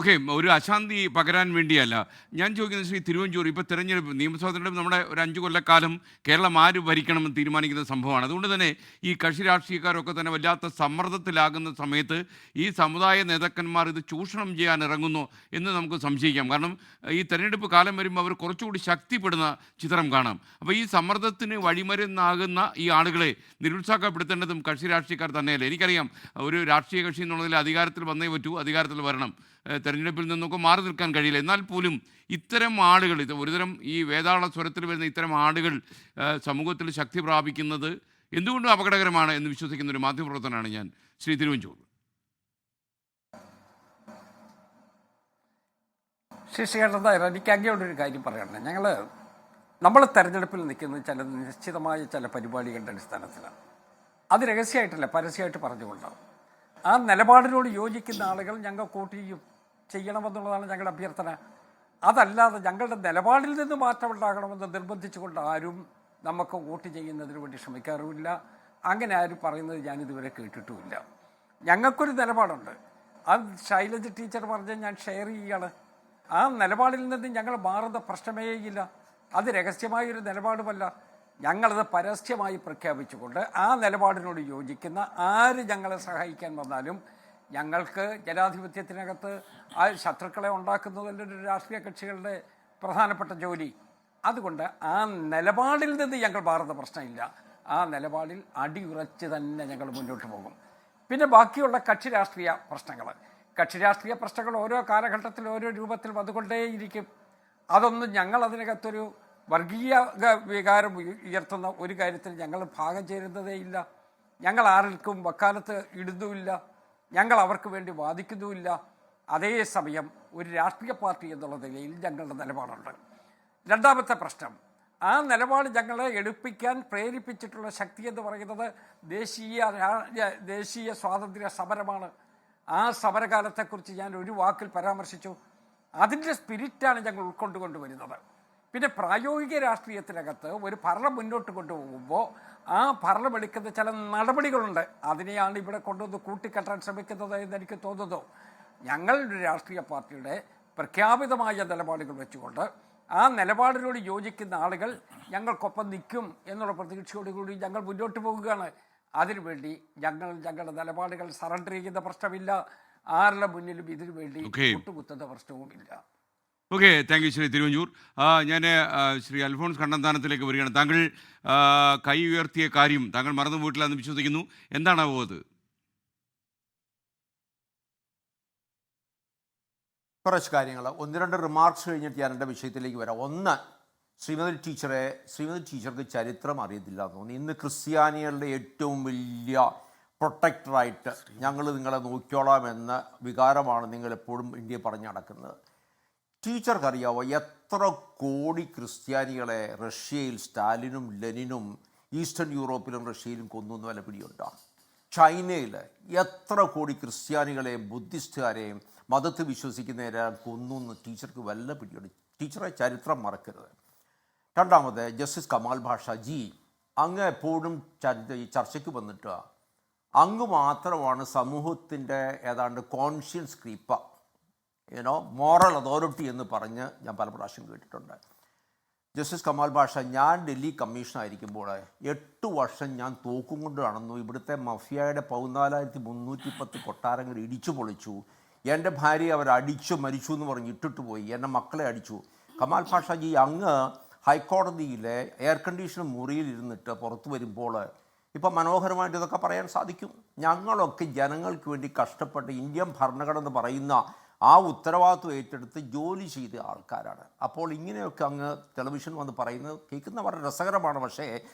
ഓക്കെ, ഒരു അശാന്തി പകരാൻ വേണ്ടിയല്ല ഞാൻ ചോദിക്കുന്നത്. ശ്രീ തിരുവഞ്ചൂർ, ഇപ്പോൾ തെരഞ്ഞെടുപ്പ് നിയമസഭാ തെരഞ്ഞെടുപ്പ് നമ്മുടെ ഒരു 5 കൊല്ലക്കാലം കേരളം ആര് ഭരിക്കണമെന്ന് തീരുമാനിക്കുന്ന സംഭവമാണ്. അതുകൊണ്ട് തന്നെ ഈ കക്ഷി രാഷ്ട്രീയക്കാരൊക്കെ തന്നെ വല്ലാത്ത സമ്മർദ്ദത്തിലാകുന്ന സമയത്ത് ഈ സമുദായ നേതാക്കന്മാർ ഇത് ചൂഷണം ചെയ്യാൻ ഇറങ്ങുന്നു എന്ന് നമുക്ക് സംശയിക്കാം. കാരണം ഈ തെരഞ്ഞെടുപ്പ് കാലം വരുമ്പോൾ അവർ കുറച്ചുകൂടി ശക്തിപ്പെടുന്ന ചിത്രം കാണാം. അപ്പോൾ ഈ സമ്മർദ്ദത്തിന് വഴിമരുന്നാകുന്ന ഈ ആളുകളെ നിരുത്സാഹപ്പെടുത്തേണ്ടതും കക്ഷി രാഷ്ട്രീയക്കാർ തന്നെയല്ലേ? എനിക്കറിയാം, ഒരു രാഷ്ട്രീയ കക്ഷി എന്നുള്ളതിൽ അധികാരത്തിൽ വന്നേ പറ്റൂ, അധികാരത്തിൽ വരണം, തെരഞ്ഞെടുപ്പിൽ നിന്നൊക്കെ മാറി നിൽക്കാൻ കഴിയില്ല. എന്നാൽ പോലും ഇത്തരം ആളുകൾ, ഇത് ഒരുതരം ഈ വേതാള സ്വരത്തിൽ വരുന്ന ഇത്തരം ആളുകൾ സമൂഹത്തിൽ ശക്തി പ്രാപിക്കുന്നത് എന്തുകൊണ്ടും അപകടകരമാണ് എന്ന് വിശ്വസിക്കുന്ന ഒരു മാധ്യമപ്രവർത്തനാണ് ഞാൻ. ശ്രീ തിരുവഞ്ചൂർ. ശ്രീകണ്ഠൻ, എനിക്ക് അങ്ങനെയുള്ളൊരു കാര്യം പറയണം. നമ്മൾ തെരഞ്ഞെടുപ്പിൽ നിൽക്കുന്നത് നിശ്ചിതമായ ചില പരിപാടികളുടെ അടിസ്ഥാനത്തിലാണ്. അത് രഹസ്യമായിട്ടല്ല, പരസ്യമായിട്ട് പറഞ്ഞുകൊണ്ടാവും. ആ നിലപാടിനോട് യോജിക്കുന്ന ആളുകൾ ഞങ്ങൾക്ക് വോട്ട് ചെയ്യണമെന്നുള്ളതാണ് ഞങ്ങളുടെ അഭ്യർത്ഥന. അതല്ലാതെ ഞങ്ങളുടെ നിലപാടിൽ നിന്ന് മാറ്റമുണ്ടാകണമെന്ന് നിർബന്ധിച്ചുകൊണ്ട് ആരും നമുക്ക് വോട്ട് ചെയ്യുന്നതിന് വേണ്ടി ശ്രമിക്കാറുമില്ല. അങ്ങനെ ആരും പറയുന്നത് ഞാനിതുവരെ കേട്ടിട്ടുമില്ല. ഞങ്ങൾക്കൊരു നിലപാടുണ്ട്. അത് ശൈലജ ടീച്ചർ പറഞ്ഞ് ഞാൻ ഷെയർ ചെയ്യുകയാണ്. ആ നിലപാടിൽ നിന്ന് ഞങ്ങൾ മാറുന്ന പ്രശ്നമേയില്ല. അത് രഹസ്യമായൊരു നിലപാടുമല്ല. ഞങ്ങളത് പരസ്യമായി പ്രഖ്യാപിച്ചുകൊണ്ട് ആ നിലപാടിനോട് യോജിക്കുന്ന ആര് ഞങ്ങളെ സഹായിക്കാൻ വന്നാലും ഞങ്ങൾക്ക് ജനാധിപത്യത്തിനകത്ത് ആ ശത്രുക്കളെ ഉണ്ടാക്കുന്നതിൻ്റെ ഒരു രാഷ്ട്രീയ കക്ഷികളുടെ പ്രധാനപ്പെട്ട ജോലി. അതുകൊണ്ട് ആ നിലപാടിൽ നിന്ന് ഞങ്ങൾ മാറുന്ന പ്രശ്നമില്ല. ആ നിലപാടിൽ അടിയുറച്ച് തന്നെ ഞങ്ങൾ മുന്നോട്ട് പോകും. പിന്നെ ബാക്കിയുള്ള കക്ഷി രാഷ്ട്രീയ പ്രശ്നങ്ങൾ ഓരോ കാലഘട്ടത്തിൽ ഓരോ രൂപത്തിൽ വന്നുകൊണ്ടേയിരിക്കും. അതൊന്നും ഞങ്ങൾ അതിനകത്തൊരു വർഗീയ വികാരം ഉയർത്തുന്ന ഒരു കാര്യത്തിൽ ഞങ്ങൾ ഭാഗം ചേരുന്നതേയില്ല. ഞങ്ങൾ ആർക്കും വക്കാലത്ത് ഇടുന്നുമില്ല. ഞങ്ങൾ അവർക്ക് വേണ്ടി വാദിക്കുന്നുമില്ല. അതേസമയം ഒരു രാഷ്ട്രീയ പാർട്ടി എന്നുള്ള നിലയിൽ ഞങ്ങളുടെ നിലപാടുണ്ട്. രണ്ടാമത്തെ പ്രശ്നം, ആ നിലപാട് ഞങ്ങളെ എടുപ്പിക്കാൻ പ്രേരിപ്പിച്ചിട്ടുള്ള ശക്തി എന്ന് പറയുന്നത് ദേശീയ സ്വാതന്ത്ര്യ സമരമാണ്. ആ സമരകാലത്തെക്കുറിച്ച് ഞാൻ ഒരു വാക്കിൽ പരാമർശിച്ചു. അതിൻ്റെ സ്പിരിറ്റാണ് ഞങ്ങൾ ഉൾക്കൊണ്ടുകൊണ്ടുവരുന്നത്. പിന്നെ പ്രായോഗിക രാഷ്ട്രീയത്തിനകത്ത് ഒരു ഭരണം മുന്നോട്ട് കൊണ്ടുപോകുമ്പോൾ ആ ഭരണം എടുക്കുന്ന ചില നടപടികളുണ്ട്. അതിനെയാണ് ഇവിടെ കൊണ്ടുവന്ന് കൂട്ടിക്കെട്ടാൻ ശ്രമിക്കുന്നത് എന്ന് എനിക്ക് തോന്നുന്നു. ഞങ്ങളുടെ രാഷ്ട്രീയ പാർട്ടിയുടെ പ്രഖ്യാപിതമായ നിലപാടുകൾ വെച്ചുകൊണ്ട് ആ നിലപാടിനോട് യോജിക്കുന്ന ആളുകൾ ഞങ്ങൾക്കൊപ്പം നിൽക്കും എന്നുള്ള പ്രതീക്ഷയോടുകൂടി ഞങ്ങൾ മുന്നോട്ട് പോകുകയാണ്. അതിനുവേണ്ടി ഞങ്ങളുടെ നിലപാടുകൾ സറണ്ടർ ചെയ്യുന്ന പ്രശ്നമില്ല. ആരുടെ മുന്നിലും ഇതിനു വേണ്ടി കൂട്ടുകുത്തുന്ന പ്രശ്നവുമില്ല. Okay, thank you Shri Thiruvanchoor. ഞാൻ ശ്രീ അൽഫോൺസ് കണ്ണന്താനത്തിലേക്ക് വരികയാണ്. താങ്കൾ കൈ ഉയർത്തിയ കാര്യം താങ്കൾ മറന്നു പോയിട്ടില്ലെന്ന് വിശ്വസിക്കുന്നു. എന്താണാവോ അത്? കുറച്ച് കാര്യങ്ങൾ, 1-2 റിമാർക്സ് കഴിഞ്ഞിട്ട് ഞാൻ എൻ്റെ വിഷയത്തിലേക്ക് വരാം. ഒന്ന്, ശ്രീമതി ടീച്ചർക്ക് ചരിത്രം അറിയത്തില്ല എന്ന് തോന്നി. ഇന്ന് ക്രിസ്ത്യാനികളുടെ ഏറ്റവും വലിയ പ്രൊട്ടക്ടറായിട്ട് ഞങ്ങൾ നിങ്ങളെ നോക്കിക്കോളാം എന്ന വികാരമാണ് നിങ്ങളെപ്പോഴും ഇന്ത്യയെ പറഞ്ഞു നടക്കുന്നത്. ടീച്ചർക്കറിയാവോ എത്ര കോടി ക്രിസ്ത്യാനികളെ റഷ്യയിൽ സ്റ്റാലിനും ലെനിനും ഈസ്റ്റേൺ യൂറോപ്പിലും റഷ്യയിലും കൊന്നു എന്ന് വല്ല പിടിയുണ്ടാകും? ചൈനയിൽ എത്ര കോടി ക്രിസ്ത്യാനികളെയും ബുദ്ധിസ്റ്റുകാരെയും മതത്തിൽ വിശ്വസിക്കുന്നവരെ കൊന്നു എന്ന് ടീച്ചർക്ക് വല്ല പിടിയുണ്ട്? ടീച്ചറെ ചരിത്രം മറക്കരുത്. രണ്ടാമത്, ജസ്റ്റിസ് കമാൽ ഭാഷാജി, അങ്ങ് എപ്പോഴും ഈ ചർച്ചയ്ക്ക് വന്നിട്ട് അങ്ങ് മാത്രമാണ് സമൂഹത്തിൻ്റെ ഏതാണ്ട് കോൺഷ്യൻസ് ക്രീപ്പ, മോറൽ അതോറിറ്റി എന്ന് പറഞ്ഞ് ഞാൻ പല പ്രാവശ്യം കേട്ടിട്ടുണ്ട്. ജസ്റ്റിസ് കമാൽ ഭാഷ, ഞാൻ ഡൽഹി കമ്മീഷണറായിരിക്കുമ്പോൾ 8 വർഷം ഞാൻ തോക്കും കൊണ്ട് നടന്നു. ഇവിടുത്തെ മഫിയയുടെ 14,310 കൊട്ടാരങ്ങൾ ഇടിച്ചു പൊളിച്ചു. എൻ്റെ ഭാര്യയെ അവർ അടിച്ചു മരിച്ചു എന്ന് പറഞ്ഞ് ഇട്ടിട്ട് പോയി. എൻ്റെ മക്കളെ അടിച്ചു. കമാൽ ഭാഷാജി, അങ്ങ് ഹൈക്കോടതിയിലെ എയർ കണ്ടീഷൻ മുറിയിൽ ഇരുന്നിട്ട് പുറത്തു വരുമ്പോൾ ഇപ്പം മനോഹരമായിട്ട് ഇതൊക്കെ പറയാൻ സാധിക്കും. ഞങ്ങളൊക്കെ ജനങ്ങൾക്ക് വേണ്ടി കഷ്ടപ്പെട്ട് ഇന്ത്യൻ ഭരണഘടന എന്ന് പറയുന്ന ആ ഉത്തരവാദിത്വം ഏറ്റെടുത്ത് ജോലി ചെയ്ത ആൾക്കാരാണ്. അപ്പോൾ ഇങ്ങനെയൊക്കെ അങ്ങ് ടെലിവിഷൻ വന്ന് പറയുന്നത് കേൾക്കുന്ന വളരെ രസകരമാണ്. പക്ഷേ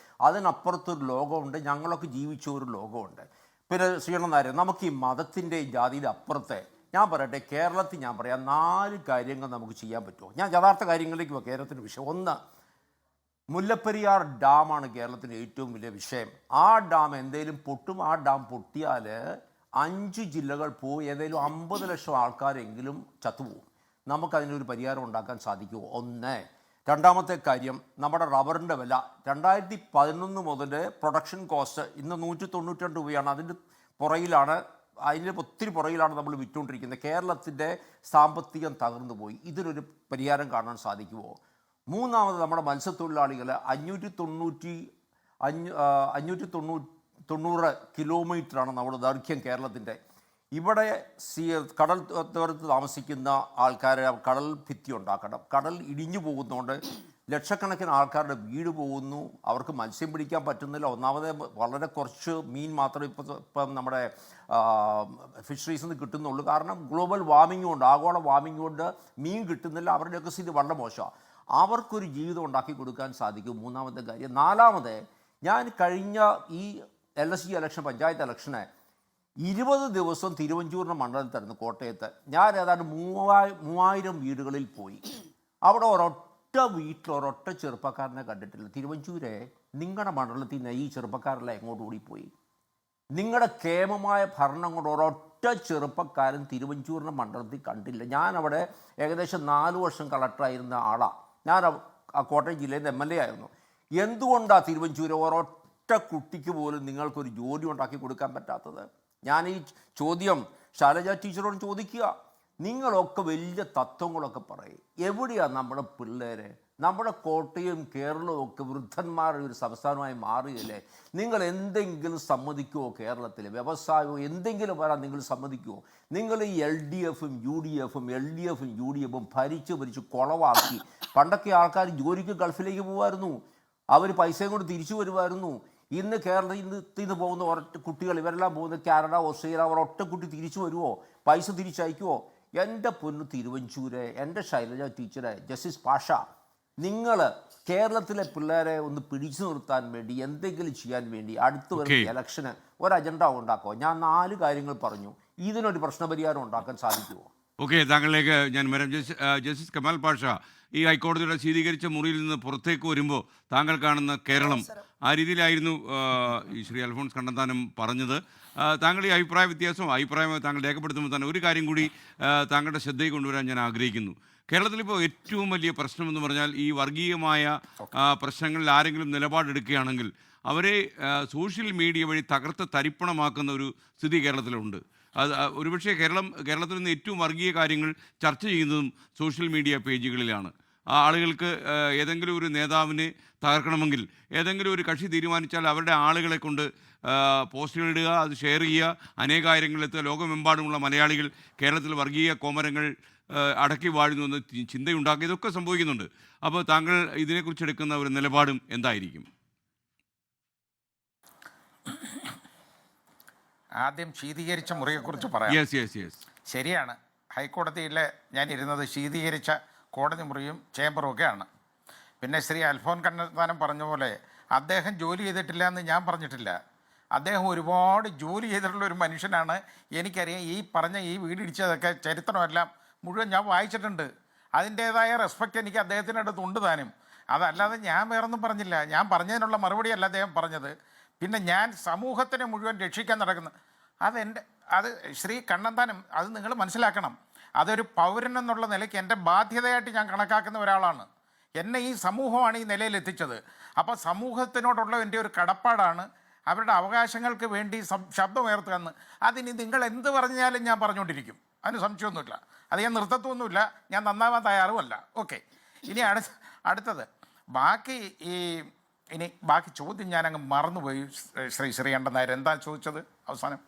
അതിനപ്പുറത്തൊരു ലോകമുണ്ട്, ഞങ്ങളൊക്കെ ജീവിച്ച ഒരു ലോകമുണ്ട്. പിന്നെ ശ്രീകണ്ഠൻ നായർ, നമുക്ക് ഈ മതത്തിൻ്റെ ജാതിയുടെ അപ്പുറത്തെ ഞാൻ പറയട്ടെ, കേരളത്തിൽ ഞാൻ പറയാം 4 കാര്യങ്ങൾ നമുക്ക് ചെയ്യാൻ പറ്റുമോ? ഞാൻ യഥാർത്ഥ കാര്യങ്ങളിലേക്ക് പോകാം. കേരളത്തിൻ്റെ വിഷയം ഒന്ന്, മുല്ലപ്പെരിയാർ ഡാമാണ് കേരളത്തിൻ്റെ ഏറ്റവും വലിയ വിഷയം. ആ ഡാം എന്തെങ്കിലും പൊട്ടും. ആ ഡാം പൊട്ടിയാൽ 5 ജില്ലകൾ പോയി ഏതെങ്കിലും 50 ലക്ഷം ആൾക്കാരെങ്കിലും ചത്തുപോകും. നമുക്കതിനൊരു പരിഹാരം ഉണ്ടാക്കാൻ സാധിക്കുമോ? ഒന്ന്. രണ്ടാമത്തെ കാര്യം, നമ്മുടെ റബ്ബറിൻ്റെ വില 2011 മുതൽ പ്രൊഡക്ഷൻ കോസ്റ്റ് ഇന്ന് 192 രൂപയാണ്. അതിൻ്റെ പുറയിലാണ് അതിൻ്റെ ഒത്തിരി പുറകിലാണ് നമ്മൾ വിറ്റുകൊണ്ടിരിക്കുന്നത്. കേരളത്തിൻ്റെ സാമ്പത്തികം തകർന്നു പോയി. ഇതിനൊരു പരിഹാരം കാണാൻ സാധിക്കുമോ? മൂന്നാമത് നമ്മുടെ മത്സ്യത്തൊഴിലാളികൾ 590 കിലോമീറ്ററാണ് നമ്മുടെ ദൈർഘ്യം കേരളത്തിൻ്റെ. ഇവിടെ കടൽ തോരത്ത് താമസിക്കുന്ന ആൾക്കാർ കടൽ ഭിത്തി ഉണ്ടാക്കണം. കടൽ ഇടിഞ്ഞു പോകുന്നതുകൊണ്ട് ലക്ഷക്കണക്കിന് ആൾക്കാരുടെ വീട് പോകുന്നു. അവർക്ക് മത്സ്യം പിടിക്കാൻ പറ്റുന്നില്ല. ഒന്നാമത് വളരെ കുറച്ച് മീൻ മാത്രമേ ഇപ്പം നമ്മുടെ ഫിഷറീസിൽ നിന്ന് കിട്ടുന്നുള്ളൂ. കാരണം ഗ്ലോബൽ വാർമിംഗ് കൊണ്ട്, ആഗോള വാർമിംഗ് കൊണ്ട് മീൻ കിട്ടുന്നില്ല. അവരുടെയൊക്കെ സ്ഥിതി വളരെ മോശമാണ്. അവർക്കൊരു ജീവിതം ഉണ്ടാക്കി കൊടുക്കാൻ സാധിക്കും. മൂന്നാമത്തെ കാര്യം. നാലാമത്, ഞാൻ കഴിഞ്ഞ ഈ LSG ഇലക്ഷൻ, പഞ്ചായത്ത് ഇലക്ഷന് 20 ദിവസം തിരുവഞ്ചൂരിൻ്റെ മണ്ഡലത്തിലായിരുന്നു, കോട്ടയത്ത്. ഞാൻ ഏതാണ്ട് 3000 വീടുകളിൽ പോയി. അവിടെ ഒരൊറ്റ വീട്ടിൽ ഒരൊറ്റ ചെറുപ്പക്കാരനെ കണ്ടിട്ടില്ല. തിരുവഞ്ചൂരെ, നിങ്ങളുടെ മണ്ഡലത്തിൽ നിന്ന് ഈ ചെറുപ്പക്കാരെല്ലാം എങ്ങോട്ട് ഓടിപ്പോയി? നിങ്ങളുടെ കേമമായ ഭരണം കൊണ്ട് ഒരൊറ്റ ചെറുപ്പക്കാരൻ തിരുവഞ്ചൂരിൻ്റെ മണ്ഡലത്തിൽ കണ്ടില്ല. ഞാനവിടെ ഏകദേശം 4 വർഷം കളക്ടറായിരുന്ന ആളാണ്. ഞാൻ കോട്ടയം ജില്ലയിൽ നിന്ന് MLA ആയിരുന്നു. എന്തുകൊണ്ടാണ് തിരുവഞ്ചൂര് ഒരൊറ്റ കുട്ടിക്ക് പോലും നിങ്ങൾക്കൊരു ജോലി ഉണ്ടാക്കി കൊടുക്കാൻ പറ്റാത്തത്? ഞാൻ ഈ ചോദ്യം ശൈലജ ടീച്ചറോട് ചോദിക്കുക. നിങ്ങളൊക്കെ വലിയ തത്വങ്ങളൊക്കെ പറയും. എവിടെയാണ് നമ്മുടെ പിള്ളേരെ? നമ്മുടെ കോട്ടയം കേരളവും ഒക്കെ വൃദ്ധന്മാരുടെ ഒരു സംസ്ഥാനമായി മാറുകയല്ലേ? നിങ്ങൾ എന്തെങ്കിലും സമ്മതിക്കുമോ? കേരളത്തിൽ വ്യവസായമോ എന്തെങ്കിലും വരാൻ നിങ്ങൾ സമ്മതിക്കുമോ? നിങ്ങൾ ഈ LDFും UDFും ഭരിച്ച് കുളവാക്കി. പണ്ടൊക്കെ ആൾക്കാർ ജോലിക്ക് ഗൾഫിലേക്ക് പോകുമായിരുന്നു. അവർ പൈസയും കൊണ്ട് തിരിച്ചു വരുമായിരുന്നു. ഇന്ന് കേരളത്തിൽ നിന്ന് പോകുന്ന ഒരൊറ്റ കുട്ടികൾ, ഇവരെല്ലാം പോകുന്നത് കാനഡ, ഓസ്ട്രേലിയ, ഒരൊറ്റ കുട്ടി തിരിച്ചു വരുമോ? പൈസ തിരിച്ചയക്കുമോ? എൻ്റെ പൊന്നു തിരുവഞ്ചൂര്, എൻ്റെ ശൈലജ ടീച്ചറെ, ജസ്റ്റിസ് പാഷ, നിങ്ങൾ കേരളത്തിലെ പിള്ളേരെ ഒന്ന് പിടിച്ചു നിർത്താൻ വേണ്ടി, എന്തെങ്കിലും ചെയ്യാൻ വേണ്ടി അടുത്ത് വരുന്ന ഇലക്ഷന് ഒരു അജണ്ട ഉണ്ടാക്കുമോ? ഞാൻ 4 കാര്യങ്ങൾ പറഞ്ഞു. ഇതിനൊരു പ്രശ്നപരിഹാരം ഉണ്ടാക്കാൻ സാധിക്കുമോ? ഓക്കെ, താങ്കളിലേക്ക് ഞാൻ വരാം. ജസ്റ്റിസ് കമാൽ പാഷ, ഈ ഹൈക്കോടതിയുടെ ശീതീകരിച്ച മുറിയിൽ നിന്ന് പുറത്തേക്ക് വരുമ്പോൾ താങ്കൾ കാണുന്ന കേരളം, ആ രീതിയിലായിരുന്നു ഈ ശ്രീ അൽഫോൺസ് കണ്ണന്താനം പറഞ്ഞത്. താങ്കൾ ഈ അഭിപ്രായം താങ്കൾ രേഖപ്പെടുത്തുമ്പോൾ തന്നെ ഒരു കാര്യം കൂടി താങ്കളുടെ ശ്രദ്ധയിൽ കൊണ്ടുവരാൻ ഞാൻ ആഗ്രഹിക്കുന്നു. കേരളത്തിലിപ്പോൾ ഏറ്റവും വലിയ പ്രശ്നമെന്ന് പറഞ്ഞാൽ ഈ വർഗീയമായ പ്രശ്നങ്ങളിൽ ആരെങ്കിലും നിലപാടെടുക്കുകയാണെങ്കിൽ അവരെ സോഷ്യൽ മീഡിയ വഴി തകർത്ത് തരിപ്പണമാക്കുന്ന ഒരു സ്ഥിതി കേരളത്തിലുണ്ട്. അത് ഒരുപക്ഷെ കേരളത്തിൽ നിന്ന് ഏറ്റവും വർഗീയ കാര്യങ്ങൾ ചർച്ച ചെയ്യുന്നതും സോഷ്യൽ മീഡിയ പേജുകളിലാണ്. ആ ആളുകൾക്ക് ഏതെങ്കിലും ഒരു നേതാവിനെ തകർക്കണമെങ്കിൽ ഏതെങ്കിലും ഒരു കക്ഷി തീരുമാനിച്ചാൽ അവരുടെ ആളുകളെ കൊണ്ട് പോസ്റ്റുകൾ ഇടുക, അത് ഷെയർ ചെയ്യുക, അനേകായിരങ്ങളിലെത്തുക. ലോകമെമ്പാടുമുള്ള മലയാളികൾ കേരളത്തിൽ വർഗീയ കോമരങ്ങൾ അടക്കി വാഴുന്നു എന്ന് ചിന്തയുണ്ടാക്കുക, ഇതൊക്കെ സംഭവിക്കുന്നുണ്ട്. അപ്പോൾ താങ്കൾ ഇതിനെക്കുറിച്ച് എടുക്കുന്ന ഒരു നിലപാടും എന്തായിരിക്കും? ആദ്യം ശീതീകരിച്ച മുറിയെക്കുറിച്ച് പറയാം. ശരിയാണ്, ഹൈക്കോടതിയിലെ ഞാൻ ഇരുന്നത് ശീതീകരിച്ച കോടതി മുറിയും ചേംബറും ഒക്കെയാണ്. പിന്നെ ശ്രീ അൽഫോൺ കണ്ണന്താനം പറഞ്ഞ പോലെ അദ്ദേഹം ജോലി ചെയ്തിട്ടില്ല എന്ന് ഞാൻ പറഞ്ഞിട്ടില്ല. അദ്ദേഹം ഒരുപാട് ജോലി ചെയ്തിട്ടുള്ള ഒരു മനുഷ്യനാണ്. എനിക്കറിയാം. ഈ പറഞ്ഞ ഈ വീടിടിച്ചതൊക്കെ ചരിത്രമെല്ലാം മുഴുവൻ ഞാൻ വായിച്ചിട്ടുണ്ട്. അതിൻ്റേതായ റെസ്പെക്റ്റ് എനിക്ക് അദ്ദേഹത്തിനടുത്ത് ഉണ്ട് താനും. അതല്ലാതെ ഞാൻ വേറൊന്നും പറഞ്ഞില്ല. ഞാൻ പറഞ്ഞതിനുള്ള മറുപടിയല്ല അദ്ദേഹം പറഞ്ഞത്. പിന്നെ ഞാൻ സമൂഹത്തിനെ മുഴുവൻ രക്ഷിക്കാൻ നടക്കുന്നു. അത് ശ്രീ കണ്ണന്താനം, അത് നിങ്ങൾ മനസ്സിലാക്കണം. അതൊരു പൗരൻ എന്നുള്ള നിലയ്ക്ക് എൻ്റെ ബാധ്യതയായിട്ട് ഞാൻ കണക്കാക്കുന്ന ഒരാളാണ്. എന്നെ ഈ സമൂഹമാണ് ഈ നിലയിലെത്തിച്ചത്. അപ്പോൾ സമൂഹത്തിനോടുള്ള എൻ്റെ ഒരു കടപ്പാടാണ് അവരുടെ അവകാശങ്ങൾക്ക് വേണ്ടി ശബ്ദമുയർത്തുക എന്ന്. അതിന് നിങ്ങൾ എന്ത് പറഞ്ഞാലും ഞാൻ പറഞ്ഞുകൊണ്ടിരിക്കും, അതിന് സംശയമൊന്നുമില്ല. അത് ഞാൻ നിർത്തത്തൊന്നുമില്ല, ഞാൻ നന്നാവാൻ തയ്യാറുമല്ല. ഓക്കെ, ഇനി അടുത്തത് ബാക്കി ചോദ്യം ഞാനങ്ങ് മറന്നുപോയി. ശ്രീ ശ്രീകണ്ഠൻ നായർ എന്താ ചോദിച്ചത് അവസാനം?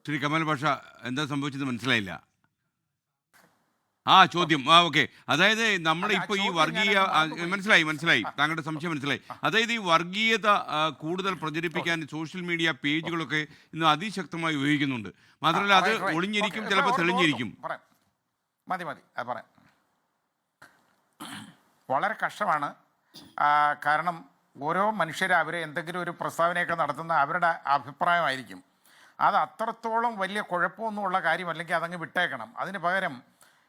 ശ്രീ കമാൽ പാഷ, എന്താ സംഭവിച്ചത് മനസ്സിലായില്ല. ചോദ്യം ഓക്കെ. അതായത് നമ്മളിപ്പോൾ ഈ വർഗീയ മനസ്സിലായി താങ്കളുടെ സംശയം മനസ്സിലായി. അതായത് ഈ വർഗീയത കൂടുതൽ പ്രചരിപ്പിക്കാൻ സോഷ്യൽ മീഡിയ പേജുകളൊക്കെ ഇന്ന് അതിശക്തമായി ഉപയോഗിക്കുന്നുണ്ട്. മാത്രമല്ല അത് ഒളിഞ്ഞിരിക്കും, ചിലപ്പോൾ തെളിഞ്ഞിരിക്കും. മതി അത് പറയാം. വളരെ കഷ്ടമാണ്. കാരണം ഓരോ മനുഷ്യരും അവരെ എന്തെങ്കിലും ഒരു പ്രസ്താവനയൊക്കെ നടത്തുന്ന അവരുടെ അഭിപ്രായമായിരിക്കും. അത് അത്രത്തോളം വലിയ കുഴപ്പമൊന്നുമുള്ള കാര്യമല്ലെങ്കിൽ അതങ്ങ് വിട്ടേക്കണം. അതിന് പകരം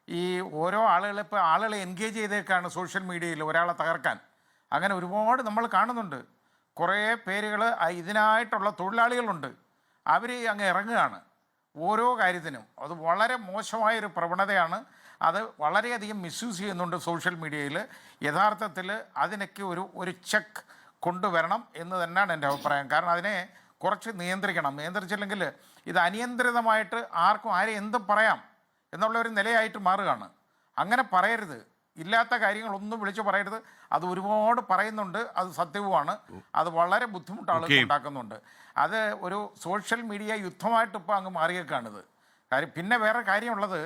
ഈ ഓരോ ആളുകളെ എൻഗേജ് ചെയ്തേക്കാണ് സോഷ്യൽ മീഡിയയിൽ ഒരാളെ തകർക്കാൻ. അങ്ങനെ ഒരുപാട് നമ്മൾ കാണുന്നുണ്ട്. കുറേ പേരുകൾ ഇതിനായിട്ടുള്ള തൊഴിലാളികളുണ്ട്, അവർ അങ്ങ് ഇറങ്ങുകയാണ് ഓരോ കാര്യത്തിനും. അത് വളരെ മോശമായൊരു പ്രവണതയാണ്. അത് വളരെയധികം മിസ്യൂസ് ചെയ്യുന്നുണ്ട് സോഷ്യൽ മീഡിയയിൽ. യഥാർത്ഥത്തിൽ അതിനൊക്കെ ഒരു ചെക്ക് കൊണ്ടുവരണം എന്ന് തന്നെയാണ് എൻ്റെ അഭിപ്രായം. കാരണം അതിനെ കുറച്ച് നിയന്ത്രിക്കണം. നിയന്ത്രിച്ചില്ലെങ്കിൽ ഇത് അനിയന്ത്രിതമായിട്ട് ആർക്കും ആരെ എന്തും പറയാം എന്നുള്ള ഒരു നിലയായിട്ട് മാറുകയാണ്. അങ്ങനെ പറയരുത്. ഇല്ലാത്ത കാര്യങ്ങളൊന്നും വിളിച്ചു പറയരുത്. അത് ഒരുപാട് പറയുന്നുണ്ട്, അത് സത്യവുമാണ്. അത് വളരെ ബുദ്ധിമുട്ട് ആളുകൾ ഉണ്ടാക്കുന്നുണ്ട്. അത് ഒരു സോഷ്യൽ മീഡിയ യുദ്ധമായിട്ട് ഇപ്പോൾ അങ്ങ് മാറിയേക്കാണിത്. കാര്യം പിന്നെ വേറെ കാര്യമുള്ളത്,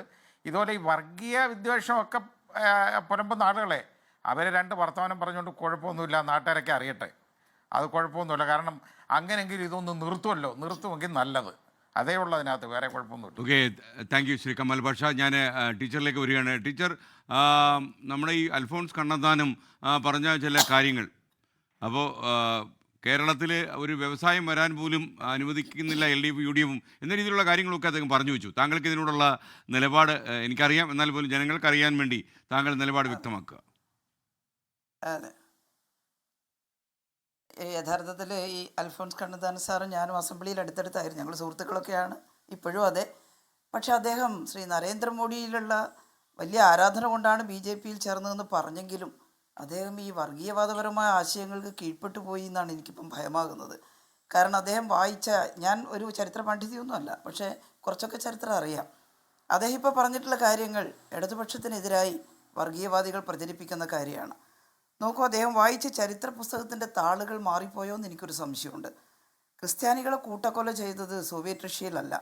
ഇതുപോലെ ഈ വർഗീയ വിദ്വേഷമൊക്കെ പുലമ്പുന്ന ആളുകളെ അവരെ രണ്ട് വർത്തമാനം പറഞ്ഞുകൊണ്ട് കുഴപ്പമൊന്നുമില്ല, നാട്ടുകാരൊക്കെ അറിയട്ടെ, അത് കുഴപ്പമൊന്നുമില്ല. കാരണം അങ്ങനെയെങ്കിലും ഇതൊന്ന് നിർത്തുമെങ്കിൽ നല്ലത്. അതേ ഉള്ളതിനകത്ത്, വേറെ കുഴപ്പമൊന്നുമില്ല. Okay, thank you Shri Kamal Pasha. ഞാൻ ടീച്ചറിലേക്ക് വരികയാണ്. ടീച്ചർ, നമ്മുടെ ഈ അൽഫോൺസ് കണ്ണന്താനം പറഞ്ഞ ചില കാര്യങ്ങൾ, അപ്പോൾ കേരളത്തിൽ ഒരു വ്യവസായം വരാൻ പോലും അനുവദിക്കുന്നില്ല LDF UDF എന്ന രീതിയിലുള്ള കാര്യങ്ങളൊക്കെ അദ്ദേഹം പറഞ്ഞു വെച്ചു. താങ്കൾക്ക് ഇതിനോടുള്ള നിലപാട് എനിക്കറിയാം, എന്നാൽ പോലും ജനങ്ങൾക്ക് അറിയാൻ വേണ്ടി താങ്കൾ നിലപാട് വ്യക്തമാക്കുക. അതെ, യഥാർത്ഥത്തിൽ ഈ അൽഫോൺസ് കണ്ണന്താനം സാറും ഞാനും അസംബ്ലിയിൽ അടുത്തടുത്തായിരുന്നു, ഞങ്ങൾ സുഹൃത്തുക്കളൊക്കെയാണ് ഇപ്പോഴും. അതെ, പക്ഷെ അദ്ദേഹം ശ്രീ നരേന്ദ്രമോദിയിലുള്ള വലിയ ആരാധന കൊണ്ടാണ് BJPയിൽ ചേർന്നതെന്ന് പറഞ്ഞെങ്കിലും അദ്ദേഹം ഈ വർഗീയവാദപരമായ ആശയങ്ങൾക്ക് കീഴ്പ്പെട്ടു പോയി എന്നാണ് എനിക്കിപ്പം ഭയമാകുന്നത്. കാരണം അദ്ദേഹം വായിച്ച, ഞാൻ ഒരു ചരിത്ര പണ്ഡിതിയൊന്നുമല്ല, പക്ഷേ കുറച്ചൊക്കെ ചരിത്രം അറിയാം. അദ്ദേഹം ഇപ്പോൾ പറഞ്ഞിട്ടുള്ള കാര്യങ്ങൾ ഇടതുപക്ഷത്തിനെതിരായി വർഗീയവാദികൾ പ്രചരിപ്പിക്കുന്ന കാര്യമാണ്. നോക്കൂ, അദ്ദേഹം വായിച്ച ചരിത്ര പുസ്തകത്തിൻ്റെ താളുകൾ മാറിപ്പോയോ എന്ന് എനിക്കൊരു സംശയമുണ്ട്. ക്രിസ്ത്യാനികളെ കൂട്ടക്കൊല ചെയ്തത് സോവിയറ്റ് റഷ്യയിലല്ല.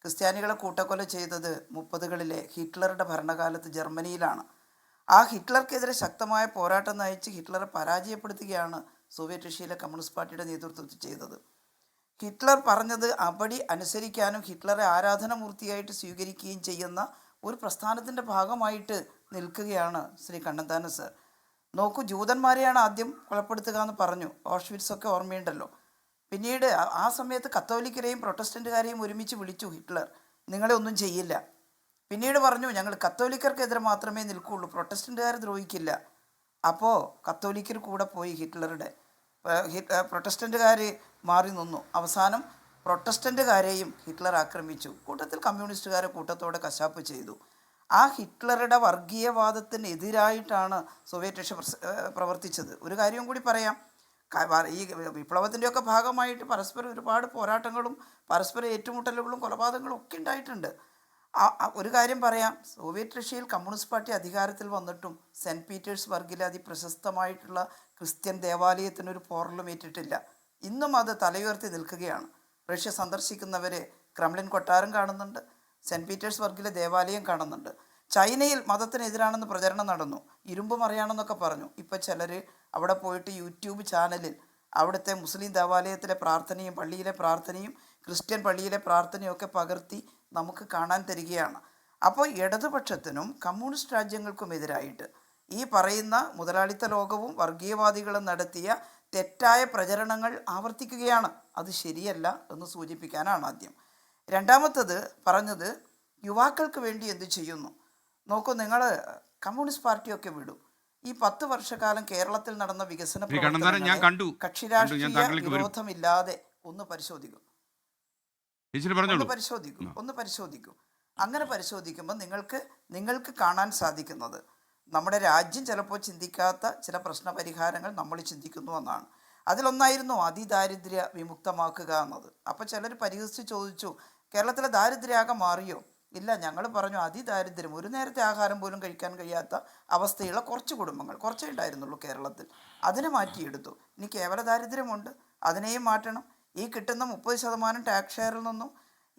ക്രിസ്ത്യാനികളെ കൂട്ടക്കൊല ചെയ്തത് 30കളിലെ ഹിറ്റ്ലറുടെ ഭരണകാലത്ത് ജർമ്മനിയിലാണ്. ആ ഹിറ്റ്ലർക്കെതിരെ ശക്തമായ പോരാട്ടം നയിച്ച് ഹിറ്റ്ലറെ പരാജയപ്പെടുത്തുകയാണ് സോവിയറ്റ് റഷ്യയിലെ കമ്മ്യൂണിസ്റ്റ് പാർട്ടിയുടെ നേതൃത്വത്തിൽ ചെയ്തത്. ഹിറ്റ്ലർ പറഞ്ഞത് അപടി അനുസരിക്കാനും ഹിറ്റ്ലറെ ആരാധനാമൂർത്തിയായിട്ട് സ്വീകരിക്കുകയും ചെയ്യുന്ന ഒരു പ്രസ്ഥാനത്തിൻ്റെ ഭാഗമായിട്ട് നിൽക്കുകയാണ് ശ്രീ കണ്ണന്താനം സർ. നോക്കൂ, ജൂതന്മാരെയാണ് ആദ്യം കൊലപ്പെടുത്തുക എന്ന് പറഞ്ഞു. ഓഷ്വിറ്റ്സൊക്കെ ഓർമ്മയുണ്ടല്ലോ. പിന്നീട് ആ സമയത്ത് കത്തോലിക്കരെയും പ്രൊട്ടസ്റ്റൻറ്റുകാരെയും ഒരുമിച്ച് വിളിച്ചു ഹിറ്റ്ലർ, നിങ്ങളെ ഒന്നും ചെയ്യില്ല. പിന്നീട് പറഞ്ഞു, ഞങ്ങൾ കത്തോലിക്കർക്കെതിരെ മാത്രമേ നിൽക്കുകയുള്ളൂ, പ്രൊട്ടസ്റ്റൻറ്റുകാരെ ദ്രോഹിക്കില്ല. അപ്പോൾ കത്തോലിക്കർ കൂടെ പോയി ഹിറ്റ്ലറുടെ, പ്രൊട്ടസ്റ്റൻറ്റുകാർ മാറി നിന്നു. അവസാനം പ്രൊട്ടസ്റ്റൻറ്റുകാരെയും ഹിറ്റ്ലർ ആക്രമിച്ചു. കൂട്ടത്തിൽ കമ്മ്യൂണിസ്റ്റുകാരെ കൂട്ടത്തോടെ കശാപ്പ് ചെയ്തു. ആ ഹിറ്റ്ലറുടെ വർഗീയവാദത്തിനെതിരായിട്ടാണ് സോവിയറ്റ് റഷ്യ പ്രവർത്തിച്ചത്. ഒരു കാര്യം കൂടി പറയാം, ഈ വിപ്ലവത്തിൻ്റെയൊക്കെ ഭാഗമായിട്ട് പരസ്പരം ഒരുപാട് പോരാട്ടങ്ങളും പരസ്പര ഏറ്റുമുട്ടലുകളും കൊലപാതകങ്ങളും ഒക്കെ ഉണ്ടായിട്ടുണ്ട്. ഒരു കാര്യം പറയാം, സോവിയറ്റ് റഷ്യയിൽ കമ്മ്യൂണിസ്റ്റ് പാർട്ടി അധികാരത്തിൽ വന്നിട്ടും സെൻറ്റ് പീറ്റേഴ്സ്ബർഗിലെ അതിപ്രശസ്തമായിട്ടുള്ള ക്രിസ്ത്യൻ ദേവാലയത്തിനൊരു പോറലും ഏറ്റിട്ടില്ല. ഇന്നും അത് തലയുയർത്തി നിൽക്കുകയാണ്. റഷ്യ സന്ദർശിക്കുന്നവർ ക്രെംലിൻ കൊട്ടാരം കാണുന്നുണ്ട്, സെൻറ്റ് പീറ്റേഴ്സ്ബർഗിലെ ദേവാലയം കാണുന്നുണ്ട്. ചൈനയിൽ മതത്തിനെതിരാണെന്ന് പ്രചരണം നടന്നു, ഇരുമ്പ് മറിയാണെന്നൊക്കെ പറഞ്ഞു. ഇപ്പം ചിലർ അവിടെ പോയിട്ട് യൂട്യൂബ് ചാനലിൽ അവിടുത്തെ മുസ്ലിം ദേവാലയത്തിലെ പ്രാർത്ഥനയും പള്ളിയിലെ പ്രാർത്ഥനയും ക്രിസ്ത്യൻ പള്ളിയിലെ പ്രാർത്ഥനയും ഒക്കെ പകർത്തി നമുക്ക് കാണാൻ തരികയാണ്. അപ്പോൾ ഇടതുപക്ഷത്തിനും കമ്മ്യൂണിസ്റ്റ് രാജ്യങ്ങൾക്കും എതിരായിട്ട് ഈ പറയുന്ന മുതലാളിത്ത ലോകവും വർഗീയവാദികളും നടത്തിയ തെറ്റായ പ്രചരണങ്ങൾ ആവർത്തിക്കുകയാണ്. അത് ശരിയല്ല എന്ന് സൂചിപ്പിക്കാനാണ് ആദ്യം. രണ്ടാമത്തത് പറഞ്ഞത് യുവാക്കൾക്ക് വേണ്ടി എന്ത് ചെയ്യുന്നു. നോക്കൂ, നിങ്ങൾ കമ്മ്യൂണിസ്റ്റ് പാർട്ടിയൊക്കെ വിടും. ഈ 10 വർഷക്കാലം കേരളത്തിൽ നടന്ന വികസന കക്ഷി രാഷ്ട്രീയ വിരോധമില്ലാതെ ഒന്ന് പരിശോധിക്കും. അങ്ങനെ പരിശോധിക്കുമ്പോൾ നിങ്ങൾക്ക് കാണാൻ സാധിക്കുന്നത് നമ്മുടെ രാജ്യം ചിലപ്പോൾ ചിന്തിക്കാത്ത ചില പ്രശ്ന പരിഹാരങ്ങൾ നമ്മൾ ചിന്തിക്കുന്നു എന്നാണ്. അതിലൊന്നായിരുന്നു അതിദാരിദ്ര്യ വിമുക്തമാക്കുക എന്നത്. അപ്പോൾ ചിലർ പരിഹസിച്ച് ചോദിച്ചു, കേരളത്തിലെ ദാരിദ്ര്യാകെ മാറിയോ? ഇല്ല, ഞങ്ങൾ പറഞ്ഞു അതിദാരിദ്ര്യം, ഒരു നേരത്തെ ആഹാരം പോലും കഴിക്കാൻ കഴിയാത്ത അവസ്ഥയുള്ള കുറച്ച് കുടുംബങ്ങൾ കുറച്ചേ ഉണ്ടായിരുന്നുള്ളൂ കേരളത്തിൽ. അതിനെ മാറ്റിയെടുത്തു. ഇനി കേവല ദാരിദ്ര്യമുണ്ട്, അതിനെയും മാറ്റണം. ഈ കിട്ടുന്ന 30% ടാക്സ് ഷെയറിൽ നിന്നും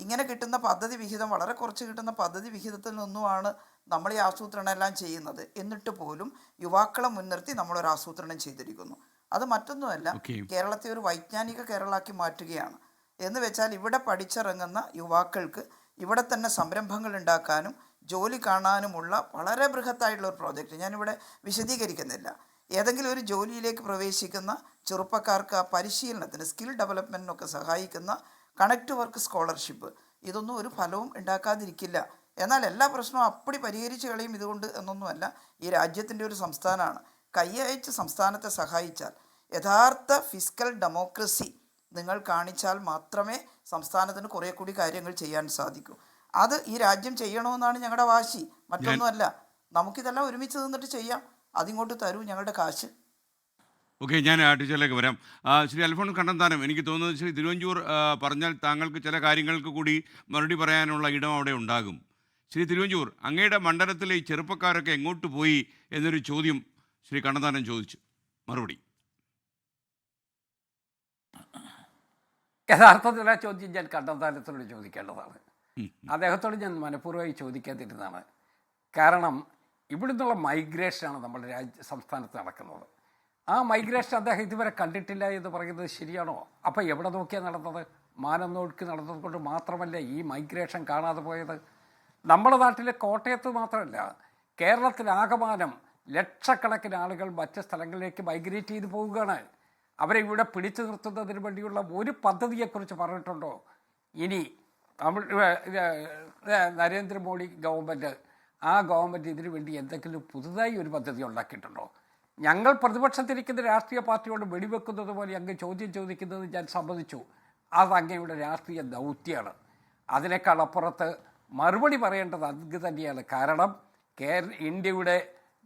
ഇങ്ങനെ കിട്ടുന്ന പദ്ധതി വിഹിതം, വളരെ കുറച്ച് കിട്ടുന്ന പദ്ധതി വിഹിതത്തിൽ നിന്നുമാണ് നമ്മൾ ഈ ആസൂത്രണം എല്ലാം ചെയ്യുന്നത്. എന്നിട്ട് പോലും യുവാക്കളെ മുൻനിർത്തി നമ്മളൊരു ആസൂത്രണം ചെയ്തിരിക്കുന്നു. അത് മറ്റൊന്നുമല്ല, കേരളത്തെ ഒരു വൈജ്ഞാനിക കേരളാക്കി മാറ്റുകയാണ്. എന്ന് വെച്ചാൽ ഇവിടെ പഠിച്ചിറങ്ങുന്ന യുവാക്കൾക്ക് ഇവിടെ തന്നെ സംരംഭങ്ങൾ ഉണ്ടാക്കാനും ജോലി കാണാനുമുള്ള വളരെ ബൃഹത്തായിട്ടുള്ള ഒരു പ്രോജക്റ്റ്. ഞാനിവിടെ വിശദീകരിക്കുന്നില്ല. ഏതെങ്കിലും ഒരു ജോലിയിലേക്ക് പ്രവേശിക്കുന്ന ചെറുപ്പക്കാർക്ക് ആ പരിശീലനത്തിന്, സ്കിൽ ഡെവലപ്മെൻറ്റിനൊക്കെ സഹായിക്കുന്ന കണക്ട് വർക്ക് സ്കോളർഷിപ്പ്, ഇതൊന്നും ഒരു ഫലവും ഉണ്ടാക്കാതിരിക്കില്ല. എന്നാൽ എല്ലാ പ്രശ്നവും അപ്പടി പരിഹരിച്ച് കളയും ഇതുകൊണ്ട് എന്നൊന്നുമല്ല. ഈ രാജ്യത്തിൻ്റെ ഒരു സംസ്ഥാനമാണ്. കൈയയച്ച് സംസ്ഥാനത്തെ സഹായിച്ചാൽ, യഥാർത്ഥ ഫിസ്ക്കൽ ഡെമോക്രസി നിങ്ങൾ കാണിച്ചാൽ മാത്രമേ സംസ്ഥാനത്തിന് കുറേ കൂടി കാര്യങ്ങൾ ചെയ്യാൻ സാധിക്കൂ. അത് ഈ രാജ്യം ചെയ്യണമെന്നാണ് ഞങ്ങളുടെ വാശി, മറ്റൊന്നുമല്ല. നമുക്കിതെല്ലാം ഒരുമിച്ച് നിന്നിട്ട് ചെയ്യാം. അതിങ്ങോട്ട് തരൂ ഞങ്ങളുടെ കാശ്. ഓക്കെ, ഞാൻ ടീച്ചറിലേക്ക് വരാം. ശ്രീ അൽഫോൺസ് കണ്ണന്താനം, എനിക്ക് തോന്നുന്നത് ശ്രീ തിരുവഞ്ചൂർ പറഞ്ഞാൽ താങ്കൾക്ക് ചില കാര്യങ്ങൾക്ക് കൂടി മറുപടി പറയാനുള്ള ഇടം അവിടെ ഉണ്ടാകും. ശ്രീ തിരുവഞ്ചൂർ, അങ്ങയുടെ മണ്ഡലത്തിലെ ഈ ചെറുപ്പക്കാരൊക്കെ എങ്ങോട്ട് പോയി എന്നൊരു ചോദ്യം ശ്രീ കണ്ണന്താനം ചോദിച്ചു. മറുപടി. യഥാർത്ഥത്തിൽ ആ ചോദ്യം ഞാൻ കണ്ണന്താനത്തോട് ചോദിക്കേണ്ടതാണ്. അദ്ദേഹത്തോട് ഞാൻ മനഃപൂർവ്വമായി ചോദിക്കാതിരുന്നതാണ്. കാരണം ഇവിടെ നിന്നുള്ള മൈഗ്രേഷനാണ് നമ്മുടെ സംസ്ഥാനത്ത് നടക്കുന്നത്. ആ മൈഗ്രേഷൻ അദ്ദേഹം ഇതുവരെ കണ്ടിട്ടില്ല എന്ന് പറയുന്നത് ശരിയാണോ? അപ്പോൾ എവിടെ നോക്കിയാണ് നടന്നത്? മാനം നോക്കി നടന്നത് കൊണ്ട് മാത്രമല്ല ഈ മൈഗ്രേഷൻ കാണാതെ പോയത്. നമ്മുടെ നാട്ടിലെ കോട്ടയത്ത് മാത്രമല്ല, കേരളത്തിലാകമാനം ലക്ഷക്കണക്കിന് ആളുകൾ മറ്റ് സ്ഥലങ്ങളിലേക്ക് മൈഗ്രേറ്റ് ചെയ്ത് പോവുകയാണ്. അവരെ ഇവിടെ പിടിച്ചു നിർത്തുന്നതിന് വേണ്ടിയുള്ള ഒരു പദ്ധതിയെക്കുറിച്ച് പറഞ്ഞിട്ടുണ്ടോ? ഇനി നരേന്ദ്രമോദി ഗവൺമെൻറ്, ആ ഗവൺമെൻറ് ഇതിനു വേണ്ടി എന്തെങ്കിലും പുതുതായി ഒരു പദ്ധതി ഉണ്ടാക്കിയിട്ടുണ്ടോ? ഞങ്ങൾ പ്രതിപക്ഷത്തിരിക്കുന്ന രാഷ്ട്രീയ പാർട്ടിയോട് വെടിവെക്കുന്നത് പോലെ അങ്ങ് ചോദ്യം ചോദിക്കുന്നത് ഞാൻ സമ്മതിച്ചു. അത് അങ്ങയുടെ രാഷ്ട്രീയ ദൗത്യമാണ്. അതിനേക്കാൾ അപ്പുറത്ത് മറുപടി പറയേണ്ടത് അങ്ങ് തന്നെയാണ്. കാരണം ഇന്ത്യയുടെ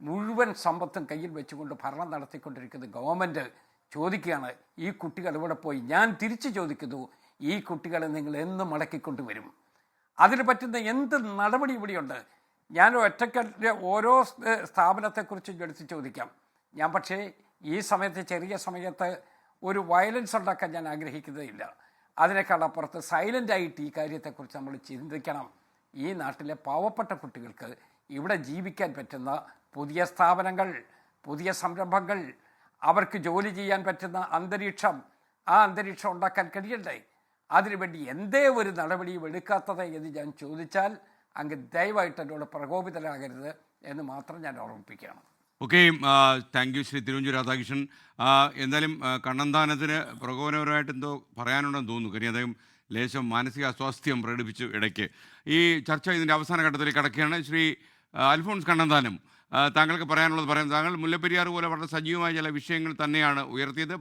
മുഴുവൻ സമ്പത്തും കയ്യിൽ വെച്ചുകൊണ്ട് ഭരണം നടത്തിക്കൊണ്ടിരിക്കുന്ന ഗവൺമെൻറ് ചോദിക്കുകയാണ്, ഈ കുട്ടികൾ ഇവിടെ പോയി. ഞാൻ തിരിച്ചു ചോദിക്കുന്നു, ഈ കുട്ടികളെ നിങ്ങൾ എന്ന് മടക്കിക്കൊണ്ടുവരും? അതിന് പറ്റുന്ന എന്ത് നടപടി ഇവിടെയുണ്ട്? ഞാൻ ഒറ്റയ്ക്ക് ഓരോ സ്ഥാപനത്തെക്കുറിച്ചും എടുത്ത് ചോദിക്കാം. ഞാൻ പക്ഷേ ഈ സമയത്ത്, ചെറിയ സമയത്ത് ഒരു വയലൻസ് ഉണ്ടാക്കാൻ ഞാൻ ആഗ്രഹിക്കുന്നതില്ല. അതിനേക്കാൾ അപ്പുറത്ത് സൈലൻ്റായിട്ട് ഈ കാര്യത്തെക്കുറിച്ച് നമ്മൾ ചിന്തിക്കണം. ഈ നാട്ടിലെ പാവപ്പെട്ട കുട്ടികൾക്ക് ഇവിടെ ജീവിക്കാൻ പറ്റുന്ന പുതിയ സ്ഥാപനങ്ങൾ, പുതിയ സംരംഭങ്ങൾ, അവർക്ക് ജോലി ചെയ്യാൻ പറ്റുന്ന അന്തരീക്ഷം, ആ അന്തരീക്ഷം ഉണ്ടാക്കാൻ കഴിയണ്ടേ? അതിനുവേണ്ടി എന്തേ ഒരു നടപടിയും എടുക്കാത്തത് എന്ന് ഞാൻ ചോദിച്ചാൽ അങ്ങ് ദയവായിട്ട് എന്നോട് പ്രകോപിതരാകരുത് എന്ന് മാത്രം ഞാൻ ഓർമ്മിപ്പിക്കുകയാണ്. Okay, thank you Shri Thiruvanchoor Radhakrishnan. എന്തായാലും കണ്ണന്താനത്തിന് പ്രകോപനപരമായിട്ട് എന്തോ പറയാനുണ്ടെന്ന് തോന്നുന്നു. കാര്യം അദ്ദേഹം ലേശം മാനസിക അസ്വാസ്ഥ്യം പ്രകടിപ്പിച്ചു ഇടയ്ക്ക്. ഈ ചർച്ച ഇതിൻ്റെ അവസാന ഘട്ടത്തിലേക്ക് കടക്കുകയാണ്. ശ്രീ അൽഫോൺസ് കണ്ണന്താനം, താങ്കൾക്ക് പറയാനുള്ളത് പറയാം. താങ്കൾ മുല്ലപ്പെരിയാർ പോലെ വളരെ സജീവമായ ചില വിഷയങ്ങൾ തന്നെയാണ് ഉയർത്തിയത്.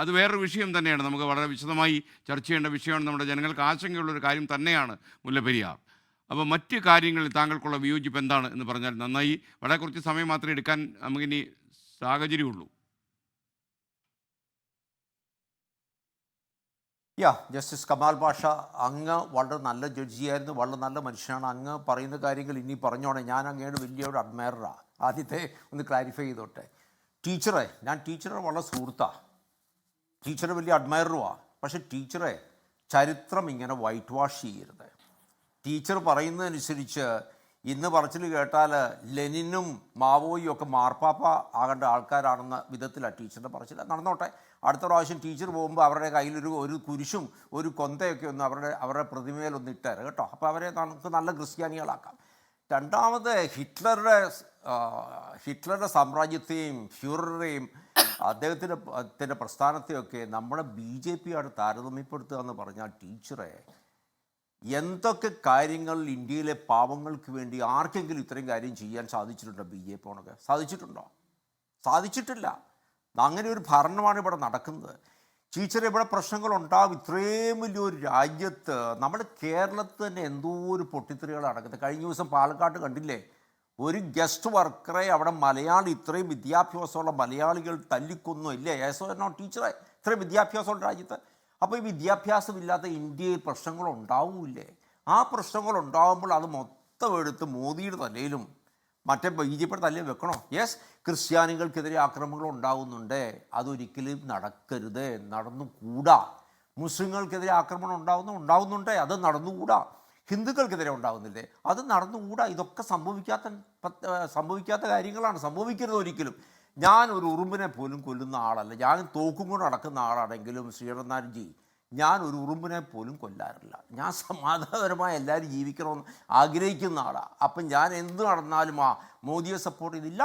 അത് വേറൊരു വിഷയം തന്നെയാണ്, നമുക്ക് വളരെ വിശദമായി ചർച്ച ചെയ്യേണ്ട വിഷയമാണ്. നമ്മുടെ ജനങ്ങൾക്ക് ആശങ്കയുള്ളൊരു കാര്യം തന്നെയാണ് മുല്ലപ്പെരിയാർ. അപ്പോൾ മറ്റ് കാര്യങ്ങളിൽ താങ്കൾക്കുള്ള വിയോജിപ്പ് എന്താണ് എന്ന് പറഞ്ഞാൽ നന്നായി. വളരെ കുറച്ച് സമയം മാത്രമേ എടുക്കാൻ നമുക്കിനി സാഹചര്യമുള്ളൂ. ജസ്റ്റിസ് കമാൽ പാഷ, അങ്ങ് വളരെ നല്ല ജഡ്ജിയായിരുന്നു, വളരെ നല്ല മനുഷ്യനാണ്. അങ്ങ് പറയുന്ന കാര്യങ്ങൾ ഇനി പറഞ്ഞോണേ. ഞാൻ അങ്ങയുടെ വലിയൊരു അഡ്മയറാണ്. ആദ്യത്തെ ഒന്ന് ക്ലാരിഫൈ ചെയ്തോട്ടെ. ഞാൻ ടീച്ചറെ വളരെ സുഹൃത്താണ്, ടീച്ചറെ വലിയ അഡ്മയറുമാണ്. പക്ഷേ ടീച്ചറെ ചരിത്രം ഇങ്ങനെ വൈറ്റ് വാഷ് ചെയ്യരുത്. ടീച്ചർ പറയുന്നതനുസരിച്ച് ഇന്ന് പറച്ചിൽ കേട്ടാൽ ലെനിനും മാവോയും ഒക്കെ മാർപ്പാപ്പ ആകേണ്ട ആൾക്കാരാണെന്ന വിധത്തിലാണ് ടീച്ചറിൻ്റെ പറച്ചിൽ. നടന്നോട്ടെ, അടുത്ത പ്രാവശ്യം ടീച്ചർ പോകുമ്പോൾ അവരുടെ കയ്യിലൊരു കുരിശും ഒരു കൊന്തയൊക്കെ ഒന്ന് അവരുടെ പ്രതിമയിലൊന്ന് ഇട്ടേരെ കേട്ടോ. അപ്പോൾ അവരെ നമുക്ക് നല്ല ക്രിസ്ത്യാനികളാക്കാം. രണ്ടാമത് ഹിറ്റ്ലറുടെ സാമ്രാജ്യത്തെയും ഫ്യൂററെയും അദ്ദേഹത്തിൻ്റെ പ്രസ്ഥാനത്തെയൊക്കെ നമ്മുടെ BJP ആണ് താരതമ്യപ്പെടുത്തുക എന്ന് പറഞ്ഞാൽ, ടീച്ചറെ എന്തൊക്കെ കാര്യങ്ങൾ ഇന്ത്യയിലെ പാവങ്ങൾക്ക് വേണ്ടി ആർക്കെങ്കിലും ഇത്രയും കാര്യം ചെയ്യാൻ സാധിച്ചിട്ടുണ്ടോ? BJP സാധിച്ചിട്ടില്ല. അങ്ങനെ ഒരു ഭരണമാണ് ഇവിടെ നടക്കുന്നത്. ടീച്ചറെ, ഇവിടെ പ്രശ്നങ്ങളുണ്ടാകും. ഇത്രയും വലിയൊരു രാജ്യത്ത്, നമ്മുടെ കേരളത്തിൽ തന്നെ എന്തോ ഒരു പൊട്ടിത്തെറികളാണ് നടക്കുന്നത്. കഴിഞ്ഞ ദിവസം പാലക്കാട്ട് കണ്ടില്ലേ, ഒരു ഗസ്റ്റ് വർക്കറെ അവിടെ മലയാളി, ഇത്രയും വിദ്യാഭ്യാസമുള്ള മലയാളികൾ തല്ലിക്കൊന്നു ഇല്ലേ? ടീച്ചറെ, ഇത്രയും വിദ്യാഭ്യാസമുള്ള രാജ്യത്ത്. അപ്പോൾ ഈ വിദ്യാഭ്യാസമില്ലാത്ത ഇന്ത്യയിൽ പ്രശ്നങ്ങളുണ്ടാവില്ലേ? ആ പ്രശ്നങ്ങളുണ്ടാകുമ്പോൾ അത് മൊത്തം എടുത്ത് മോദിയുടെ തലയിലും മറ്റേ BJP തലയിൽ വെക്കണോ? യെസ്, ക്രിസ്ത്യാനികൾക്കെതിരെ ആക്രമണങ്ങൾ ഉണ്ടാകുന്നുണ്ട്, അതൊരിക്കലും നടക്കരുത്, നടന്നുകൂടാ. മുസ്ലിങ്ങൾക്കെതിരെ ആക്രമണം ഉണ്ടാകുന്നുണ്ട്, അത് നടന്നുകൂടാ. ഹിന്ദുക്കൾക്കെതിരെ ഉണ്ടാകുന്നില്ലേ, അത് നടന്നുകൂടാ. ഇതൊക്കെ സംഭവിക്കാത്ത കാര്യങ്ങളാണ്, സംഭവിക്കരുത് ഒരിക്കലും. ഞാൻ ഒരു ഉറുമ്പിനെ പോലും കൊല്ലുന്ന ആളല്ല. ഞാൻ തോക്കും കൊണ്ട് നടക്കുന്ന ആളാണെങ്കിലും ശ്രീരനാഥൻജി, ഞാൻ ഒരു ഉറുമ്പിനെ പോലും കൊല്ലാറില്ല. ഞാൻ സമാധാനപരമായി എല്ലാവരും ജീവിക്കണമെന്ന് ആഗ്രഹിക്കുന്ന ആളാണ്. അപ്പം ഞാൻ എന്ത് നടന്നാലും മോദിയെ സപ്പോർട്ട് ചെയ്തില്ല.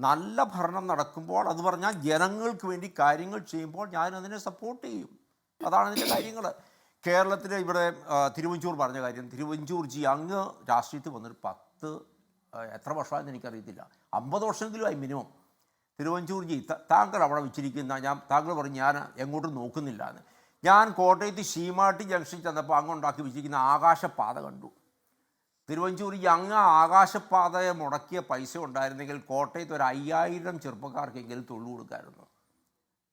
നല്ല ഭരണം നടക്കുമ്പോൾ, അത് പറഞ്ഞാൽ ജനങ്ങൾക്ക് വേണ്ടി കാര്യങ്ങൾ ചെയ്യുമ്പോൾ ഞാൻ അതിനെ സപ്പോർട്ട് ചെയ്യും. അതാണ് അതിൻ്റെ കാര്യങ്ങൾ. കേരളത്തിലെ ഇവിടെ തിരുവഞ്ചൂർ പറഞ്ഞ കാര്യം, തിരുവഞ്ചൂർജി അങ്ങ് രാഷ്ട്രീയത്തിൽ വന്നൊരു എത്ര വർഷമായെന്ന് എനിക്കറിയത്തില്ല, 50 വർഷമെങ്കിലും ആയി മിനിമം. തിരുവഞ്ചൂർജി, താങ്കൾ അവിടെ വെച്ചിരിക്കുന്ന, താങ്കൾ പറഞ്ഞ് ഞാൻ എങ്ങോട്ടും നോക്കുന്നില്ല എന്ന്. ഞാൻ കോട്ടയത്ത് ശീമാട്ടി ജംഗ്ഷനിൽ ചെന്നപ്പോൾ അങ്ങ് ഉണ്ടാക്കി വെച്ചിരിക്കുന്ന ആകാശപാത കണ്ടു. തിരുവഞ്ചൂർ ഈ അങ്ങ് ആകാശപാതയെ മുടക്കിയ പൈസ ഉണ്ടായിരുന്നെങ്കിൽ കോട്ടയത്ത് ഒരു 5000 ചെറുപ്പക്കാർക്കെങ്കിലും തൊഴിൽ കൊടുക്കാമായിരുന്നു.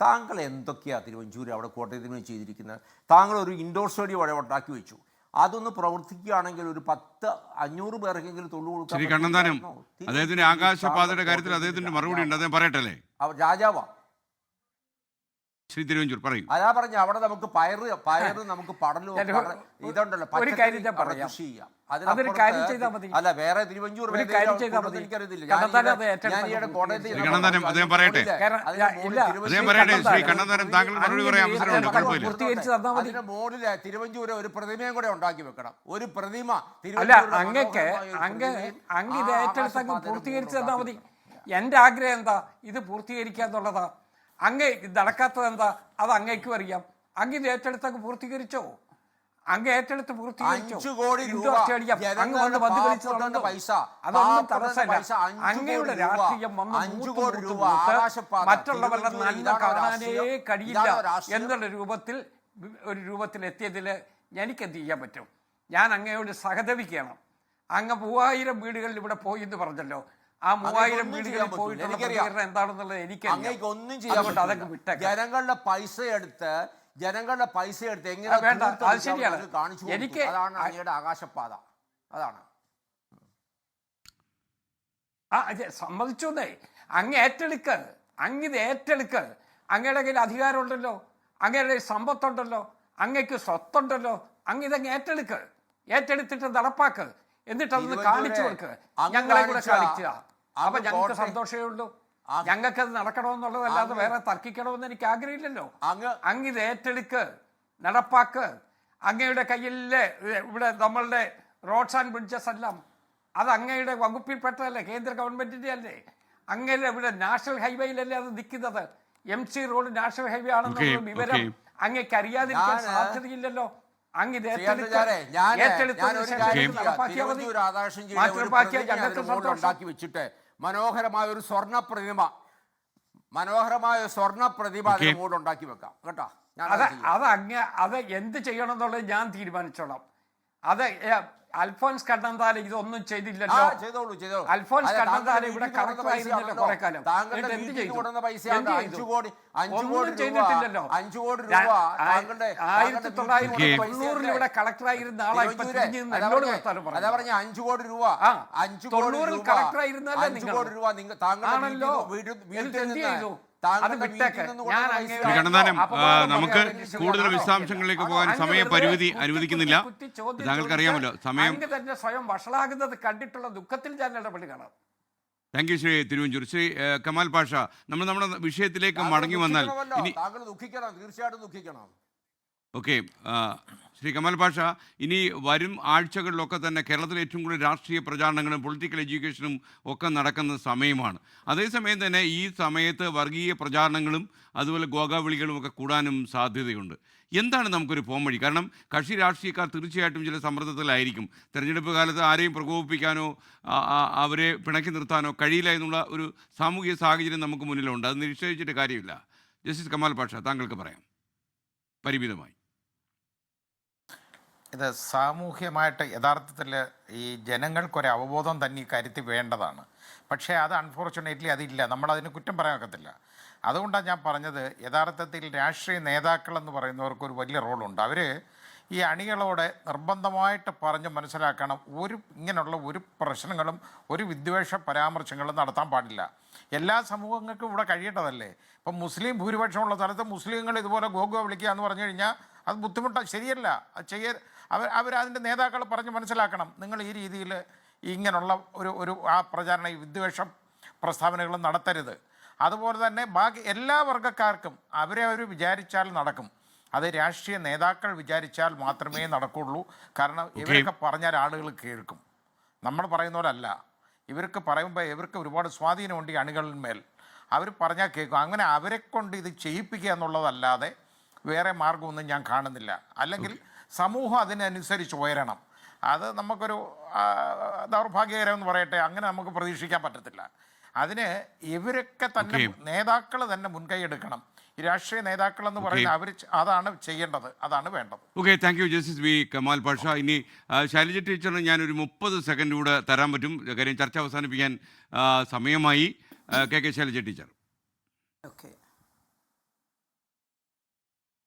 താങ്കൾ എന്തൊക്കെയാണ് തിരുവഞ്ചൂർ അവിടെ കോട്ടയത്തിന് ചെയ്തിരിക്കുന്നത്? താങ്കൾ ഒരു ഇൻഡോർ സ്റ്റേഡിയം അവിടെ ഉണ്ടാക്കി വെച്ചു. അതൊന്ന് പ്രവർത്തിക്കുകയാണെങ്കിൽ ഒരു 500 പേർക്കെങ്കിലും തൊഴിൽ കൊടുക്കാൻ. ശ്രീ കണ്ണന്താനം, അദ്ദേഹത്തിന്റെ ആകാശപാതയുടെ കാര്യത്തിൽ അദ്ദേഹത്തിന്റെ മറുപടി ഉണ്ട്, അദ്ദേഹം പറയട്ടെ അല്ലേ? രാജാവാ ശ്രീ തിരുവഞ്ചൂർ പറയൂ. അതാ പറഞ്ഞ അവിടെ നമുക്ക് പയറ് നമുക്ക് പടലും ഇതുണ്ടല്ലോ, ഒരു കാര്യം ഞാൻ പറയാം. കൃഷി ചെയ്യാം. അതൊരു കാര്യം ചെയ്താൽ മതി. അല്ല വേറെ തിരുവഞ്ചൂർ ഒരു കാര്യം ചെയ്താൽ മതി. അദ്ദേഹം പറയട്ടെ. ശ്രീ കണ്ണന്താനം, താങ്കൾ മറുപടി പറയാൻ അവസരമുണ്ട്, കുഴപ്പമില്ല. അതിന്റെ മുകളില് തിരുവഞ്ചൂര് ഒരു പ്രതിമയും കൂടെ ഉണ്ടാക്കി വെക്കണം. ഒരു പ്രതിമ അല്ല, അങ്ങ് ഇത് ഏറ്റെടുത്തങ്ങ് പൂർത്തീകരിച്ച് തന്നാൽ മതി. എന്റെ ആഗ്രഹം എന്താ, ഇത് പൂർത്തീകരിക്കാന്നുള്ളതാ. അങ്ങ് നടക്കാത്തത് എന്താ, അത് അങ്ങേക്കും അറിയാം. അങ്ങ് ഇത് ഏറ്റെടുത്തങ്ങ് പൂർത്തീകരിച്ചോ? അങ്ങ് ഏറ്റെടുത്ത് പൂർത്തീകരിച്ചോ? ഇൻഡോർ സ്റ്റേഡിയം അങ്ങ് വന്ന് ബന്ധു കളിച്ചതുണ്ടോ? അതൊന്നും തടസ്സമല്ല. അങ്ങയുടെ രാഷ്ട്രീയം മറ്റുള്ളവരുടെ നന്മ കാണാനേ കഴിയില്ല എന്നുള്ള രൂപത്തിൽ എത്തിയതിൽ എനിക്കെന്ത് ചെയ്യാൻ പറ്റും? ഞാൻ അങ്ങയോട് സഹതപിക്കണം. അങ്ങ് 3000 വീടുകളിൽ ഇവിടെ പോയി എന്ന് പറഞ്ഞല്ലോ. ആ 3000 വീടുകളിൽ പോയിട്ടുള്ള പ്രതികരണം എന്താണെന്നുള്ളത് എനിക്കറിയാം. ഒന്നും ചെയ്യാൻ അതൊക്കെ വിട്ടേക്കാം. ജനങ്ങളുടെ പൈസ എടുത്ത് എങ്ങനെ വേണ്ട, അത് ശരിയാണ്. എനിക്ക് അതാണ് അങ്ങയുടെ ആകാശപാത. അതാണ് സമ്മതിച്ചോന്നേ. അങ്ങ് ഏറ്റെടുക്ക്, ഇത് ഏറ്റെടുക്ക്. അങ്ങയുടെ കയ്യിൽ അധികാരമുണ്ടല്ലോ, അങ്ങയുടെ സമ്പത്തുണ്ടല്ലോ, അങ്ങക്ക് സ്വത്തുണ്ടല്ലോ. ഇതങ്ങ് ഏറ്റെടുത്തിട്ട് നടപ്പാക്ക്. എന്നിട്ട് അതൊന്ന് കാണിച്ചു കൊടുക്ക്. ഞങ്ങളെ കൂടെ കാണിക്കുക. അപ്പൊ ഞങ്ങൾക്ക് സന്തോഷമേ ഉള്ളൂ. ഞങ്ങൾക്കത് നടക്കണമെന്നുള്ളതല്ലാതെ വേറെ തർക്കിക്കണമെന്ന് എനിക്ക് ആഗ്രഹമില്ലല്ലോ. അങ്ങ് ഇത് ഏറ്റെടുക്ക്, നടപ്പാക്ക്. അങ്ങയുടെ കയ്യിലെ ഇവിടെ നമ്മളുടെ റോഡ്സ് ആൻഡ് ബ്രിഡ്ജസ് എല്ലാം അത് അങ്ങയുടെ വകുപ്പിൽപ്പെട്ടതല്ലേ, കേന്ദ്ര ഗവൺമെന്റിന്റെ അല്ലേ? അങ്ങയുടെ ഇവിടെ നാഷണൽ ഹൈവേയിലല്ലേ അത് നിൽക്കുന്നത്? MC റോഡ് നാഷണൽ ഹൈവേ ആണെന്നുള്ള വിവരം അങ്ങേക്ക് അറിയാതിരിക്കാൻ സാധ്യതയില്ലല്ലോ. ഉണ്ടാക്കി വെച്ചിട്ട് മനോഹരമായ ഒരു സ്വർണ്ണ പ്രതിമ ഉണ്ടാക്കി വെക്കാം കേട്ടോ. അത് എന്ത് ചെയ്യണം എന്നുള്ളത് ഞാൻ തീരുമാനിച്ചോളാം. അത് അൽഫോൻസ് കണ്ണന്താനം ഇതൊന്നും ചെയ്തില്ലല്ലോ. അൽഫോൻസ് കണ്ണന്താനം ഇവിടെ കളക്ടറായിരുന്നല്ലോ കുറെ കാലം. എന്ത് ചെയ്തു? ഒന്നും ചെയ്തിട്ടില്ലല്ലോ. 1990 ഇവിടെ കളക്ടറായിരുന്ന ആളാ ഇപ്പൊ എന്നോട് വർത്താനം പറഞ്ഞു. 5 കോടി രൂപ 90 കളക്ടറായിരുന്നല്ലേ നിങ്ങൾ? ആണല്ലോ. എന്ത് ചെയ്തു? കണ്ണന്താനം, നമുക്ക് കൂടുതൽ വിശദാംശങ്ങളിലേക്ക് പോകാൻ സമയപരിമിതി അനുവദിക്കുന്നില്ല. താങ്കൾക്ക് അറിയാമല്ലോ സമയം തന്നെ സ്വയം വഷളാകുന്നത് കണ്ടിട്ടുള്ള ദുഃഖത്തിൽ ഞാൻ ഇടപെടി കാണാം. Thank you Shri Thiruvanchoor. ശ്രീ കമാൽ പാഷ, നമ്മൾ നമ്മുടെ വിഷയത്തിലേക്ക് മടങ്ങി വന്നാൽ തീർച്ചയായിട്ടും ദുഃഖിക്കണം. ഓക്കെ, ശ്രീ കമാൽ പാഷ, ഇനി വരും ആഴ്ചകളിലൊക്കെ തന്നെ കേരളത്തിൽ ഏറ്റവും കൂടുതൽ രാഷ്ട്രീയ പ്രചാരണങ്ങളും പൊളിറ്റിക്കൽ എഡ്യൂക്കേഷനും ഒക്കെ നടക്കുന്ന സമയമാണ്. അതേസമയം തന്നെ ഈ സമയത്ത് വർഗീയ പ്രചാരണങ്ങളും അതുപോലെ ഗോഗാവിളികളും ഒക്കെ കൂടാനും സാധ്യതയുണ്ട്. എന്താണ് നമുക്കൊരു പോംവഴി? കാരണം കക്ഷി രാഷ്ട്രീയക്കാർ തീർച്ചയായിട്ടും ചില സമ്മർദ്ദത്തിലായിരിക്കും. തെരഞ്ഞെടുപ്പ് കാലത്ത് ആരെയും പ്രകോപിപ്പിക്കാനോ അവരെ പിണക്കി നിർത്താനോ കഴിയില്ല എന്നുള്ള ഒരു സാമൂഹിക സാഹചര്യം നമുക്ക് മുന്നിലുണ്ട്. അത് നിശ്ചയിച്ചിട്ട് കാര്യമില്ല. ജസ്റ്റിസ് കമാൽ പാഷ, താങ്കൾക്ക് പറയാം പരിമിതമായി. ഇത് സാമൂഹ്യമായിട്ട് യഥാർത്ഥത്തിൽ ഈ ജനങ്ങൾക്കൊരു അവബോധം തന്നെ ഈ കാര്യത്തിൽ വേണ്ടതാണ്. പക്ഷേ അത് അൺഫോർച്ചുനേറ്റ്ലി അതില്ല. നമ്മളതിന് കുറ്റം പറയാൻ ഒക്കത്തില്ല. അതുകൊണ്ടാണ് ഞാൻ പറഞ്ഞത്, യഥാർത്ഥത്തിൽ രാഷ്ട്രീയ നേതാക്കളെന്ന് പറയുന്നവർക്കൊരു വലിയ റോളുണ്ട്. അവർ ഈ അണികളോട് നിർബന്ധമായിട്ട് പറഞ്ഞ് മനസ്സിലാക്കണം, ഇങ്ങനെയുള്ള ഒരു പ്രശ്നങ്ങളും ഒരു വിദ്വേഷ പരാമർശങ്ങളും നടത്താൻ പാടില്ല. എല്ലാ സമൂഹങ്ങൾക്കും ഇവിടെ കഴിയേണ്ടതല്ലേ. ഇപ്പം മുസ്ലിം ഭൂരിപക്ഷമുള്ള സ്ഥലത്ത് മുസ്ലിങ്ങൾ ഇതുപോലെ ഗോഗോ വിളിക്കുക എന്ന് പറഞ്ഞു കഴിഞ്ഞാൽ അത് ബുദ്ധിമുട്ടാണ്, ശരിയല്ല. അത് അവരതിൻ്റെ നേതാക്കൾ പറഞ്ഞ് മനസ്സിലാക്കണം, നിങ്ങൾ ഈ രീതിയിൽ ഇങ്ങനെയുള്ള ഒരു പ്രചാരണ ഈ വിദ്വേഷ പ്രസ്താവനകൾ നടത്തരുത്. അതുപോലെ തന്നെ ബാക്കി എല്ലാ വർഗ്ഗക്കാർക്കും അവർ വിചാരിച്ചാൽ നടക്കും. അത് രാഷ്ട്രീയ നേതാക്കൾ വിചാരിച്ചാൽ മാത്രമേ നടക്കുള്ളൂ. കാരണം ഇവരൊക്കെ പറഞ്ഞാൽ ആളുകൾ കേൾക്കും. നമ്മൾ പറയുന്ന പോലെ അല്ല. ഇവർക്ക് പറയുമ്പോൾ ഇവർക്ക് ഒരുപാട് സ്വാധീനമുണ്ട് ഈ അണികളിന്മേൽ. അവർ പറഞ്ഞാൽ കേൾക്കും. അങ്ങനെ അവരെ കൊണ്ട് ഇത് ചെയ്യിപ്പിക്കുക എന്നുള്ളതല്ലാതെ വേറെ മാർഗമൊന്നും ഞാൻ കാണുന്നില്ല. അല്ലെങ്കിൽ സമൂഹം അതിനനുസരിച്ച് ഉയരണം. അത് നമുക്കൊരു ദൗർഭാഗ്യകരമെന്ന് പറയട്ടെ, അങ്ങനെ നമുക്ക് പ്രതീക്ഷിക്കാൻ പറ്റത്തില്ല. അതിന് ഇവരൊക്കെ തന്നെ നേതാക്കൾ തന്നെ മുൻകൈ എടുക്കണം. ഈ രാഷ്ട്രീയ നേതാക്കൾ എന്ന് പറയുന്നത് അവർ അതാണ് ചെയ്യേണ്ടത്, അതാണ് വേണ്ടത്. Okay, thank you justice V Kamal Pasha. ഇനി ശൈലജ ടീച്ചറിന് ഞാനൊരു 30 സെക്കൻഡ് കൂടെ തരാൻ പറ്റും, കാര്യം ചർച്ച അവസാനിപ്പിക്കാൻ സമയമായി. K Shailaja teacher. ഓക്കെ,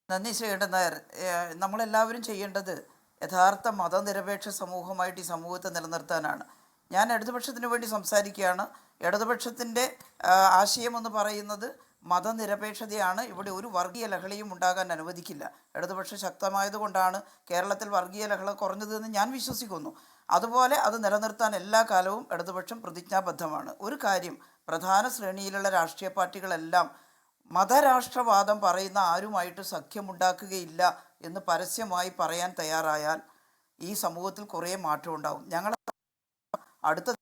നന്ദി ശ്രീകണ്ഠൻ നായർ. നമ്മളെല്ലാവരും ചെയ്യേണ്ടത് യഥാർത്ഥ മതനിരപേക്ഷ സമൂഹമായിട്ട് ഈ സമൂഹത്തെ നിലനിർത്താനാണ്. ഞാൻ ഇടതുപക്ഷത്തിന് വേണ്ടി സംസാരിക്കുകയാണ്. ഇടതുപക്ഷത്തിൻ്റെ ആശയമെന്ന് പറയുന്നത് മതനിരപേക്ഷതയാണ്. ഇവിടെ ഒരു വർഗീയ ലഹളയും ഉണ്ടാകാൻ അനുവദിക്കില്ല. ഇടതുപക്ഷം ശക്തമായതുകൊണ്ടാണ് കേരളത്തിൽ വർഗീയ ലഹള കുറഞ്ഞതെന്ന് ഞാൻ വിശ്വസിക്കുന്നു. അതുപോലെ അത് നിലനിർത്താൻ എല്ലാ കാലവും ഇടതുപക്ഷം പ്രതിജ്ഞാബദ്ധമാണ്. ഒരു കാര്യം, പ്രധാന ശ്രേണിയിലുള്ള രാഷ്ട്രീയ പാർട്ടികളെല്ലാം മതരാഷ്ട്രവാദം പറയുന്ന ആരുമായിട്ട് സഖ്യമുണ്ടാക്കുകയില്ല എന്ന് പരസ്യമായി പറയാൻ തയ്യാറായാൽ ഈ സമൂഹത്തിൽ കുറേ മാറ്റം ഉണ്ടാവും. ഞങ്ങൾ അടുത്ത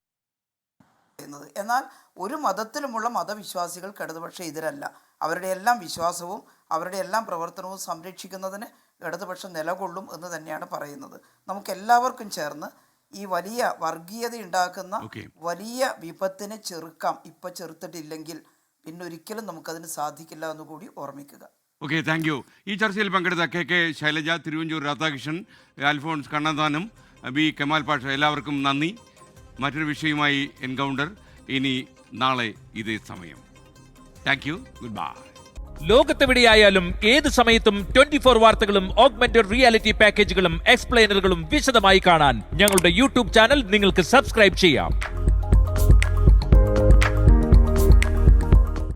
എന്നാൽ ഒരു മതത്തിലുമുള്ള മതവിശ്വാസികൾക്ക് ഇടതുപക്ഷം എതിരല്ല. അവരുടെ എല്ലാം വിശ്വാസവും അവരുടെ എല്ലാം പ്രവർത്തനവും സംരക്ഷിക്കുന്നതിന് ഇടതുപക്ഷം നിലകൊള്ളും എന്ന് തന്നെയാണ് പറയുന്നത്. നമുക്കെല്ലാവർക്കും ചേർന്ന് ഈ വലിയ വർഗീയത ഉണ്ടാക്കുന്ന വലിയ വിപത്തിനെ ചെറുക്കാം. ഇപ്പം ചെറുത്തിട്ടില്ലെങ്കിൽ പിന്നൊരിക്കലും നമുക്കതിന് സാധിക്കില്ല എന്നുകൂടി ഓർമ്മിക്കുക. Okay, thank U. ഈ ചർച്ചയിൽ പങ്കെടുത്ത കെ ശൈലജ, തിരുവഞ്ചൂർ രാധാകൃഷ്ണൻ, അൽഫോൺസ് കണ്ണന്താനം, ബി കമാൽ പാഷ, എല്ലാവർക്കും നന്ദി. മറ്റൊരു വിഷയവുമായി എൻകൗണ്ടർ ഇനി നാളെ ഇതേ സമയം. Thank you, good bye. ലോകത്തെവിടെയായാലും ഏത് സമയത്തും 24 വാർത്തകളും ഓഗ്മെന്റഡ് റിയാലിറ്റി പാക്കേജുകളും എക്സ്പ്ലെയിനറുകളും വിശദമായി കാണാൻ ഞങ്ങളുടെ യൂട്യൂബ് ചാനൽ നിങ്ങൾക്ക് സബ്സ്ക്രൈബ് ചെയ്യാം.